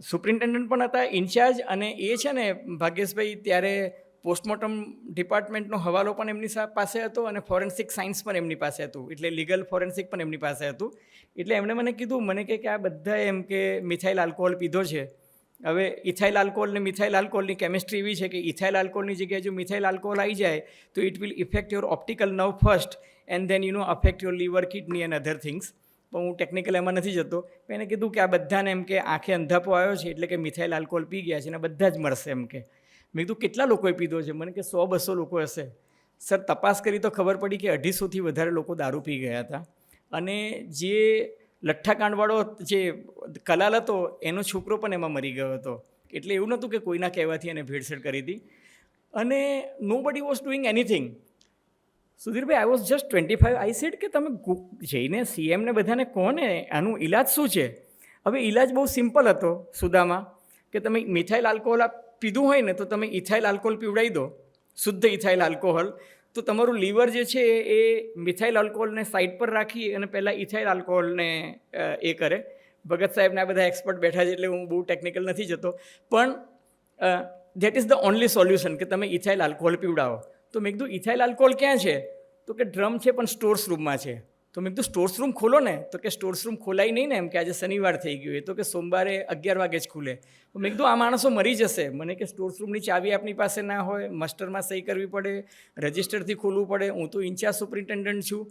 Speaker 4: સુપ્રિન્ટેન્ડન્ટ પણ હતા, ઇન્ચાર્જ, અને એ છે ને ભાગ્યેશભાઈ ત્યારે પોસ્ટમોર્ટમ ડિપાર્ટમેન્ટનો હવાલો પણ એમની પાસે હતો અને ફોરેન્સિક સાયન્સ પણ એમની પાસે હતું, એટલે લીગલ ફોરેન્સિક પણ એમની પાસે હતું. એટલે એમણે મને કીધું, મને કે આ બધાએ એમ કે મિથાઇલ આલ્કોહોલ પીધો છે. હવે ઇથાઇલ આલ્કોહોલ ને મિથાઇલ આલ્કોહોલની કેમિસ્ટ્રી એવી છે કે ઇથાઇલ આલ્કોહોલની જગ્યાએ જો મિથાઇલ આલ્કોહોલ આવી જાય તો it will effect your optical nerve first and then affect your liver, kidney and other things. પણ હું ટેકનિકલ એમાં નથી જતો. એને કીધું કે આ બધાને એમ કે આંખે અંધાપો આવ્યો છે એટલે કે મિથાઇલ આલ્કોહોલ પી ગયા છે અને બધા જ મરશે એમ કે. મેં કીધું કેટલા લોકોએ પીધો છે? મને કે 100-200 લોકો હશે. સર તપાસ કરી તો ખબર પડી કે 250થી વધારે લોકો દારૂ પી ગયા હતા. અને જે લઠ્ઠાકાંડવાળો જે કલાલ હતો એનો છોકરો પણ એમાં મરી ગયો હતો. એટલે એવું નહોતું કે કોઈના કહેવાથી એને ભેળસેળ કરી હતી. અને નો બડી was doing anything. Sudhirbhai, I was just 25. I said કે તમે જઈને સીએમને બધાને કહો ને આનું ઈલાજ શું છે. હવે ઈલાજ બહુ સિમ્પલ હતો સુદામાં, કે તમે મિથાઇલ આલ્કોહોલ પીધું હોય ને તો તમે ઇથાઇલ આલ્કોહોલ પીવડાવી દો, શુદ્ધ ઇથાઇલ આલ્કોહોલ, તો તમારું લીવર જે છે એ મિથાઇલ આલ્કોહોલને સાઈડ પર રાખી અને પહેલાં ઇથાઇલ આલ્કોહોલને એ કરે. ભગત સાહેબને આ બધા એક્સપર્ટ બેઠા છે એટલે હું બહુ ટેકનિકલ નથી જતો, પણ that is the only solution કે તમે ઇથાઇલ આલ્કોહોલ પીવડાવો. તો મેં કીધું ઇથાઇલ આલ્કોહોલ ક્યાં છે? તો કે ડ્રમ છે પણ સ્ટોર્સ રૂમમાં છે. તો મેં કીધું સ્ટોર્સ રૂમ ખોલો ને. તો કે સ્ટોર્સ રૂમ ખોલાય નહીં ને, એમ કે આજે શનિવાર થઈ ગયું, એ તો કે સોમવારે 11 વાગે જ ખુલે. તો મેં કીધું આ માણસો મરી જશે. મને કે સ્ટોર્સ રૂમની ચાવી આપણી પાસે ના હોય, મસ્ટરમાં સહી કરવી પડે, રજિસ્ટરથી ખોલવું પડે. હું તો ઇન્ચાર્જ સુપ્રિન્ટેન્ડન્ટ છું.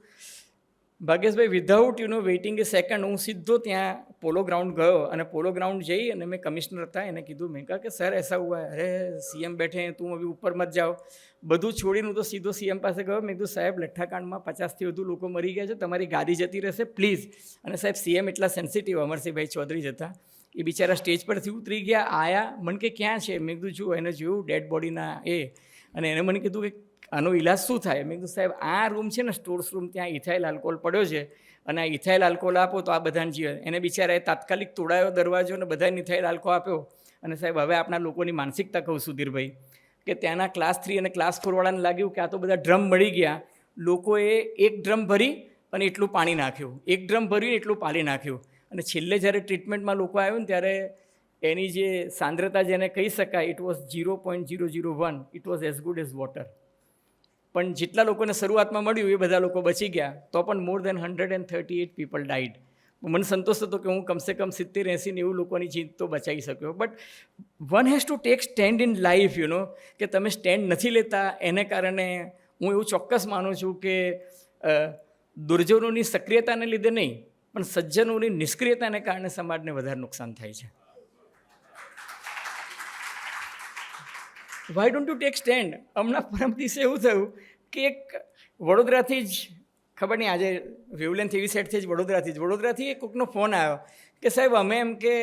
Speaker 4: ભાગ્યેશભાઈ, વિધાઉટ વેઇટિંગ એ સેકન્ડ હું સીધો ત્યાં પોલો ગ્રાઉન્ડ ગયો. અને પોલો ગ્રાઉન્ડ જઈ અને મેં કમિશનર હતા એને કીધું, મેં કહા કે સર એસા હુઆ है, અરે સીએમ બેઠે हैं, તું અભી ઉપર મત જાઓ. બધું છોડીને હું તો સીધો સીએમ પાસે ગયો. મેં કીધું સાહેબ લઠ્ઠાકાંડમાં 50થી વધુ લોકો મરી ગયા છે, તમારી ગાદી જતી રહેશે પ્લીઝ. અને સાહેબ સીએમ એટલા સેન્સિટિવ, અમરસિંહભાઈ ચૌધરી જ હતા, એ બિચારા સ્ટેજ પરથી ઉતરી ગયા, આયા. મને કે ક્યાં છે? મેં કીધું જુઓ, એને જોયું ડેડ બોડીના એ. અને એને મને કીધું કે આનો ઈલાજ શું થાય? મેં કીધું સાહેબ આ રૂમ છે ને સ્ટોર્સ રૂમ, ત્યાં ઇથાઇલ આલ્કોહોલ પડ્યો છે અને આ ઇથાઇલ આલ્કોહોલ આપો તો આ બધાને જીવે. એને બિચારાએ તાત્કાલિક તોડાયો દરવાજો અને બધાને ઇથાઇલ આલ્કોહોલ આપ્યો. અને સાહેબ હવે આપણા લોકોની માનસિકતા કહું સુધીરભાઈ, કે ત્યાંના ક્લાસ 3 અને ક્લાસ 4 વાળાને લાગ્યું કે આ તો બધા ડ્રમ મળી ગયા. લોકોએ એક ડ્રમ ભરી અને એટલું પાણી નાખ્યું, એક ડ્રમ ભર્યું એટલું પાણી નાખ્યું. અને છેલ્લે જ્યારે ટ્રીટમેન્ટમાં લોકો આવ્યું ને ત્યારે એની જે સાંદ્રતા જેને કહી શકાય, it was 0.001, it was as good as water. પણ જેટલા લોકોને શરૂઆતમાં મળ્યું એ બધા લોકો બચી ગયા, તો પણ મોર દેન 138 પીપલ ડાઈડ. મને સંતોષ હતો કે હું કમસે કમ 70-80-90 લોકોની જીત તો બચાવી શક્યો. But one has to take stand in life, કે તમે સ્ટેન્ડ નથી લેતા એને કારણે હું એવું ચોક્કસ માનું છું કે દુર્જનોની સક્રિયતાને લીધે નહીં, પણ સજ્જનોની નિષ્ક્રિયતાને કારણે સમાજને વધારે નુકસાન થાય છે. Why don't you take stand? હમણાં પરમ દિવસે એવું થયું કે એક વડોદરાથી જ, ખબર નહીં આજે વેવલેન્થ એવી સેટથી જ વડોદરાથી કોઈકનો ફોન આવ્યો કે સાહેબ અમે એમ કે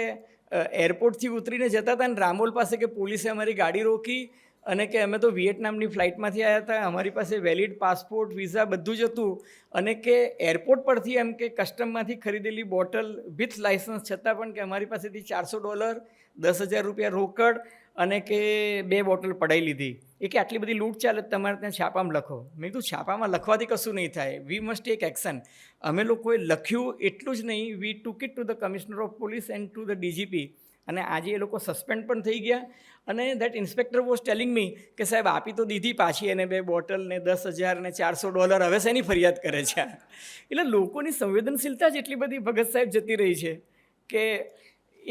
Speaker 4: એરપોર્ટથી ઉતરીને જતા હતા ને રામોલ પાસે કે પોલીસે અમારી ગાડી રોકી અને કે અમે તો વિયેટનામની ફ્લાઇટમાંથી આવ્યા હતા, અમારી પાસે વેલિડ પાસપોર્ટ, વિઝા બધું જ હતું, અને કે એરપોર્ટ પરથી એમ કે કસ્ટમમાંથી ખરીદેલી બોટલ વિથ લાઇસન્સ છતાં પણ કે અમારી પાસેથી $400, 10,000 રૂપિયા રોકડ અને કે 2 બોટલ પડાવી લીધી. એ કે આટલી બધી લૂંટ ચાલે તમારે ત્યાં છાપામાં લખો. મેં કીધું છાપામાં લખવાથી કશું નહીં થાય, વી મસ્ટ ટેક એક્શન. અમે લોકોએ લખ્યું એટલું જ નહીં, we took it to the commissioner of police and to the DGP, અને આજે એ લોકો સસ્પેન્ડ પણ થઈ ગયા. અને that inspector was telling me કે સાહેબ આપી તો દીધી પાછી એને 2 બોટલ ને 10,000 ને $400, હવે શેની ફરિયાદ કરે છે? એટલે લોકોની સંવેદનશીલતા જ એટલી બધી ભગત સાહેબ જતી રહી છે કે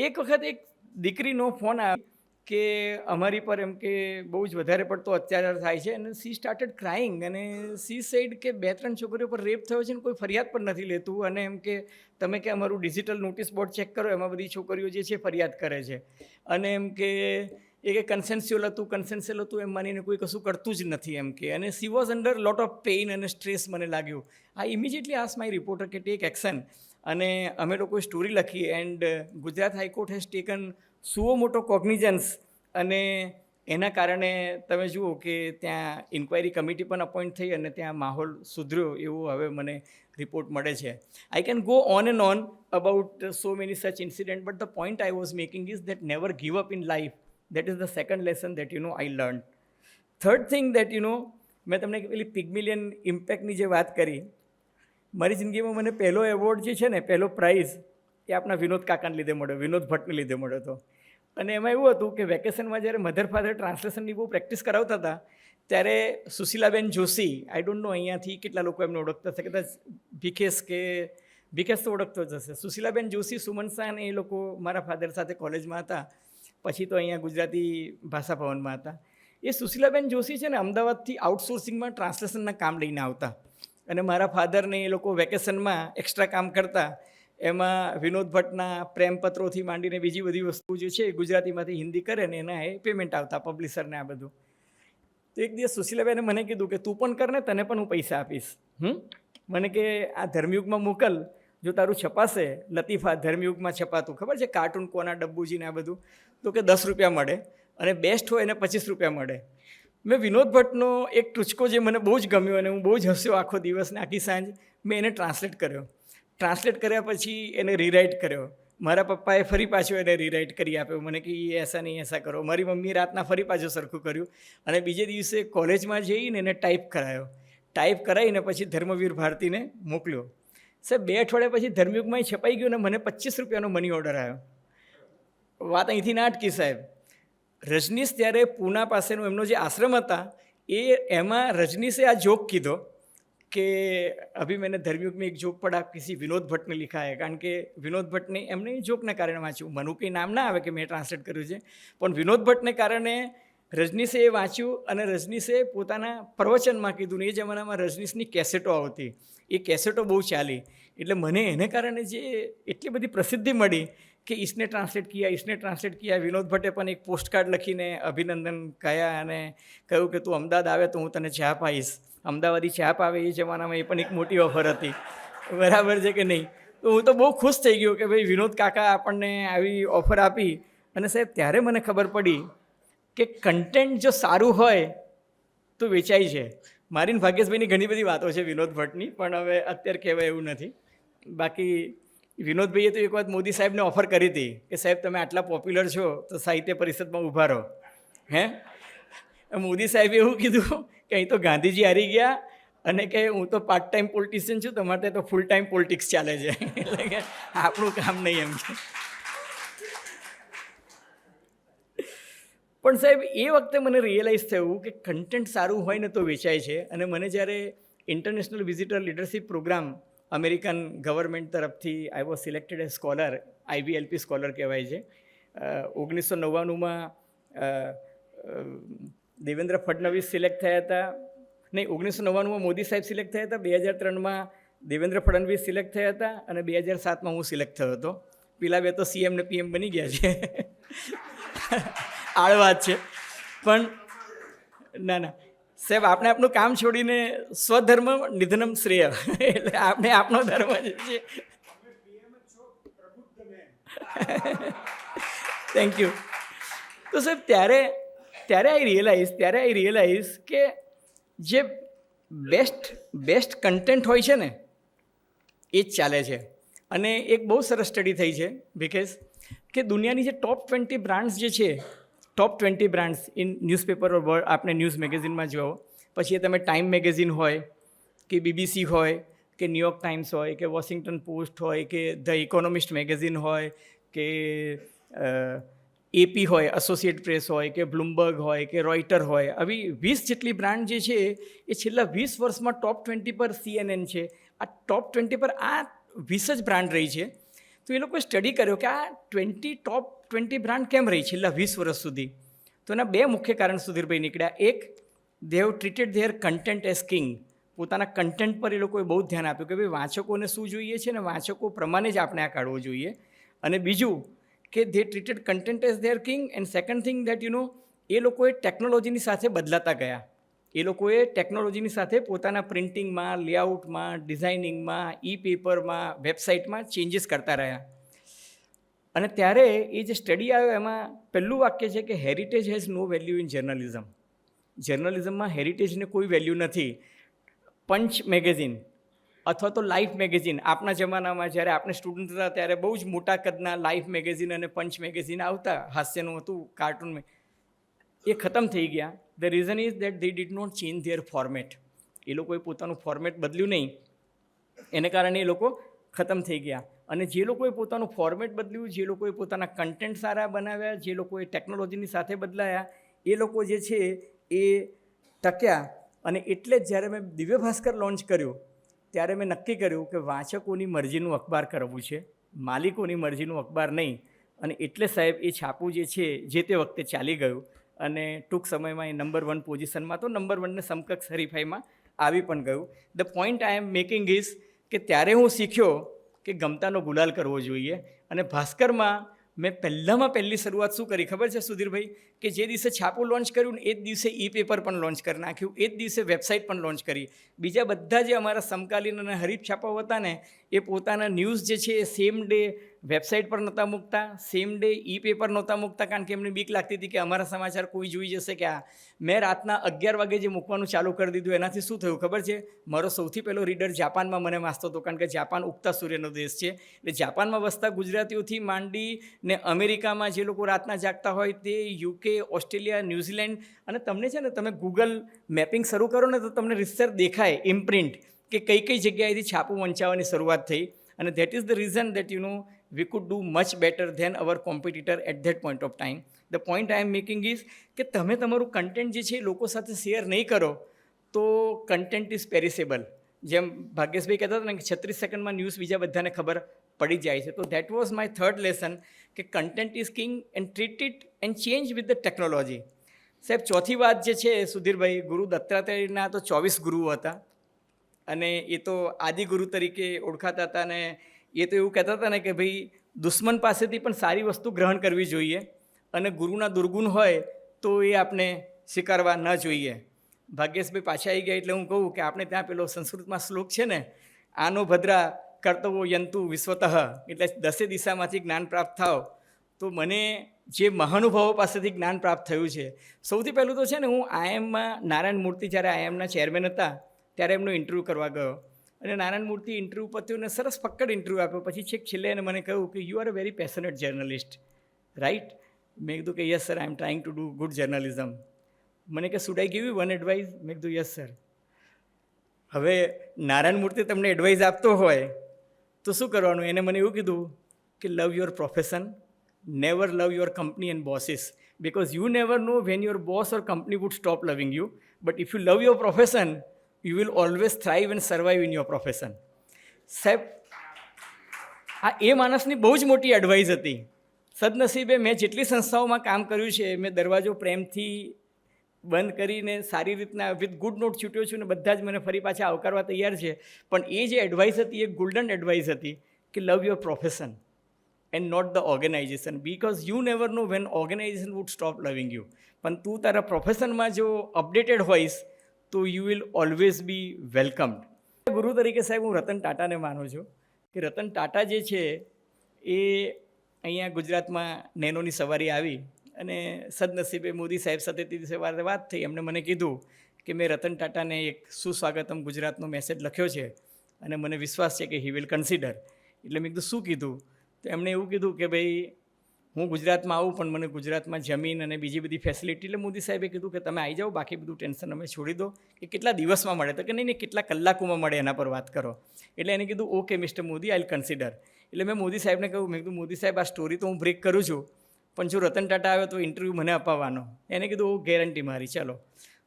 Speaker 4: એક વખત એક દીકરીનો ફોન આવ્યો કે અમારી પર એમ કે બહુ જ વધારે પડતો અત્યાચાર થાય છે, અને સી સ્ટાર્ટેડ ક્રાઇંગ, અને સી સેડ કે 2-3 છોકરીઓ પર રેપ થયો છે ને કોઈ ફરિયાદ પણ નથી લેતું, અને એમ કે તમે કે અમારું ડિજિટલ નોટિસ બોર્ડ ચેક કરો, એમાં બધી છોકરીઓ જે છે ફરિયાદ કરે છે, અને એમ કે એ કે કન્સેન્સ્યુઅલ હતું એમ માનીને કોઈ કશું કરતું જ નથી એમ કે, અને she was under lot of pain અને સ્ટ્રેસ. મને લાગ્યું આ ઇમિડિયેટલી આસ્ક માય રિપોર્ટર કે ટેક એક્શન, અને અમે લોકોએ સ્ટોરી લખી, and Gujarat high court has taken suo motu cognizance, અને એના કારણે તમે જુઓ કે ત્યાં ઇન્ક્વાયરી કમિટી પણ અપોઇન્ટ થઈ અને ત્યાં માહોલ સુધર્યો એવું હવે મને રિપોર્ટ મળે છે. I can go on and on about so many such incident, but the point I was making is that never give up in life. That is the second lesson that I learned. Third thing that મેં તમને પેલી પિગ્મિલિયન ઇમ્પેક્ટની જે વાત કરી, મારી જિંદગીમાં મને પહેલો એવોર્ડ જે છે ને, પહેલો પ્રાઇઝ એ આપણા વિનોદ કાકાને લીધે મળ્યો, વિનોદ ભટ્ટને લીધે મળ્યો હતો. અને એમાં એવું હતું કે વેકેશનમાં જ્યારે મધર ફાધર ટ્રાન્સલેશનની બહુ પ્રેક્ટિસ કરાવતા હતા ત્યારે Sushilaben Joshi, I don't know અહીંયાથી કેટલા લોકો એમને ઓળખતા હશે, કદાચ ભીખેશ તો ઓળખતો જ હશે. સુશીલાબેન જોશી, સુમન શાહ ને એ લોકો મારા ફાધર સાથે કોલેજમાં હતા, પછી તો અહીંયા ગુજરાતી ભાષા ભવનમાં હતા. એ સુશીલાબેન જોશી છે ને અમદાવાદથી આઉટસોર્સિંગમાં ટ્રાન્સલેશનના કામ લઈને આવતા, અને મારા ફાધરને એ લોકો વેકેશનમાં એક્સ્ટ્રા કામ કરતા. એમાં વિનોદ ભટ્ટના પ્રેમપત્રોથી માંડીને બીજી બધી વસ્તુ જે છે ગુજરાતીમાંથી હિન્દી કરે ને એના એ પેમેન્ટ આવતા પબ્લિશરને આ બધું. તો એક દિવસ સુશીલાબેને મને કીધું કે તું પણ કર ને, તને પણ હું પૈસા આપીશ. મને કે આ ધર્મયુગમાં મોકલ, જો તારું છપાશે લતીફા ધર્મયુગમાં છપાતું, ખબર છે કાર્ટૂન કોના ડબ્બુજીને આ બધું, તો કે 10 રૂપિયા મળે, અને બેસ્ટ હોય એને 25 રૂપિયા મળે. મેં વિનોદ ભટ્ટનો એક ટૂચકો જે મને બહુ જ ગમ્યો અને હું બહુ જ હસ્યો આખો દિવસ ને આખી સાંજ, મેં એને ટ્રાન્સલેટ કર્યો. ટ્રાન્સલેટ કર્યા પછી એને રીરાઇટ કર્યો. મારા પપ્પાએ ફરી પાછો એને રીરાઇટ કરી આપ્યો, મને કે એ એસા નહીં એસા કરો. મારી મમ્મીએ રાતના ફરી પાછું સરખું કર્યું, અને બીજે દિવસે કોલેજમાં જઈને એને ટાઈપ કરાયો. ટાઈપ કરાવીને પછી ધર્મવીર ભારતીને મોકલ્યો. સાહેબ 2 અઠવાડિયા પછી ધર્મયુગમાં છપાઈ ગયું, અને મને 25 રૂપિયાનો મની ઓર્ડર આવ્યો. વાત અહીંથી ના અટકી સાહેબ. રજનીશ ત્યારે પૂના પાસેનો એમનો જે આશ્રમ હતા એમાં રજનીશે આ જોક કીધો કે અભી मैंने धर्मयुग में एक जोक पढ़ा किसी विनोद भट्ट ने लिखा है. કારણ કે વિનોદ ભટ્ટને એમને જોકના કારણે વાંચ્યું, મનું કંઈ નામ ના આવે કે મેં ટ્રાન્સલેટ કર્યું છે, પણ વિનોદ ભટ્ટને કારણે રજનીશે એ વાંચ્યું, અને રજનીશે પોતાના પ્રવચનમાં કીધું. ને એ જમાનામાં રજનીશની કેસેટો આવતી, એ કેસેટો બહુ ચાલી, એટલે મને એને કારણે જે એટલી બધી પ્રસિદ્ધિ મળી કે ઈસને ટ્રાન્સલેટ કિયા. વિનોદ ભટ્ટે પણ એક પોસ્ટકાર્ડ લખીને અભિનંદન કહ્યા અને કહ્યું કે તું અમદાવાદ આવે તો હું તને ચા પાઈશ. અમદાવાદી ચા પાવે એ જમાનામાં એ પણ એક મોટી ઓફર હતી, બરાબર છે કે નહીં? તો હું તો બહુ ખુશ થઈ ગયો કે ભાઈ વિનોદ કાકા આપણને આવી ઓફર આપી. અને સાહેબ ત્યારે મને ખબર પડી કે કન્ટેન્ટ જો સારું હોય તો વેચાય છે. મારી ભાગ્યેશભાઈની ઘણી બધી વાતો છે વિનોદ ભટ્ટની, પણ હવે અત્યારે કહેવાય એવું નથી. બાકી વિનોદભાઈએ તો એક વાત મોદી સાહેબને ઓફર કરી હતી કે સાહેબ તમે આટલા પોપ્યુલર છો તો સાહિત્ય પરિષદમાં ઊભા રહો. મોદી સાહેબે એવું કીધું કે અહીં તો ગાંધીજી હારી ગયા, અને કે હું તો પાર્ટ ટાઈમ પોલિટિશિયન છું, તમારે તો ફૂલ ટાઈમ પોલિટિક્સ ચાલે છે, એટલે કે આપણું કામ નહીં એમ છે. પણ સાહેબ એ વખતે મને રિયલાઇઝ થયું કે કન્ટેન્ટ સારું હોય ને તો વેચાય છે. અને મને જ્યારે international visitor leadership program American government તરફથી I was selected as scholar, IBLP scholar કહેવાય છે. 1999માં દેવેન્દ્ર ફડણવીસ સિલેક્ટ થયા હતા, નહીં 1999માં મોદી સાહેબ સિલેક્ટ થયા હતા, 2003માં દેવેન્દ્ર ફડણવીસ સિલેક્ટ થયા હતા અને 2007માં હું સિલેક્ટ થયો હતો. પેલા બે તો CM ને PM બની ગયા છે. આળ વાત છે. પણ ના સાહેબ, આપણે આપણું કામ છોડીને સ્વધર્મ નિધનમ શ્રેય, એટલે આપણે આપણો ધર્મ જે છે. Thank you. તો સાહેબ ત્યારે આઈ રિયલાઇઝ કે જે બેસ્ટ કન્ટેન્ટ હોય છે ને એ જ ચાલે છે. અને એક બહુ સરસ સ્ટડી થઈ છે વિકેશ, કે દુનિયાની જે ટોપ 20 બ્રાન્ડ્સ જે છે, ટોપ 20 બ્રાન્ડ્સ ઇન ન્યૂઝપેપર ઓર આપણે ન્યૂઝ મેગેઝિનમાં જુઓ, પછી એ તમે ટાઈમ મેગેઝિન હોય કે BBC હોય કે ન્યૂયોર્ક ટાઈમ્સ હોય કે વોશિંગ્ટન પોસ્ટ હોય કે ધ ઇકોનોમિસ્ટ મેગેઝિન હોય કે AP હોય, એસોસિએટ પ્રેસ હોય કે બ્લુમબર્ગ હોય કે રોયટર હોય, આવી 20 જેટલી બ્રાન્ડ જે છે એ છેલ્લા 20 વર્ષમાં ટોપ 20 પર CNN છે. આ ટોપ 20 પર આ 20 જ બ્રાન્ડ રહી છે. તો એ લોકોએ સ્ટડી કર્યો કે આ ટોપ 20 બ્રાન્ડ કેમ રહી છેલ્લા 20 વર્ષ સુધી. તો એના બે મુખ્ય કારણ સુધીરભાઈ નીકળ્યા. એક, they have treated there content as king. પોતાના કન્ટેન્ટ પર એ લોકોએ બહુ ધ્યાન આપ્યું કે ભાઈ વાંચકોને શું જોઈએ છે ને વાંચકો પ્રમાણે જ આપણે આ કાઢવું જોઈએ. અને બીજું કે they treated content as their king. And second thing that એ લોકોએ ટેકનોલોજીની સાથે બદલાતા ગયા. એ લોકોએ ટેકનોલોજીની સાથે પોતાના પ્રિન્ટિંગમાં, લેઆઉટમાં, ડિઝાઇનિંગમાં, પેપરમાં, વેબસાઇટમાં ચેન્જીસ કરતા રહ્યા. અને ત્યારે એ જે સ્ટડી આવ્યો એમાં પહેલું વાક્ય છે કે heritage has no value in journalism. જર્નલિઝમમાં હેરિટેજને કોઈ વેલ્યુ નથી. પંચ મેગેઝિન અથવા તો લાઈફ મેગેઝિન, આપણા જમાનામાં જ્યારે આપણે સ્ટુડન્ટ હતા ત્યારે બહુ જ મોટા કદના લાઈફ મેગેઝિન અને પંચ મેગેઝિન આવતા, હાસ્યનું હતું, કાર્ટૂન, એ ખતમ થઈ ગયા. The reason is that they did not change their format. એ લોકોએ પોતાનું ફોર્મેટ બદલ્યું નહીં, એને કારણે એ લોકો ખતમ થઈ ગયા. અને જે લોકોએ પોતાનું ફોર્મેટ બદલ્યું, જે લોકોએ પોતાના કન્ટેન્ટ સારા બનાવ્યા, જે લોકોએ ટેકનોલોજીની સાથે બદલાયા, એ લોકો જે છે એ ટક્યા. અને એટલે જ જ્યારે મેં દિવ્ય ભાસ્કર લોન્ચ કર્યું ત્યારે મેં નક્કી કર્યું કે વાંચકોની મરજીનું અખબાર કરવું છે, માલિકોની મરજીનું અખબાર નહીં. અને એટલે સાહેબ એ છાપું જે છે જે તે વખતે ચાલી ગયું અને ટૂંક સમયમાં એ નંબર 1 પોઝિશનમાં, તો નંબર 1ને સમકક્ષ હરીફાઈમાં આવી પણ ગયું. The point I M making is કે ત્યારે હું શીખ્યો કે ગમતાનો ગુલાલ કરવો જોઈએ. અને ભાસ્કરમાં મેં પહેલી શરૂઆત શું કરી ખબર છે સુધીરભાઈ? કે જે દિવસે છાપું લોન્ચ કર્યું ને એ જ દિવસે પેપર પણ લોન્ચ કરી નાખ્યું, એ જ દિવસે વેબસાઇટ પણ લોન્ચ કરી. બીજા બધા જે અમારા સમકાલીન અને હરીફ છાપાઓ હતા ને એ પોતાના ન્યૂઝ જે છે એ સેમ ડે વેબસાઇટ પર નહોતા મૂકતા, સેમ ડે પેપર નહોતા મૂકતા, કારણ કે એમને બીક લાગતી હતી કે અમારા સમાચાર કોઈ જોઈ જશે કે આ. મેં રાતના 11 વાગે જે મૂકવાનું ચાલુ કરી દીધું એનાથી શું થયું ખબર છે? મારો સૌથી પહેલો રીડર જાપાનમાં મને વાંચતો હતો, કારણ કે જાપાન ઉગતા સૂર્યનો દેશ છે. એટલે જાપાનમાં વસતા ગુજરાતીઓથી માંડી ને અમેરિકામાં જે લોકો રાતના જાગતા હોય તે, UK, ઓસ્ટ્રેલિયા, ન્યૂઝીલેન્ડ. અને તમને છે ને તમે ગૂગલ મેપિંગ શરૂ કરો ને તો તમને રિસર્ચ દેખાય, ઇમ્પ્રિન્ટ, કે કઈ જગ્યાએથી છાપું વંચાવવાની શરૂઆત થઈ. અને that is the reason that we could do much better than our competitor at that point of time. The point I am making is કે તમે તમારું કન્ટેન્ટ જે છે લોકો સાથે શેર નહીં કરો તો કન્ટેન્ટ ઇઝ પેરિસેબલ. જેમ ભાગ્યેશભાઈ કહેતા હતા ને કે 36 સેકન્ડમાં ન્યૂઝ બીજા બધાને ખબર પડી જાય છે. તો that was my third lesson કે content is king and treat it and change with the technology. સાહેબ ચોથી વાત જે છે સુધીરભાઈ, ગુરુ દત્તાત્રેયના તો 24 ગુરુઓ હતા અને એ તો આદિગુરુ તરીકે ઓળખાતા હતા. અને એ તો એવું કહેતા હતા ને કે ભાઈ દુશ્મન પાસેથી પણ સારી વસ્તુ ગ્રહણ કરવી જોઈએ અને ગુરુના દુર્ગુણ હોય તો એ આપણે સ્વીકારવા ન જોઈએ. ભાગ્યેશભાઈ પાછા આવી ગયા એટલે હું કહું કે આપણે ત્યાં પેલો સંસ્કૃતમાં શ્લોક છે ને, આનો ભદ્રા કર્તવો યંતુ વિશ્વતઃ, એટલે 10 દિશામાંથી જ્ઞાન પ્રાપ્ત થાવ. તો મને જે મહાનુભાવો પાસેથી જ્ઞાન પ્રાપ્ત થયું છે, સૌથી પહેલું તો છે ને હું IIMમાં નારાયણ મૂર્તિ જ્યારે IIMના ચેરમેન હતા ત્યારે એમનો ઇન્ટરવ્યૂ કરવા ગયો. અને નારાયણ મૂર્તિ ઇન્ટરવ્યૂ પત્યુંને સરસ ફક્કડ ઇન્ટરવ્યૂ આપ્યો. પછી છેલ્લે એને મને કહ્યું કે you are a very passionate journalist, right? મેં કીધું કે yes sir, I am trying to do good journalism. મને કે should I give you one advice? મેં કીધું યસ સર. હવે નારાયણ મૂર્તિ તમને એડવાઇસ આપતો હોય તો શું કરવાનું? એને મને એવું કીધું કે love your profession, never love your company and bosses, because you never know when your boss or company would stop loving you, but if you love your profession you will always thrive and survive in your profession. સાહેબ આ એ માણસની બહુ જ મોટી advice હતી. સદનસીબે મેં જેટલી સંસ્થાઓમાં કામ કર્યું છે, મેં દરવાજો પ્રેમથી બંધ કરીને સારી રીતના વિથ ગુડ નોટ છૂટ્યો છું ને બધા જ મને ફરી પાછા આવકારવા તૈયાર છે. પણ એ જે એડવાઇસ હતી એ ગોલ્ડન એડવાઇસ હતી કે love your profession and not the organisation, because you never know when organisation would stop loving you. પણ તું તારા પ્રોફેશનમાં જો અપડેટેડ હોઈશ તો you will always be welcomed. ગુરુ તરીકે સાહેબ હું રતન ટાટાને માનું છું કે રતન ટાટા જે છે એ અહીંયા ગુજરાતમાં નેનોની સવારી આવી અને સદનસીબે મોદી સાહેબ સાથે તે દિવસે વાત થઈ. એમણે મને કીધું કે મેં રતન ટાટાને એક સુસ્વાગતમ ગુજરાતનો મેસેજ લખ્યો છે અને મને વિશ્વાસ છે કે હી વિલ કન્સિડર. એટલે મેં કીધું શું કીધું? તો એમણે એવું કીધું કે ભાઈ હું ગુજરાતમાં આવું પણ મને ગુજરાતમાં જમીન અને બીજી બધી ફેસિલિટી. એટલે મોદી સાહેબે કીધું કે તમે આવી જાઓ, બાકી બધું ટેન્શન અમે છોડી દો. કે કેટલા દિવસમાં મળે? તો કે નહીં કેટલા કલાકોમાં મળે એના પર વાત કરો. એટલે એને કીધું okay mister Modi, I will consider. એટલે મેં મોદી સાહેબને કહ્યું, મેં કીધું મોદી સાહેબ આ સ્ટોરી તો હું બ્રેક કરું છું પણ જો રતન ટાટા આવે તો ઇન્ટરવ્યૂ મને અપાવવાનો. એને કીધું ઓ ગેરંટી મારી. ચાલો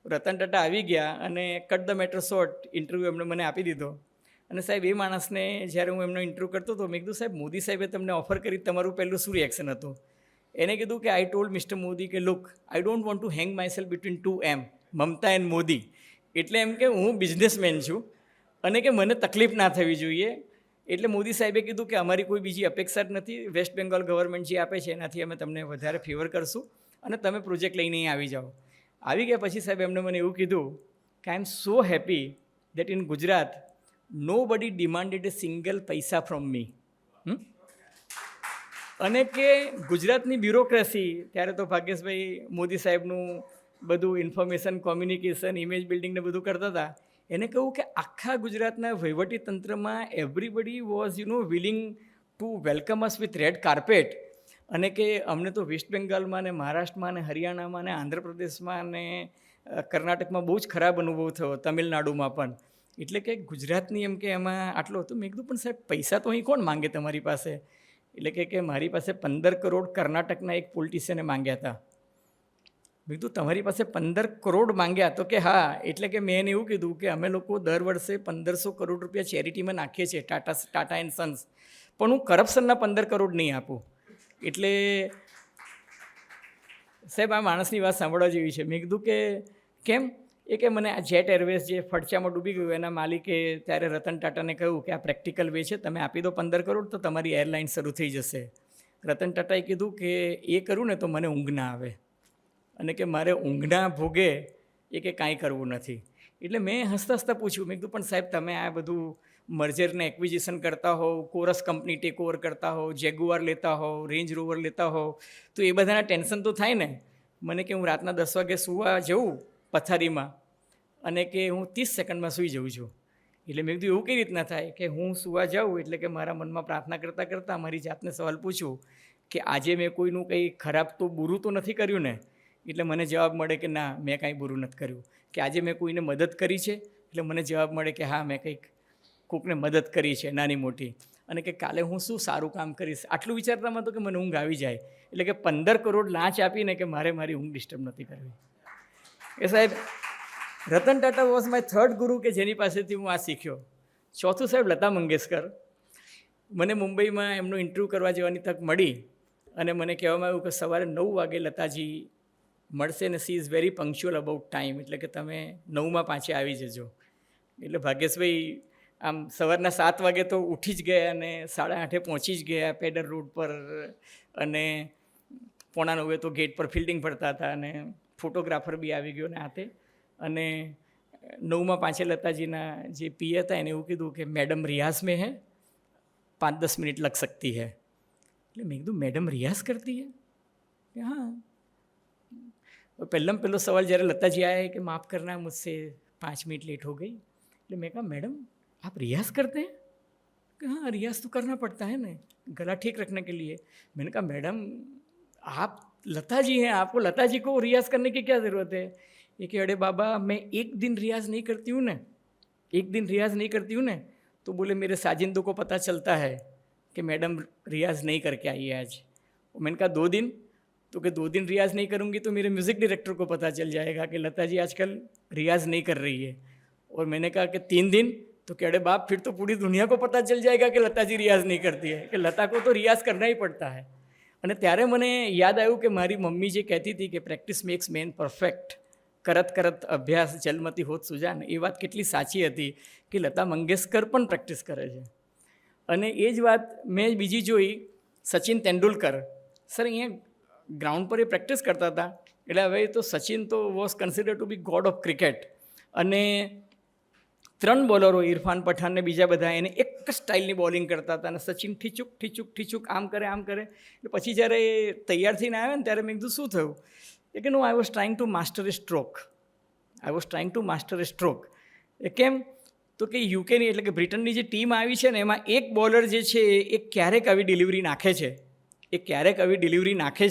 Speaker 4: રતન ટાટા આવી ગયા અને cut the matter short interview એમણે મને આપી દીધો. અને સાહેબ એ માણસને જ્યારે હું એમનો ઇન્ટરવ્યૂ કરતો હતો મેં કીધું સાહેબ મોદી સાહેબે તમને ઓફર કરી, તમારું પહેલું શું રિએક્શન હતું? એને કીધું કે આઈ ટોલ્ડ મિસ્ટર મોદી કે look I don't want to hang myself between 2 M, Mamata and Modi. એટલે એમ કે હું બિઝનેસમેન છું અને કે મને તકલીફ ના થવી જોઈએ. એટલે મોદી સાહેબે કીધું કે અમારી કોઈ બીજી અપેક્ષા જ નથી, વેસ્ટ બેંગોલ ગવર્મેન્ટ જે આપે છે એનાથી અમે તમને વધારે ફેવર કરશું અને તમે પ્રોજેક્ટ લઈને અહીં આવી જાઓ. આવી ગયા પછી સાહેબ એમણે મને એવું કીધું કે I am so happy that in Gujarat nobody demanded a single paisa from me. અને કે ગુજરાતની બ્યુરોક્રેસી ત્યારે તો ભાગ્યેશભાઈ મોદી સાહેબનું બધું ઇન્ફોર્મેશન કોમ્યુનિકેશન ઇમેજ બિલ્ડિંગને બધું કરતા હતા. એને કહું કે આખા ગુજરાતના વહીવટી તંત્રમાં everybody was willing two welcome us with red carpet. અને કે અમને તો વેસ્ટ બેંગાલમાં ને મહારાષ્ટ્રમાં ને હરિયાણામાં ને આંધ્રપ્રદેશમાં ને કર્ણાટકમાં બહુ જ ખરાબ અનુભવ થયો, તમિલનાડુમાં પણ. એટલે કે ગુજરાતની એમ કે એમાં આટલો હતો. મેં કીધું પણ સાહેબ પૈસા તો અહીં કોણ માંગે તમારી પાસે? એટલે કે મારી પાસે 15 કરોડ કર્ણાટકના એક પોલિટિશિયને માંગ્યા હતા. મેં કીધું તમારી પાસે 15 કરોડ માંગ્યા? તો કે હા. એટલે કે મેં એને એવું કીધું કે અમે લોકો દર વર્ષે 1500 કરોડ રૂપિયા ચેરિટીમાં નાખીએ છીએ, ટાટા એન્ડ સન્સ, પણ હું કરપ્શનના 15 કરોડ નહીં આપું. એટલે સાહેબ આ માણસની વાત સાંભળવા જેવી છે. મેં કીધું કે કેમ? એ કે મને આ જેટ એરવેઝ જે ફડચામાં ડૂબી ગયું એના માલિકે ત્યારે રતન ટાટાને કહ્યું કે આ પ્રેક્ટિકલ વે છે, તમે આપી દો 15 કરોડ તો તમારી એરલાઇન શરૂ થઈ જશે. રતન ટાટાએ કીધું કે એ કરું ને તો મને ઊંઘ ના આવે અને કે મારે ઊંઘના ભોગે એ કે કાંઈ કરવું નથી. એટલે મેં હસતા હસતા પૂછ્યું, મેં કીધું પણ સાહેબ તમે આ બધું મર્જરને એક્વિઝિશન કરતા હોવ, કોરસ કંપની ટેક ઓવર કરતા હોવ, જેગુઆર લેતા હોવ, રેન્જ રોવર લેતા હોવ, તો એ બધાના ટેન્શન તો થાય ને. મને કે હું રાતના 10 વાગે સૂવા જઉં પથારીમાં અને કે હું 30 સેકન્ડમાં સૂઈ જઉં છું. એટલે મેં કીધું એવું કઈ રીતના થાય? કે હું સૂવા જાઉં એટલે કે મારા મનમાં પ્રાર્થના કરતાં કરતાં મારી જાતને સવાલ પૂછું કે આજે મેં કોઈનું કંઈ ખરાબ તો બુરું તો નથી કર્યું ને? એટલે મને જવાબ મળે કે ના મેં કાંઈ બુરું નથી કર્યું. કે આજે મેં કોઈને મદદ કરી છે? એટલે મને જવાબ મળે કે હા મેં કંઈક કોકને મદદ કરી છે નાની મોટી. અને કે કાલે હું શું સારું કામ કરીશ આટલું વિચારતામાં તો કે મને ઊંઘ આવી જાય. એટલે કે 15 કરોડ લાંચ આપીને કે મારે મારી ઊંઘ ડિસ્ટર્બ નથી કરવી. એ સાહેબ Ratan Tata was my third ગુરુ કે જેની પાસેથી હું આ શીખ્યો. ચોથું સાહેબ લતા મંગેશકર. મને મુંબઈમાં એમનું ઇન્ટરવ્યૂ કરવા જવાની તક મળી અને મને કહેવામાં આવ્યું કે સવારે 9 વાગે લતાજી મળશે ને she is very punctual about time, એટલે કે તમે 9માં પાછે આવી જજો. એટલે ભાગ્યેશભાઈ આમ સવારના 7 વાગે તો ઉઠી જ ગયા અને 8:30 પહોંચી જ ગયા પેડર રોડ પર અને 8:45 તો ગેટ પર ફિલ્ડિંગ ફરતા હતા અને ફોટોગ્રાફર બી આવી ગયો ને હાથે. અને 9માં પાછે લતાજીના જે પીએ હતા એને એવું કીધું કે મેડમ રિયાઝ મેં હે, 5-10 મિનિટ લગ सकती है. એટલે મેં કીધું મેડમ રિયાઝ કરતી હે? કે હા. પહેલો સવાલ જ્યારે લતાજી આયા કે માफ़ करना मुझसे 5 मिनट लेट हो गई. એટલે મેં कहा मैडम आप रियाज़ करते हैं? कि हाँ रियाज़ तो करना पड़ता है ना गला ठीक रखने के लिए. मैंने कहा मैडम आप लता जी हैं, आपको लता जी को रियाज़ करने की क्या ज़रूरत है? ये कि अरे बाबा मैं एक दिन रियाज़ नहीं करती हूँ ना, एक दिन रियाज़ नहीं करती हूँ ना तो बोले मेरे साजिंदों को पता चलता है कि मैडम रियाज़ नहीं करके आई है आज. मैंने कहा 2 दिन? तो कि 2 दिन रियाज़ नहीं करूँगी तो मेरे म्यूज़िक डायरेक्टर को पता चल जाएगा कि लता जी आजकल रियाज़ नहीं कर रही है. और मैंने कहा कि 3 दिन? तो कि अरे बाप फिर तो पूरी दुनिया को पता चल जाएगा कि लता जी रियाज़ नहीं करती है, कि लता को तो रियाज़ करना ही પડતા है. અને ત્યારે મને યાદ આવ્યું કે મારી મમ્મી જે કહેતી હતી કે પ્રેક્ટિસ મેક્સ મેન પરફેક્ટ, કરત કરત અભ્યાસ જલમતી હોત સુજાન, એ વાત કેટલી સાચી હતી કે લતા મંગેશકર પણ પ્રેક્ટિસ કરે છે. અને એ જ વાત મેં બીજી જોઈ સચિન તેંડુલકર. સર અહીંયા ગ્રાઉન્ડ પર એ પ્રેક્ટિસ કરતા હતા, એટલે હવે તો સચિન તો was consider to be god of cricket. અને 3 બોલરો ઇરફાન પઠાણ ને બીજા બધા એને એક જ સ્ટાઇલની બોલિંગ કરતા હતા, અને સચિન ઠીચુક આમ કરે. એટલે પછી જ્યારે એ તૈયાર થઈને આવ્યા ને ત્યારે મેં કીધું શું થયું? એ કે no, I was trying to master a stroke. એ કેમ? તો કે યુકેની એટલે કે બ્રિટનની જે ટીમ આવી છે ને એમાં એક બોલર જે છે એ ક્યારેક આવી ડિલિવરી નાખે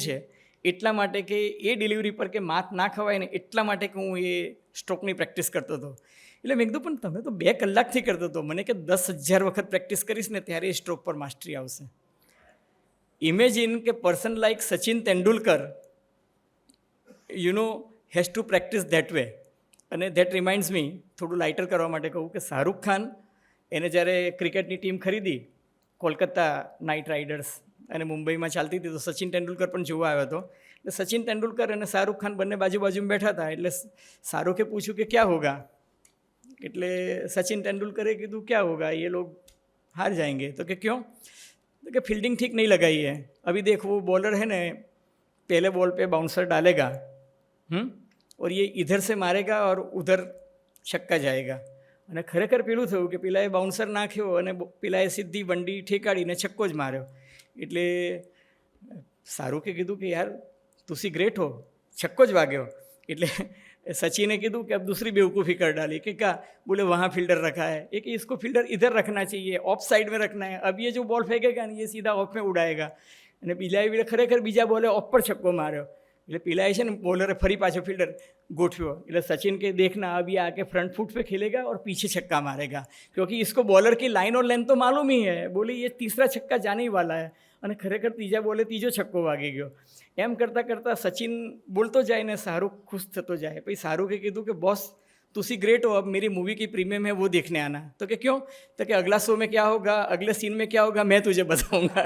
Speaker 4: છે, એટલા માટે કે એ ડિલિવરી પર કે માત ના ખવાય ને એટલા માટે કે હું એ સ્ટ્રોકની પ્રેક્ટિસ કરતો હતો. એટલે મેં કીધું પણ તમે તો 2 કલાકથી કરતો હતો. મને કે 10,000 વખત પ્રેક્ટિસ કરીશ ને ત્યારે એ સ્ટ્રોક પર માસ્ટરી આવશે. ઇમેજિન કે person like Sachin Tendulkar has to practice that way. અને ધેટ રિમાઇન્ડ્સ મી, થોડું લાઇટર કરવા માટે કહું કે શાહરૂખ ખાન એને જ્યારે ક્રિકેટની ટીમ ખરીદી, કોલકાતા નાઇટ રાઇડર્સ, અને મુંબઈમાં ચાલતી હતી, તો સચિન તેંડુલકર પણ જોવા આવ્યો હતો. એટલે સચિન તેંડુલકર અને શાહરૂખ ખાન બંને બાજુમાં બેઠા હતા. એટલે શાહરૂખે પૂછ્યું કે ક્યાં હોગા? એટલે સચિન તેंदुलकरे કીધું ક્યાં હોગા, ये लोग हार जाएंगे. तो कि क्यों? तो कि फील्डिंग ठीक नहीं लगाई है. अभी देख वो बॉलर है ना, पहले बॉल पे बाउंसर डालेगा और ये इधर से मारेगा और उधर छक्का जाएगा. અને ખરેખર પેલું થયું કે પેલાએ બાઉન્સર નાખ્યો અને પેલાએ સીધી વંડી ઠેકાડીને છક્કો જ માર્યો. એટલે શાહરૂખે કીધું કે યાર તુસી ગ્રેટ હો, छक्को જ વાગ્યો. એટલે सचिन ने कहा कि अब दूसरी बेवकूफ़ी कर डाली कि क्या? बोले वहाँ फील्डर रखा है, एक इसको फील्डर इधर रखना चाहिए, ऑफ साइड में रखना है. अब ये जो बॉल फेंकेगा ना ये सीधा ऑफ में उड़ाएगा. અને બીજાએ ખરેખર બીજા બોલે ઓફ પર છક્કો માર્યો. એટલે પીલાએ છે ને બોલરે ફરી પાછો ફીલ્ડર ગોઠવ્યો. એટલે સचिन के देखना अब ये आके फ्रंट फुट पे खेलेगा और पीछे छक्का मारेगा, क्योंकि इसको बॉलर की लाइन और लेंथ तो मालूम ही है. बोले ये तीसरा छक्का जाने ही वाला है. અને ખરેખર ત્રીજા બોલે ત્રીજો છક્કો વાગી ગયો. એમ કરતાં સચિન બોલતો જાય ને શાહરૂખ ખુશ થતો જાય. પછી શાહરૂખે કીધું કે બોસ तुसी ग्रेट हो, अब मेरी मूवी की प्रीमियम है वो देखने आना. तो कि क्यों? तो कि अगला शो में क्या होगा, अगले सीन में क्या होगा, मैं तुझे बताऊंगा.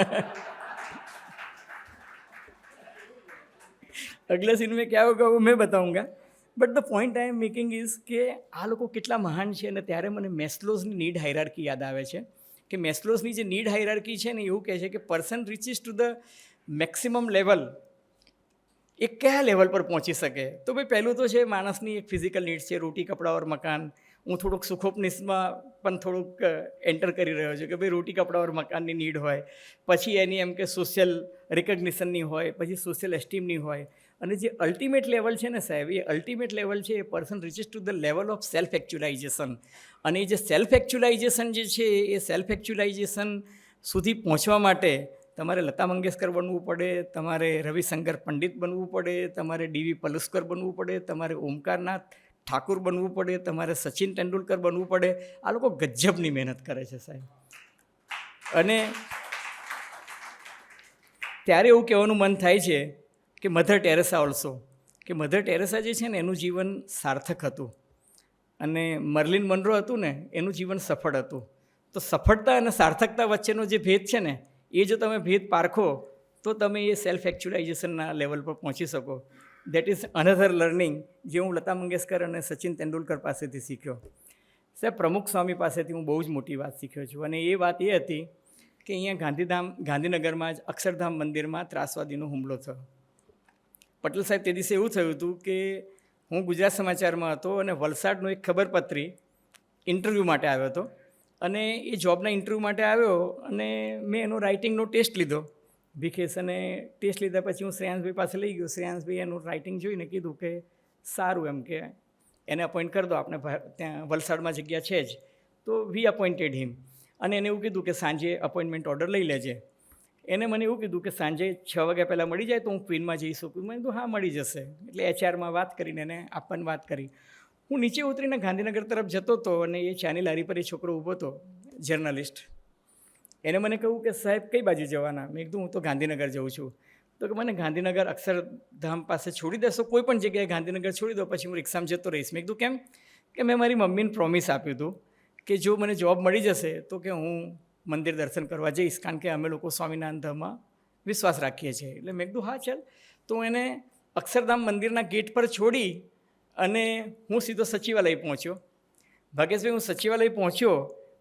Speaker 4: अगले सीन में क्या होगा वो मैं बताऊंगा. But the point I M making is કે આ લોકો કેટલા મહાન છે. અને ત્યારે મને મેસ્લોઝની નીડ હાયરાર્કી યાદ આવે છે કે મેસ્લોઝની જે નીડ હાયરાર્કી છે ને એવું કહે છે કે person reaches to the maximum level, એ કયા લેવલ પર પહોંચી શકે. તો ભાઈ પહેલું તો છે માણસની એક ફિઝિકલ નીડ્સ છે, રોટી કપડાં ઓર મકાન. હું થોડુંક સુખોપનિશમાં પણ થોડુંક એન્ટર કરી રહ્યો છું કે ભાઈ રોટી કપડાં ઓર મકાનની નીડ હોય, પછી એની એમ કે સોશિયલ રિકગ્નિશનની હોય, પછી સોશિયલ એસ્ટીમની હોય. અને જે અલ્ટિમેટ લેવલ છે ને સાહેબ, એ અલ્ટિમેટ લેવલ છે એ person reaches to the level of self actualization. અને એ જે સેલ્ફ એકચ્યુલાઇઝેશન જે છે એ સેલ્ફ એકચ્યુલાઇઝેશન સુધી પહોંચવા માટે તમારે લતા મંગેશકર બનવું પડે, તમારે રવિશંકર પંડિત બનવું પડે, તમારે ડીવી પલુસ્કર બનવું પડે, તમારે ઓમકારનાથ ઠાકુર બનવું પડે, તમારે સચિન તેંડુલકર બનવું પડે. આ લોકો ગજબની મહેનત કરે છે સાહેબ. અને ત્યારે એવું કહેવાનું મન થાય છે કે મધર ટેરેસા ઓલ્સો, કે મધર ટેરેસા જે છે ને એનું જીવન સાર્થક હતું અને મર્લિન મનરો હતું ને એનું જીવન સફળ હતું. તો સફળતા અને સાર્થકતા વચ્ચેનો જે ભેદ છે ને એ જો તમે ભેદ પારખો તો તમે એ સેલ્ફ એકચ્યુલાઇઝેશનના લેવલ પર પહોંચી શકો. દેટ ઇઝ અનધર લર્નિંગ જે હું લતા મંગેશકર અને સચિન તેંડુલકર પાસેથી શીખ્યો. સાહેબ પ્રમુખ સ્વામી પાસેથી હું બહુ જ મોટી વાત શીખ્યો છું. અને એ વાત એ હતી કે અહીંયા ગાંધીનગરમાં જ અક્ષરધામ મંદિરમાં ત્રાસવાદીનો હુમલો થયો. પટેલ સાહેબ તે દિવસે એવું થયું હતું કે હું ગુજરાત સમાચારમાં હતો અને વલસાડનો એક ખબરપત્રી ઇન્ટરવ્યૂ માટે આવ્યો હતો. અને એ જોબના ઇન્ટરવ્યૂ માટે આવ્યો અને મેં એનો રાઇટિંગનો ટેસ્ટ લીધો વિકેશ. અને ટેસ્ટ લીધા પછી હું શ્રેયાંશભાઈ પાસે લઈ ગયો. શ્રેયાંશભાઈ એનું રાઇટિંગ જોઈને કીધું કે સારું, એમ કે એને અપોઇન્ટ કરી દો, આપણે ત્યાં વલસાડમાં જગ્યા છે જ. તો વી અપોઇન્ટેડ હિમ. અને એને એવું કીધું કે સાંજે અપોઇન્ટમેન્ટ ઓર્ડર લઈ લેજે. એને મને એવું કીધું કે સાંજે 6 વાગ્યા પહેલાં મળી જાય તો હું ક્વીનમાં જઈ શકું. મેં કીધું હા મળી જશે. એટલે એચઆરમાં વાત કરીને એને આપવાની વાત કરી. હું નીચે ઉતરીને ગાંધીનગર તરફ જતો હતો અને એ ચાની લારી પર એ છોકરો ઊભો હતો, જર્નલિસ્ટ. એને મને કહ્યું કે સાહેબ કઈ બાજુ જવાના? મેં કીધું હું તો ગાંધીનગર જઉં છું. તો કે મને ગાંધીનગર અક્ષરધામ પાસે છોડી દેશો, કોઈ પણ જગ્યાએ ગાંધીનગર છોડી દો, પછી હું રિક્ષામાં જતો રહીશ. મેં કીધું કેમ? કે મેં મારી મમ્મીને પ્રોમિસ આપ્યું હતું કે જો મને જોબ મળી જશે તો કે હું મંદિર દર્શન કરવા જઈશ, કારણ કે અમે લોકો સ્વામિનારાયણ ધામમાં વિશ્વાસ રાખીએ છીએ. એટલે મેં કીધું હા ચાલ. તો હું એને અક્ષરધામ મંદિરના ગેટ પર છોડી અને હું સીધો સચિવાલય પહોંચ્યો. ભાગ્યેશભાઈ, હું સચિવાલય પહોંચ્યો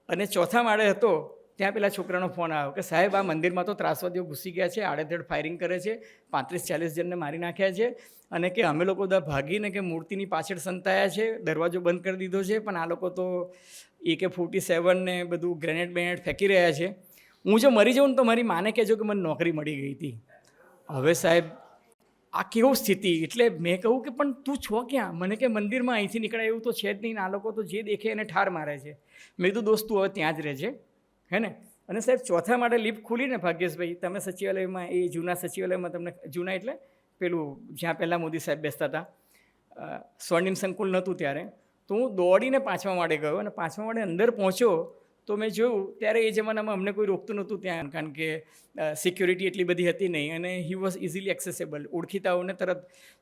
Speaker 4: અને ચોથા માળે હતો ત્યાં પેલા છોકરાનો ફોન આવ્યો કે સાહેબ, આ મંદિરમાં તો ત્રાસવાદીઓ ઘૂસી ગયા છે, આડેધડ ફાયરિંગ કરે છે, 35-40 જણને મારી નાખ્યા છે, અને કે અમે લોકો બધા ભાગીને કે મૂર્તિની પાછળ સંતાયા છે, દરવાજો બંધ કરી દીધો છે, પણ આ લોકો તો AK-47 ને બધું ગ્રેનેડ બેનેડ ફેંકી રહ્યા છે. હું જો મરી જાઉં ને તો મારી માને કહેજો કે મને નોકરી મળી ગઈ હતી. હવે સાહેબ, આ કેવું સ્થિતિ! એટલે મેં કહું કે પણ તું છો ક્યાં? મને કે મંદિરમાં અહીંથી નીકળાય એવું તો છે જ નહીં, આ લોકો તો જે દેખે એને ઠાર મારે છે. મેં કીધું દોસ્ત, તું હવે ત્યાં જ રહેજે, હે ને. અને સાહેબ, ચોથા માટે લિફ્ટ ખુલીને ભાગ્યેશભાઈ, તમે સચિવાલયમાં, એ જૂના સચિવાલયમાં તમને, જૂના એટલે પેલું જ્યાં પહેલાં મોદી સાહેબ બેસતા હતા, સ્વર્ણિમ સંકુલ નહોતું ત્યારે, તો હું દોડીને 5મા માળે ગયો અને 5મા માળે અંદર પહોંચ્યો તો મેં જોયું ત્યારે એ જમાનામાં અમને કોઈ રોકતું નહોતું ત્યાં, કારણ કે સિક્યોરિટી એટલી બધી હતી નહીં અને હી વોઝ ઇઝીલી એક્સેસેબલ, ઓળખીતાઓને તરત.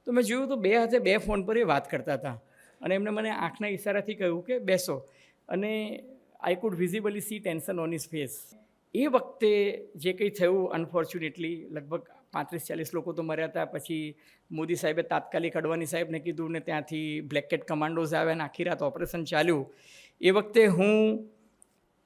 Speaker 4: તો મેં જોયું તો 2 હાથે 2 ફોન પર એ વાત કરતા હતા અને એમને મને આંખના ઇશારાથી કહ્યું કે બેસો, અને I could visibly see tension on his face. એ વખતે જે કંઈ થયું, અનફોર્ચ્યુનેટલી લગભગ 35-40 લોકો તો મર્યા હતા. પછી મોદી સાહેબે તાત્કાલિક અડવાણી સાહેબને કીધું ને ત્યાંથી બ્લેક કેટ કમાન્ડોઝ આવ્યા અને આખી રાત ઓપરેશન ચાલ્યું. એ વખતે હું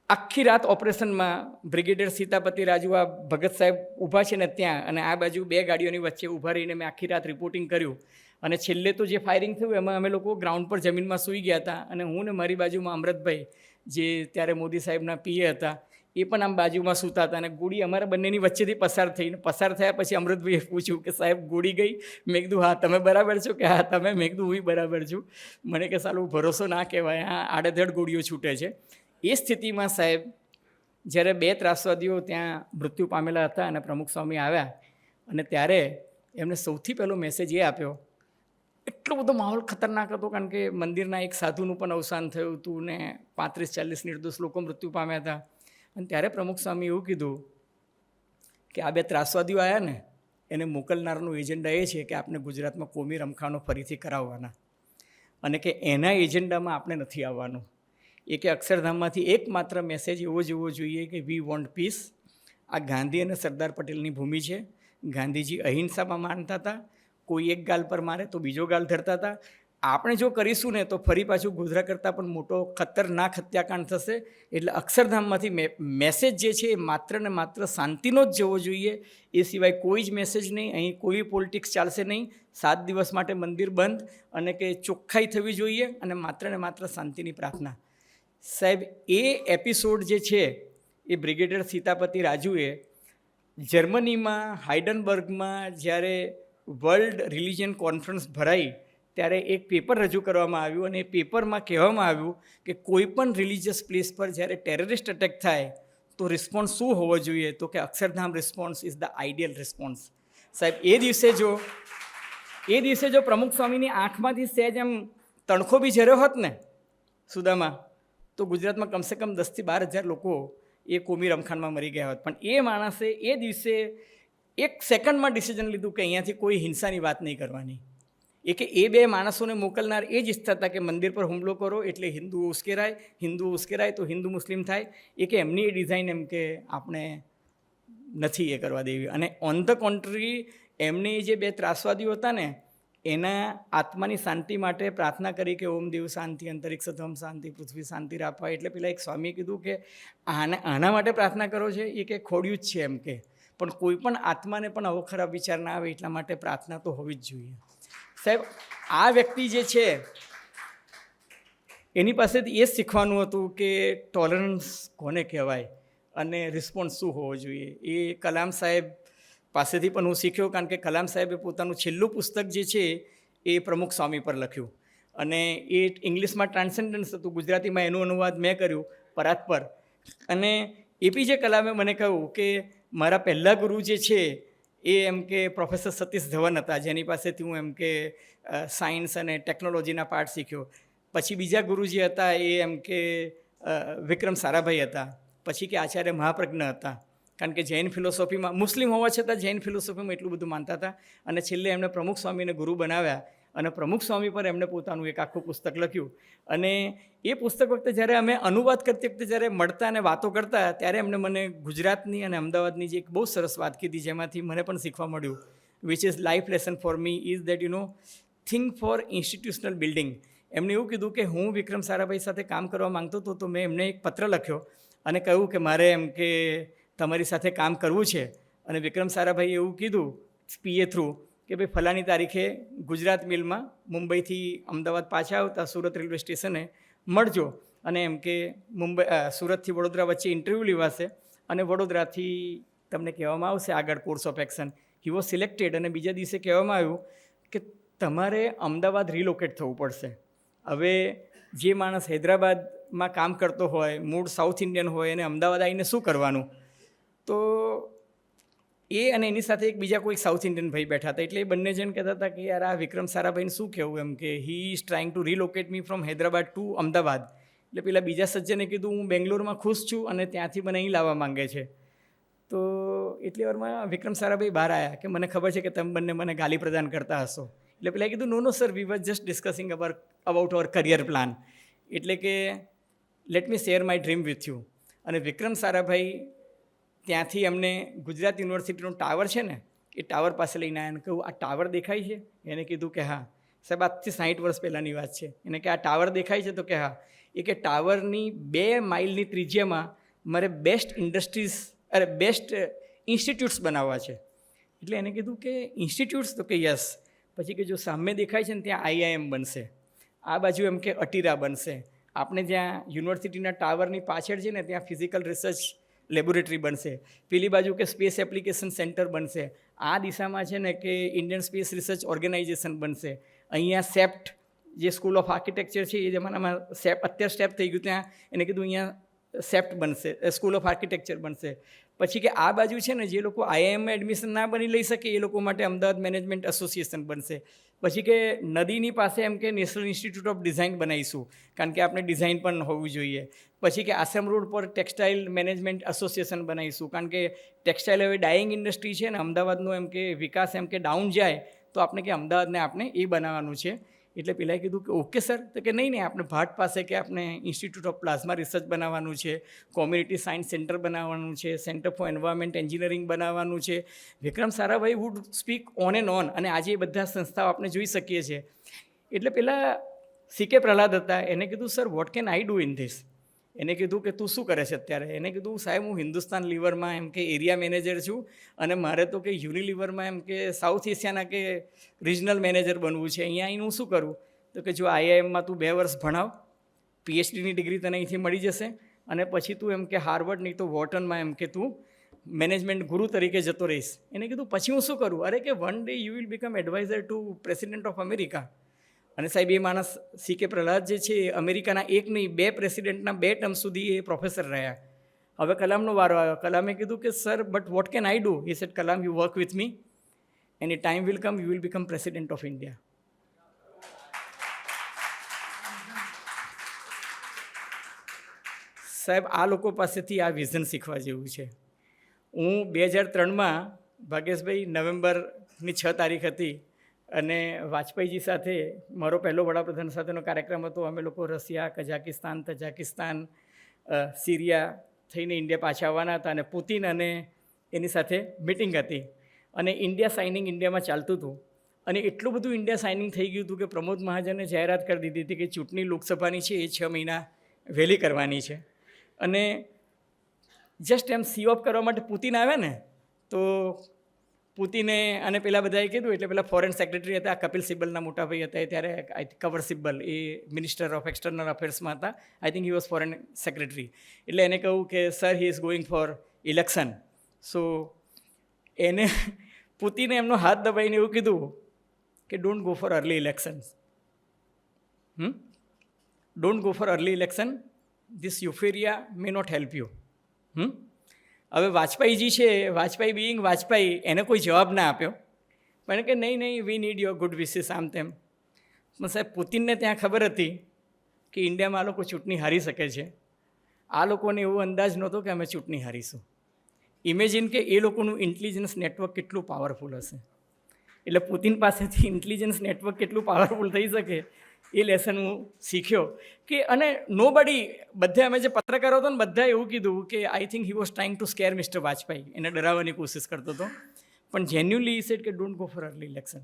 Speaker 4: આખી રાત ઓપરેશનમાં બ્રિગેડિયર સીતાપતિ રાજુ, આ ભગત સાહેબ ઊભા છે ને ત્યાં, અને આ બાજુ 2 ગાડીઓની વચ્ચે ઊભા રહીને મેં આખી રાત રિપોર્ટિંગ કર્યું. અને છેલ્લે તો જે ફાયરિંગ થયું એમાં અમે લોકો ગ્રાઉન્ડ પર જમીનમાં સૂઈ ગયા હતા, અને હું ને મારી બાજુમાં અમૃતભાઈ, જે ત્યારે મોદી સાહેબના PA હતા, એ પણ આમ બાજુમાં સૂતા હતા, અને ગોળી અમારા બંનેની વચ્ચેથી પસાર થઈને, પસાર થયા પછી અમૃતભાઈએ પૂછ્યું કે સાહેબ ગોળી ગઈ? મેં કીધું હા. તમે બરાબર છો? કે હા. તમે? મેં કીધું હું બરાબર છું. મને કે સાલું ભરોસો ના કહેવાય, આ આડેધડ ગોળીઓ છૂટે છે. એ સ્થિતિમાં સાહેબ, જ્યારે 2 ત્રાસવાદીઓ ત્યાં મૃત્યુ પામેલા હતા અને પ્રમુખ સ્વામી આવ્યા, અને ત્યારે એમને સૌથી પહેલો મેસેજ એ આપ્યો. એટલો બધો માહોલ ખતરનાક હતો, કારણ કે મંદિરના એક સાધુનું પણ અવસાન થયું હતું ને 35-40 નિર્દોષ લોકો મૃત્યુ પામ્યા હતા. અને ત્યારે પ્રમુખ સ્વામી એવું કીધું કે આ 2 ત્રાસવાદીઓ આવ્યા ને, એને મોકલનારનું એજન્ડા એ છે કે આપણે ગુજરાતમાં કોમી રમખાણો ફરીથી કરાવવાના, અને કે એના એજન્ડામાં આપણે નથી આવવાનું. એ કે અક્ષરધામમાંથી એકમાત્ર મેસેજ એવો જ હોવો જોઈએ કે વી વોન્ટ પીસ. આ ગાંધી અને સરદાર પટેલની ભૂમિ છે. ગાંધીજી અહિંસામાં માનતા હતા. કોઈ એક ગાલ પર મારે તો બીજો ગાલ ધરતા હતા. આપણે જો કરીશું ને તો ફરી પાછું ગોધરા કરતાં પણ મોટો ખતરનાક હત્યાકાંડ થશે. એટલે અક્ષરધામમાંથી મેસેજ જે છે એ માત્ર ને માત્ર શાંતિનો જ જવો જોઈએ. એ સિવાય કોઈ જ મેસેજ નહીં. અહીં કોઈ પોલિટિક્સ ચાલશે નહીં. 7 દિવસ માટે મંદિર બંધ, અને કે ચોખ્ખાઈ થવી જોઈએ, અને માત્ર ને માત્ર શાંતિની પ્રાર્થના. સાહેબ, એ એપિસોડ જે છે એ બ્રિગેડિયર સીતાપતિ રાજુએ જર્મનીમાં હાઇડનબર્ગમાં જ્યારે વર્લ્ડ રિલિજિયન કોન્ફરન્સ ભરાઈ ત્યારે એક પેપર રજૂ કરવામાં આવ્યું, અને એ પેપરમાં કહેવામાં આવ્યું કે કોઈ પણ રિલિજિયસ પ્લેસ પર જ્યારે ટેરરિસ્ટ અટેક થાય તો રિસ્પોન્સ શું હોવો જોઈએ? તો કે Akshardham response is the ideal response. સાહેબ, એ દિવસે જો પ્રમુખ સ્વામીની આંખમાંથી સહેજ એમ તણખો બી ઝર્યો હોત ને સુદામાં, તો ગુજરાતમાં કમસે કમ 10,000 થી 12,000 લોકો એ કોમી રમખાણમાં મરી ગયા હોત. પણ એ માણસે એ દિવસે 1 સેકન્ડમાં ડિસિઝન લીધું કે અહીંયાથી કોઈ હિંસાની વાત નહીં કરવાની. એ કે એ 2 માણસોને મોકલનાર એ જ ઈચ્છતા હતા કે મંદિર પર હુમલો કરો એટલે હિન્દુઓ ઉશ્કેરાય તો હિન્દુ મુસ્લિમ થાય. એ કે એમની એ ડિઝાઇન એમ કે આપણે નથી એ કરવા દેવી. અને ઓન ધ કોન્ટ્રી, એમને જે 2 ત્રાસવાદીઓ હતા ને, એના આત્માની શાંતિ માટે પ્રાર્થના કરી કે ઓમ દેવ શાંતિ અંતરિક્ષધમ શાંતિ પૃથ્વી શાંતિ રાખવા. એટલે પેલા એક સ્વામીએ કીધું કે આના માટે પ્રાર્થના કરો છે? એ કે ખોડ્યું જ છે એમ કે, પણ કોઈ પણ આત્માને પણ આવો ખરાબ વિચાર ના આવે એટલા માટે પ્રાર્થના તો હોવી જ જોઈએ. સાહેબ, આ વ્યક્તિ જે છે એની પાસેથી એ જ શીખવાનું હતું કે ટોલરન્સ કોને કહેવાય અને રિસ્પોન્સ શું હોવો જોઈએ. એ કલામ સાહેબ પાસેથી પણ હું શીખ્યો, કારણ કે કલામ સાહેબે પોતાનું છેલ્લું પુસ્તક જે છે એ પ્રમુખ સ્વામી પર લખ્યું, અને એ ઇંગ્લિશમાં ટ્રાન્સેન્ડન્સ હતું, ગુજરાતીમાં એનો અનુવાદ મેં કર્યું પરાત્પર. અને APJ કલામે મને કહ્યું કે મારા પહેલાં ગુરુ જે છે એ એમ કે પ્રોફેસર સતીશ ધવન હતા, જેની પાસેથી હું એમ કે સાયન્સ અને ટેકનોલોજીના પાઠ શીખ્યો. પછી બીજા ગુરુ જે હતા એ એમ કે વિક્રમ સારાભાઈ હતા. પછી કે આચાર્ય મહાપ્રજ્ઞ હતા, કારણ કે જૈન ફિલોસોફીમાં, મુસ્લિમ હોવા છતાં જૈન ફિલોસોફીમાં એટલું બધું માનતા હતા. અને છેલ્લે એમણે પ્રમુખ સ્વામીને ગુરુ બનાવ્યા. અને પ્રમુખ સ્વામી પર એમણે પોતાનું એક આખું પુસ્તક લખ્યું. અને એ પુસ્તક વખતે જ્યારે અમે અનુવાદ કરતી વખતે જ્યારે મળતા અને વાતો કરતા ત્યારે એમણે મને ગુજરાતની અને અમદાવાદની જે એક બહુ સરસ વાત કીધી, જેમાંથી મને પણ શીખવા મળ્યું, which is life lesson for me is that think for institutional building. એમણે એવું કીધું કે હું વિક્રમ સારાભાઈ સાથે કામ કરવા માંગતો હતો, તો મેં એમને એક પત્ર લખ્યો અને કહ્યું કે મારે એમ કે તમારી સાથે કામ કરવું છે. અને વિક્રમ સારાભાઈએ એવું કીધું પીએ થ્રુ કે ભાઈ ફલાની તારીખે ગુજરાત મિલમાં મુંબઈથી અમદાવાદ પાછા આવતા સુરત રેલવે સ્ટેશને મળજો, અને એમ કે સુરતથી વડોદરા વચ્ચે ઇન્ટરવ્યૂ લેવાશે અને વડોદરાથી તમને કહેવામાં આવશે આગળ course of action. He was selected. અને બીજા દિવસે કહેવામાં આવ્યું કે તમારે અમદાવાદ રિલોકેટ થવું પડશે. હવે જે માણસ હૈદરાબાદમાં કામ કરતો હોય, મૂળ સાઉથ ઇન્ડિયન હોય, અને અમદાવાદ આવીને શું કરવાનું? તો એ અને એની સાથે એક બીજા કોઈ સાઉથ ઇન્ડિયન ભાઈ બેઠા હતા. એટલે એ બંને જણ કહેતા હતા કે યાર આ વિક્રમ સારાભાઈને શું કહેવું, એમ કે he is trying to relocate me from Hyderabad to Ahmedabad. એટલે પેલા બીજા સજ્જને કીધું હું બેંગ્લોરમાં ખુશ છું અને ત્યાંથી મને અહીં લાવવા માંગે છે. તો એટલી વારમાં વિક્રમ સારાભાઈ બહાર આવ્યા કે મને ખબર છે કે તમે બંને મને ગાલી પ્રદાન કરતા હશો. એટલે પેલા કીધું no sir, we were just discussing about our career plan. એટલે કે let me share my dream with you. અને વિક્રમ સારાભાઈ ત્યાંથી અમને ગુજરાત યુનિવર્સિટીનો ટાવર છે ને, એ ટાવર પાસે લઈને આવ્યા અને કહ્યું આ ટાવર દેખાય છે? એને કીધું કે હા. સાહેબ આજથી 60 વર્ષ પહેલાંની વાત છે. એને કે આ ટાવર દેખાય છે? તો કે હા. એ કે ટાવરની 2 માઇલની ત્રિજ્યામાં મારે બેસ્ટ ઇન્સ્ટિટ્યૂટ્સ બનાવવા છે. એટલે એને કીધું કે ઇન્સ્ટિટ્યૂટ્સ? તો કે યસ. પછી કે જો સામે દેખાય છે ને ત્યાં IIM બનશે, આ બાજુ એમ કે અટીરા બનશે, આપણે જ્યાં યુનિવર્સિટીના ટાવરની પાછળ છે ને ત્યાં ફિઝિકલ રિસર્ચ લેબોરેટરી બનશે, પેલી બાજુ કે સ્પેસ એપ્લિકેશન સેન્ટર બનશે, આ દિશામાં છે ને કે ઇન્ડિયન સ્પેસ રિસર્ચ ઓર્ગેનાઇઝેશન બનશે, અહીંયા સેપ્ટ જે સ્કૂલ ઓફ આર્કિટેક્ચર છે એ જમાનામાં અત્યારે સ્ટેપ થઈ ગયું, ત્યાં એને કીધું અહીંયા સેપ્ટ બનશે, સ્કૂલ ઓફ આર્કિટેક્ચર બનશે. પછી કે આ બાજુ છે ને જે લોકો IIMમાં એડમિશન ના બની લઈ શકે એ લોકો માટે અમદાવાદ મેનેજમેન્ટ એસોસિએશન બનશે. પછી કે નદીની પાસે એમ કે નેશનલ ઇન્સ્ટિટ્યૂટ ઓફ ડિઝાઇન બનાવીશું, કારણ કે આપણે ડિઝાઇન પણ હોવું જોઈએ. પછી કે આસામ રોડ પર ટેક્સટાઇલ મેનેજમેન્ટ એસોસિએશન બનાવીશું, કારણ કે ટેક્સટાઇલ હવે ડાઇંગ ઇન્ડસ્ટ્રી છે ને, અમદાવાદનો એમ કે વિકાસ એમ કે ડાઉન જાય તો આપણે કે અમદાવાદને આપણે એ બનાવવાનું છે. એટલે પેલાએ કીધું કે ઓકે સર. તો કે નહીં આપણે ભાટ પાસે કે આપણે ઇન્સ્ટિટ્યૂટ ઓફ પ્લાઝમા રિસર્ચ બનાવવાનું છે, કોમ્યુનિટી સાયન્સ સેન્ટર બનાવવાનું છે, સેન્ટર ફોર એન્વાયરમેન્ટ એન્જિનિયરિંગ બનાવવાનું છે. Vikram Sarabhai would speak on and on, અને આજે એ બધા સંસ્થાઓ આપણે જોઈ શકીએ છીએ. એટલે પેલા CK પ્રહલાદ હતા, એને કીધું sir what can I do in this? એને કીધું કે તું શું કરે છે અત્યારે? એને કીધું સાહેબ હું હિન્દુસ્તાન લીવરમાં એમ કે એરિયા મેનેજર છું, અને મારે તો કે યુનિલિવરમાં એમ કે સાઉથ એશિયાના કે રિજનલ મેનેજર બનવું છે. અહીંયા આવીને હું શું કરું? તો કે જો IIMમાં તું 2 વર્ષ ભણાવ, PhDની ડિગ્રી તને અહીંથી મળી જશે, અને પછી તું એમ કે હાર્વર્ડ નહીં તો વોર્ટનમાં એમ કે તું મેનેજમેન્ટ ગુરુ તરીકે જતો રહીશ. એને કીધું પછી હું શું કરું? અરે કે one day you will become adviser to president of America. અને સાહેબ એ માણસ CK પ્રહલાદ જે છે અમેરિકાના 1 નહીં 2 પ્રેસિડેન્ટના 2 ટર્મ સુધી એ પ્રોફેસર રહ્યા. હવે કલામનો વારો આવ્યો. કલામે કીધું કે sir but what can I do? He said Kalam you work with me and a time will come you will become president of India. સાહેબ આ લોકો પાસેથી આ વિઝન શીખવા જેવું છે. હું 2003માં ભાગેશભાઈ નવેમ્બરની 6 તારીખ હતી, અને વાજપેયીજી સાથે મારો પહેલો વડાપ્રધાન સાથેનો કાર્યક્રમ હતો. અમે લોકો રશિયા, કઝાકિસ્તાન, તજાકિસ્તાન, સિરિયા થઈને ઇન્ડિયા પાછા આવવાના હતા, અને પુતિન અને એની સાથે મિટિંગ હતી, અને ઇન્ડિયા સાઇનિંગ ઇન્ડિયામાં ચાલતું હતું. અને એટલું બધું ઇન્ડિયા સાઇનિંગ થઈ ગયું હતું કે પ્રમોદ મહાજને જાહેરાત કરી દીધી હતી કે ચૂંટણી લોકસભાની છે એ 6 મહિના વહેલી કરવાની છે. અને જસ્ટ એમ સી ઓફ કરવા માટે પુતિન આવ્યા ને, તો પુતિને અને પેલા બધાએ કીધું, એટલે પેલા ફોરેન સેક્રેટરી હતા કપિલ સિબ્બલના મોટા ભાઈ હતા, ત્યારે કવર સિબ્બલ એ મિનિસ્ટર ઓફ એક્સટર્નલ અફેર્સમાં હતા. I think he was foreign secretary. એટલે એને કહ્યું કે sir he is going for election. So એને પુતિને એમનો હાથ દબાઈને એવું કીધું કે don't go for early elections. Don't go for early election, this euphoria may not help you. હવે વાજપેયીજી છે, વાજપેયી બિંગ વાજપેયી, એને કોઈ જવાબ ના આપ્યો, પણ કે નહીં we need your good wishes આમ તેમ. પણ સાહેબ પુતિનને ત્યાં ખબર હતી કે ઇન્ડિયામાં આ લોકો ચૂંટણી હારી શકે છે. આ લોકોને એવો અંદાજ નહોતો કે અમે ચૂંટણી હારીશું. ઇમેજિન કે એ લોકોનું ઇન્ટેલિજન્સ નેટવર્ક કેટલું પાવરફુલ હશે. એટલે પુતિન પાસેથી ઇન્ટેલિજન્સ નેટવર્ક કેટલું પાવરફુલ થઈ શકે એ લેસન હું શીખ્યો કે અને નો બડી બધા અમે જે પત્રકારો હતો ને બધા એવું કીધું કે આઈ think he was trying two square mister Vajpayee, એને ડરાવવાની કોશિશ કરતો હતો, પણ જેન્યુઅલી ઈ સેડ કે don't go for early election.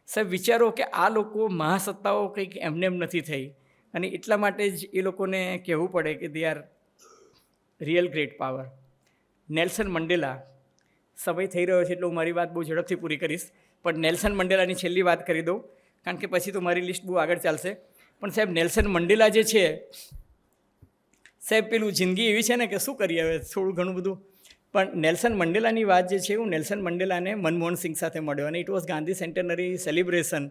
Speaker 4: સાહેબ વિચારો કે આ લોકો મહાસત્તાઓ કંઈક એમને એમ નથી થઈ અને એટલા માટે જ એ લોકોને કહેવું પડે કે they are real great power. Nelson Mandela, સમય થઈ રહ્યો છે એટલે હું મારી વાત બહુ ઝડપથી પૂરી કરીશ, પણ નેલ્સન મંડેલાની છેલ્લી વાત કરી દઉં કારણ કે પછી તો મારી લિસ્ટ બહુ આગળ ચાલશે. પણ સાહેબ નેલ્સન મંડેલા જે છે સાહેબ, પેલું જિંદગી એવી છે ને કે શું કરીએ હવે થોડું ઘણું બધું, પણ નેલ્સન મંડેલાની વાત જે છે, હું નેલ્સન મંડેલાને મનમોહન સિંહ સાથે મળ્યો અને ઇટ વોઝ ગાંધી સેન્ટેનરી સેલિબ્રેશન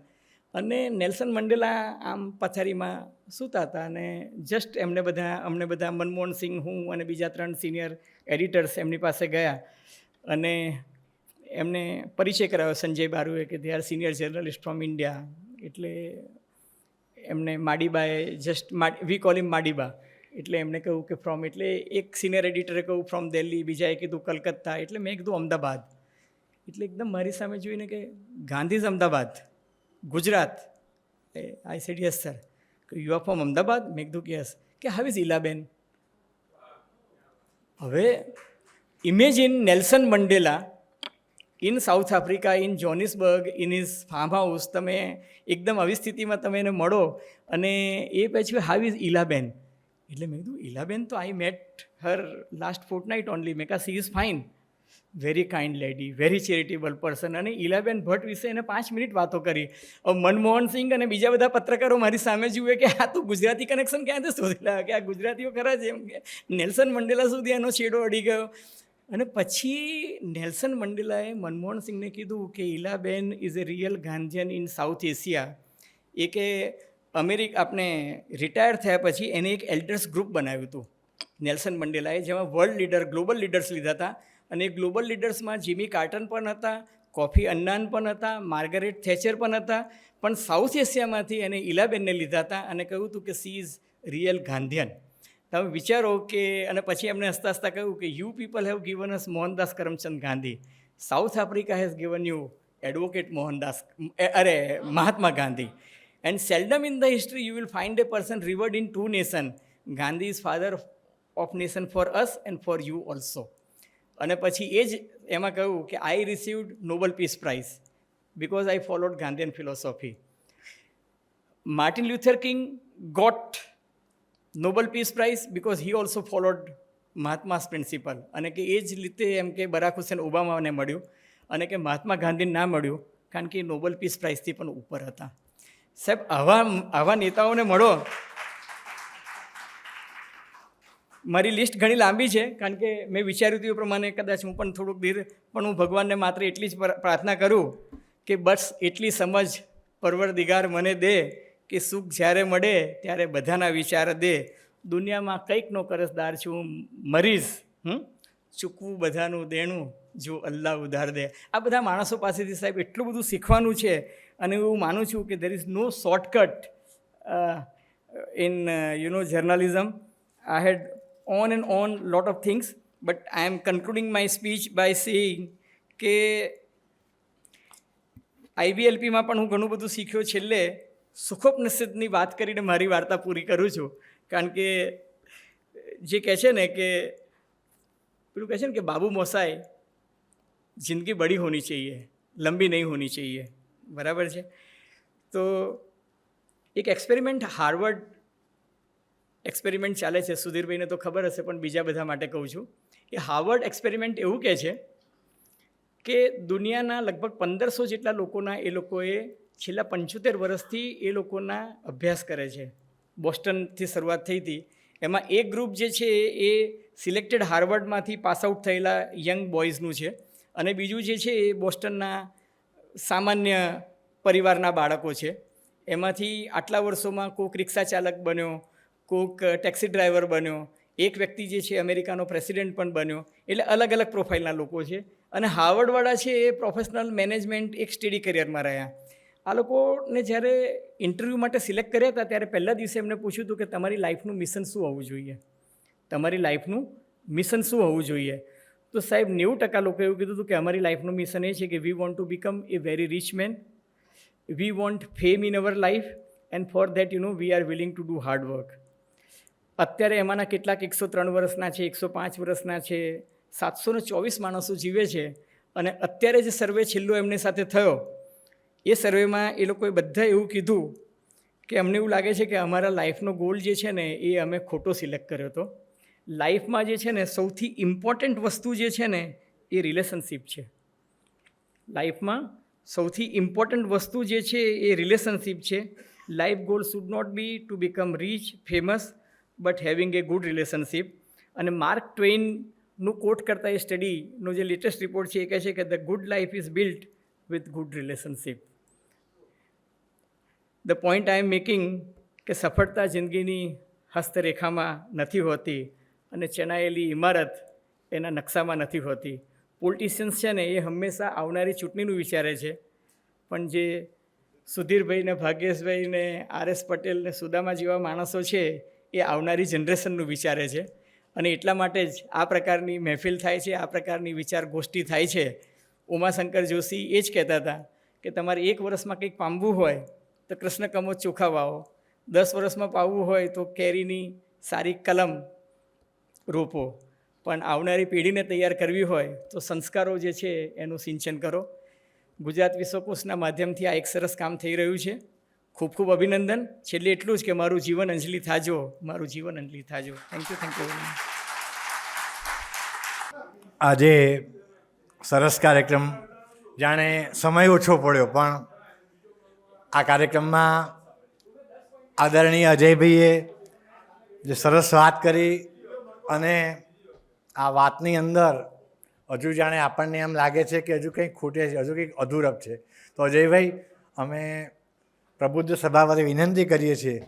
Speaker 4: અને નેલ્સન મંડેલા આમ પથારીમાં સૂતા હતા અને જસ્ટ અમને બધા મનમોહન સિંહ, હું અને બીજા 3 સિનિયર એડિટર્સ એમની પાસે ગયા અને એમને પરિચય કરાવ્યો સંજય બારુએ કે they are senior journalist from India. એટલે એમને માડીબાએ વી કોલ હિમ માડીબા, એટલે એમણે કહ્યું કે ફ્રોમ, એટલે એક સિનિયર એડિટરે કહ્યું ફ્રોમ દિલ્હી, બીજાએ કીધું કલકત્તા, એટલે મેં કીધું અમદાવાદ. એટલે એકદમ મારી સામે જોઈને કે Gandhi is Ahmedabad, Gujarat. I said yes sir. You are from Ahmedabad? મેં કીધું કે યસ. કે હાવ ઇઝ ઈલાબેન? હવે imagine Nelson Mandela in South Africa, in Johannesburg, in his farm house, તમે એકદમ આવી સ્થિતિમાં તમે એને મળો અને એ પછી હાવ ઇઝ ઈલાબેન? એટલે મેં કીધું ઈલાબેન તો I met her last fortnight only. મેં કહા she is fine, very kind lady, very charitable person. અને ઈલાબેન ભટ્ટ વિશે એને 5 મિનિટ વાતો કરી. હવે મનમોહન સિંહ અને બીજા બધા પત્રકારો મારી સામે જુએ કે આ તો ગુજરાતી કનેક્શન ક્યાંથી શોધેલા, કે આ ગુજરાતીઓ ખરા છે એમ, કે નેલ્સન મંડેલા સુધી એનો છેડો અડી ગયો. અને પછી નેલ્સન મંડેલાએ મનમોહન સિંહને કીધું કે Ilaben is a real Gandhian in South Asia. એ કે આપણે રિટાયર થયા પછી એને એક એલ્ડર્સ ગ્રુપ બનાવ્યું હતું નેલ્સન મંડેલાએ, જેમાં ગ્લોબલ લીડર્સ લીધા હતા અને ગ્લોબલ લીડર્સમાં જીમી કાર્ટર પણ હતા, કોફી અન્નાન પણ હતા, માર્ગરેટ થેચર પણ હતા, પણ સાઉથ એશિયામાંથી એને ઈલાબેનને લીધા હતા અને કહ્યું હતું કે સી ઇઝ રિયલ ગાંધીયન. તમે વિચારો કે, અને પછી એમને હસતા હસતા કહ્યું કે you people have given us Mohandas Karamchand Gandhi, South Africa has given you advocate Mahatma Gandhi. And seldom in the history you will find a person revered in 2 nation. Gandhi is father of nation for us and for you also. અને પછી એ જ એમાં કહ્યું કે I received Nobel peace prize because I followed Gandhian philosophy. Martin Luther King got Nobel peace prize because he also followed Mahatma's principle. અને કે એ જ રીતે એમ કે બરાક હુસેન ઓબામાને મળ્યું અને કે મહાત્મા ગાંધીને ના મળ્યું કારણ કે નોબલ પીસ પ્રાઇઝથી પણ ઉપર હતા. સાહેબ આવા નેતાઓને મળો. મારી લિસ્ટ ઘણી લાંબી છે કારણ કે મેં વિચાર્યું હતું એ પ્રમાણે કદાચ હું પણ થોડુંક ધીરે, પણ હું ભગવાનને માત્ર એટલી જ પ્રાર્થના કરું કે બસ એટલી સમજ પરવરદિગાર મને દે કે સુખ જ્યારે મળે ત્યારે બધાના વિચાર દે. દુનિયામાં કંઈક નો કરસદાર છું, મરીઝ ચૂકવું બધાનું દેણું, જો અલ્લાહ ઉધાર દે. આ બધા માણસો પાસેથી સાહેબ એટલું બધું શીખવાનું છે અને હું માનું છું કે there is no shortcut in journalism. I had on and on lot of things, but I am concluding my speech by saying કે IBLPમાં પણ હું ઘણું બધું શીખ્યો. છેલ્લે સુખોપનિષદની વાત કરીને મારી વાર્તા પૂરી કરું છું કારણ કે જે કહે છે ને કે પેલું કહે છે ને કે બાબુ મોસાઈ, જિંદગી બડી હોની चाहिए, લંબી નહીં હોની चाहिए. બરાબર છે? તો એક એક્સપેરિમેન્ટ, હાર્વર્ડ એક્સપેરિમેન્ટ ચાલે છે, સુધીરભાઈને તો ખબર હશે પણ બીજા બધા માટે કહું છું. એ હાર્વર્ડ એક્સપેરિમેન્ટ એવું કહે છે કે દુનિયાના લગભગ 1500 જેટલા લોકોના એ લોકોએ છેલ્લા 75 વર્ષથી એ લોકોના અભ્યાસ કરે છે. બોસ્ટનથી શરૂઆત થઈ હતી. એમાં એક ગ્રુપ જે છે એ સિલેક્ટેડ હાર્વર્ડમાંથી પાસ આઉટ થયેલા યંગ બોયઝનું છે અને બીજું જે છે એ બોસ્ટનના સામાન્ય પરિવારના બાળકો છે. એમાંથી આટલા વર્ષોમાં કોઈક રિક્ષા ચાલક બન્યો, કોઈક ટેક્સી ડ્રાઈવર બન્યો, એક વ્યક્તિ જે છે અમેરિકાનો પ્રેસિડેન્ટ પણ બન્યો. એટલે અલગ અલગ પ્રોફાઇલના લોકો છે અને હાર્વર્ડવાળા છે એ પ્રોફેશનલ મેનેજમેન્ટ એક સ્ટડી કરિયરમાં રહ્યા. આ લોકોને જ્યારે ઇન્ટરવ્યૂ માટે સિલેક્ટ કર્યા હતા ત્યારે પહેલા દિવસે એમને પૂછ્યું હતું કે તમારી લાઈફનું મિશન શું હોવું જોઈએ, તમારી લાઈફનું મિશન શું હોવું જોઈએ. તો સાહેબ 90% લોકો એવું કીધું હતું કે અમારી લાઈફનું મિશન એ છે કે we want to become a very rich man, we want fame in our life and for that we are willing to do hard work. અત્યારે એમાંના કેટલાક 103 વર્ષના છે, 105 વર્ષના છે, 724 માણસો જીવે છે. અને અત્યારે જે સર્વે છેલ્લો એમની સાથે થયો એ સર્વેમાં એ લોકોએ બધા એવું કીધું કે અમને એવું લાગે છે કે અમારા લાઈફનો ગોલ જે છે ને એ અમે ખોટો સિલેક્ટ કર્યો હતો. લાઈફમાં જે છે ને સૌથી ઇમ્પોર્ટન્ટ વસ્તુ જે છે ને એ રિલેશનશિપ છે. લાઈફમાં સૌથી ઇમ્પોર્ટન્ટ વસ્તુ જે છે એ રિલેશનશિપ છે. Life goal should not be to become rich, famous, but having a good relationship. અને માર્ક ટ્વેઇનનું કોટ કરતા એ સ્ટડીનો જે લેટેસ્ટ રિપોર્ટ છે એ કહે છે કે the good life is built with good relationship. The point I M making કે સફળતા જિંદગીની હસ્તરેખામાં નથી હોતી અને ચણાયેલી ઇમારત એના નકશામાં નથી હોતી. પોલિટિશિયન્સ છે ને એ હંમેશા આવનારી ચૂંટણીનું વિચારે છે, પણ જે સુધીરભાઈ ને ભાગ્યેશભાઈ ને RS પટેલ ને સુદામા જેવા માણસો છે એ આવનારી જનરેશનનું વિચારે છે. અને એટલા માટે જ આ પ્રકારની મહેફિલ થાય છે, આ પ્રકારની વિચાર ગોષ્ઠી થાય છે. ઉમાશંકર જોશી એ જ કહેતા હતા કે તમારે 1 વર્ષમાં કંઈક પામવું હોય તો કૃષ્ણ કમોદ ચોખા વાવો, 10 વર્ષમાં પામવું હોય તો કેરીની સારી કલમ રોપો, પણ આવનારી પેઢીને તૈયાર કરવી હોય તો સંસ્કારો જે છે એનું સિંચન કરો. ગુજરાત વિશ્વકોશના માધ્યમથી આ એક સરસ કામ થઈ રહ્યું છે. ખૂબ ખૂબ અભિનંદન. છેલ્લે એટલું જ કે મારું જીવન અંજલિ થાજો, મારું જીવન અંજલિ થાજો. Thank you very much.
Speaker 1: આજે સરસ કાર્યક્રમ, જાણે સમય ઓછો પડ્યો, પણ આ કાર્યક્રમમાં આદરણીય અજયભાઈએ જે સરસ વાત કરી અને આ વાતની અંદર હજુ જાણે આપણને એમ લાગે છે કે હજુ કંઈક ખૂટે છે, હજુ કંઈક અધૂરપ છે. તો અજયભાઈ, અમે પ્રબુદ્ધ સભા વડે વિનંતી કરીએ છીએ,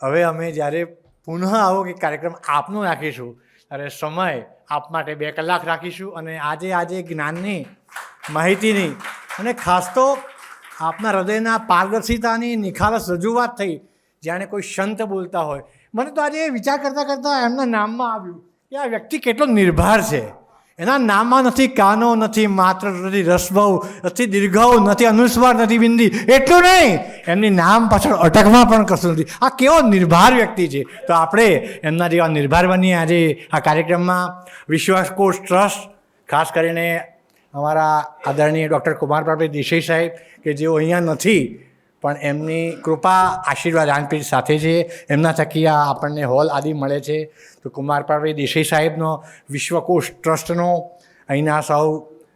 Speaker 1: હવે અમે જ્યારે પુનઃ આવો કે કાર્યક્રમ આપનો રાખીશું ત્યારે સમય આપ માટે 2 કલાક રાખીશું. અને આજે જ્ઞાનની, માહિતીની અને ખાસ તો આપના હૃદયના પારદર્શિતાની નિખાલસ રજૂઆત થઈ. જાણે કોઈ સંત બોલતા હોય. મને તો આજે વિચાર કરતાં કરતાં એમના નામમાં આવ્યું કે આ વ્યક્તિ કેટલો નિર્ભાર છે. એના નામમાં નથી કાનો, નથી માત્ર, નથી રસભવ, નથી દીર્ઘવ, નથી અનુસ્વાર, નથી બિંદી. એટલું નહીં, એમની નામ પાછળ અટકમાં પણ કશું નથી. આ કેવો નિર્ભાર વ્યક્તિ છે. તો આપણે એમના જેવા નિર્ભાર બનીએ. આજે આ કાર્યક્રમમાં વિશ્વાસકોશ ટ્રસ્ટ, ખાસ કરીને અમારા આદરણીય ડૉક્ટર કુમાર પાર્વતી દેસાઈ સાહેબ કે જેઓ અહીંયા નથી પણ એમની કૃપા, આશીર્વાદ જ્ઞાનપીઠ સાથે છે, એમના થકી આ આપણને હોલ આદિ મળે છે. તો કુમાર પાર્વતી દેસાઈ સાહેબનો, વિશ્વકોશ ટ્રસ્ટનો, અહીંના સૌ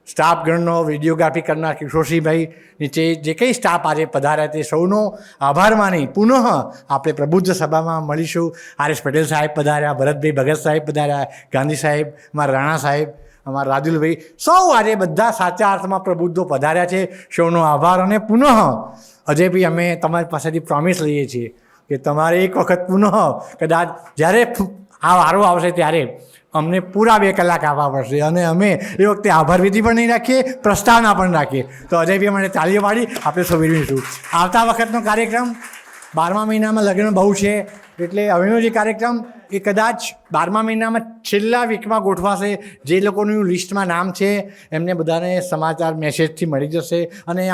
Speaker 1: સ્ટાફગણનો, વિડીયોગ્રાફી કરનાર કિશોરસિંહભાઈ, નીચે જે કંઈ સ્ટાફ આજે પધાર્યા તે સૌનો આભાર માની પુનઃ આપણે પ્રબુદ્ધ સભામાં મળીશું. RS પટેલ સાહેબ પધાર્યા, ભરતભાઈ ભગત સાહેબ પધાર્યા, ગાંધી સાહેબ, અમારા રાણા સાહેબ, અમારા રાદુલભાઈ, સૌ આજે બધા સાચા અર્થમાં પ્રબુદ્ધો પધાર્યા છે. સૌનો આભાર. અને પુનઃ અજયભાઈ, અમે તમારી પાસેથી પ્રોમિસ લઈએ છીએ કે તમારે એક વખત પુનઃ કદાચ જ્યારે આ વારો આવશે ત્યારે અમને પૂરા 2 કલાક આપવા પડશે. અને અમે એ વખતે આભાર વિધિ પણ નહીં રાખીએ, પ્રસ્તાવના પણ રાખીએ. તો અજયભાઈ મને તાળીઓ પાડી આપણે સૌ વિરમીશું. આવતા વખતનો કાર્યક્રમ 12મા મહિનામાં લગ્ન બહુ છે, એટલે હવેનો જે કાર્યક્રમ એ કદાચ 12મા મહિનામાં છેલ્લા વીકમાં ગોઠવાશે. જે લોકોનું લિસ્ટમાં નામ છે એમને બધાને સમાચાર મેસેજથી મળી જશે. અને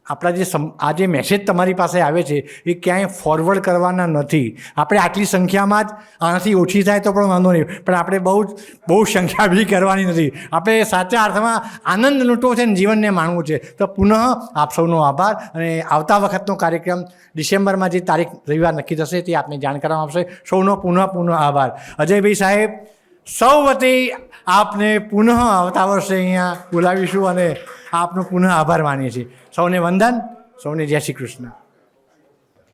Speaker 1: આપણા જે મેસેજ તમારી પાસે આવે છે એ ક્યાંય ફોરવર્ડ કરવાના નથી. આપણે આટલી સંખ્યામાં જ, આનાથી ઓછી થાય તો પણ વાંધો નહીં, પણ આપણે બહુ સંખ્યા બી કરવાની નથી. આપણે સાચા અર્થમાં આનંદ લૂંટવો છે ને જીવનને માણવું છે. તો પુનઃ આપ સૌનો આભાર. અને આવતા વખતનો કાર્યક્રમ ડિસેમ્બરમાં જે તારીખ રવિવાર નક્કી થશે તે આપને જાણ કરવામાં આવશે. સૌનો પુનઃ આભાર. અજયભાઈ સાહેબ, સૌ વતી આપને પુનઃ આવતા વર્ષે અહીંયા બોલાવીશું અને આપનો પુનઃ આભાર માનીએ છીએ. સૌને વંદન, સૌને જય શ્રી કૃષ્ણ.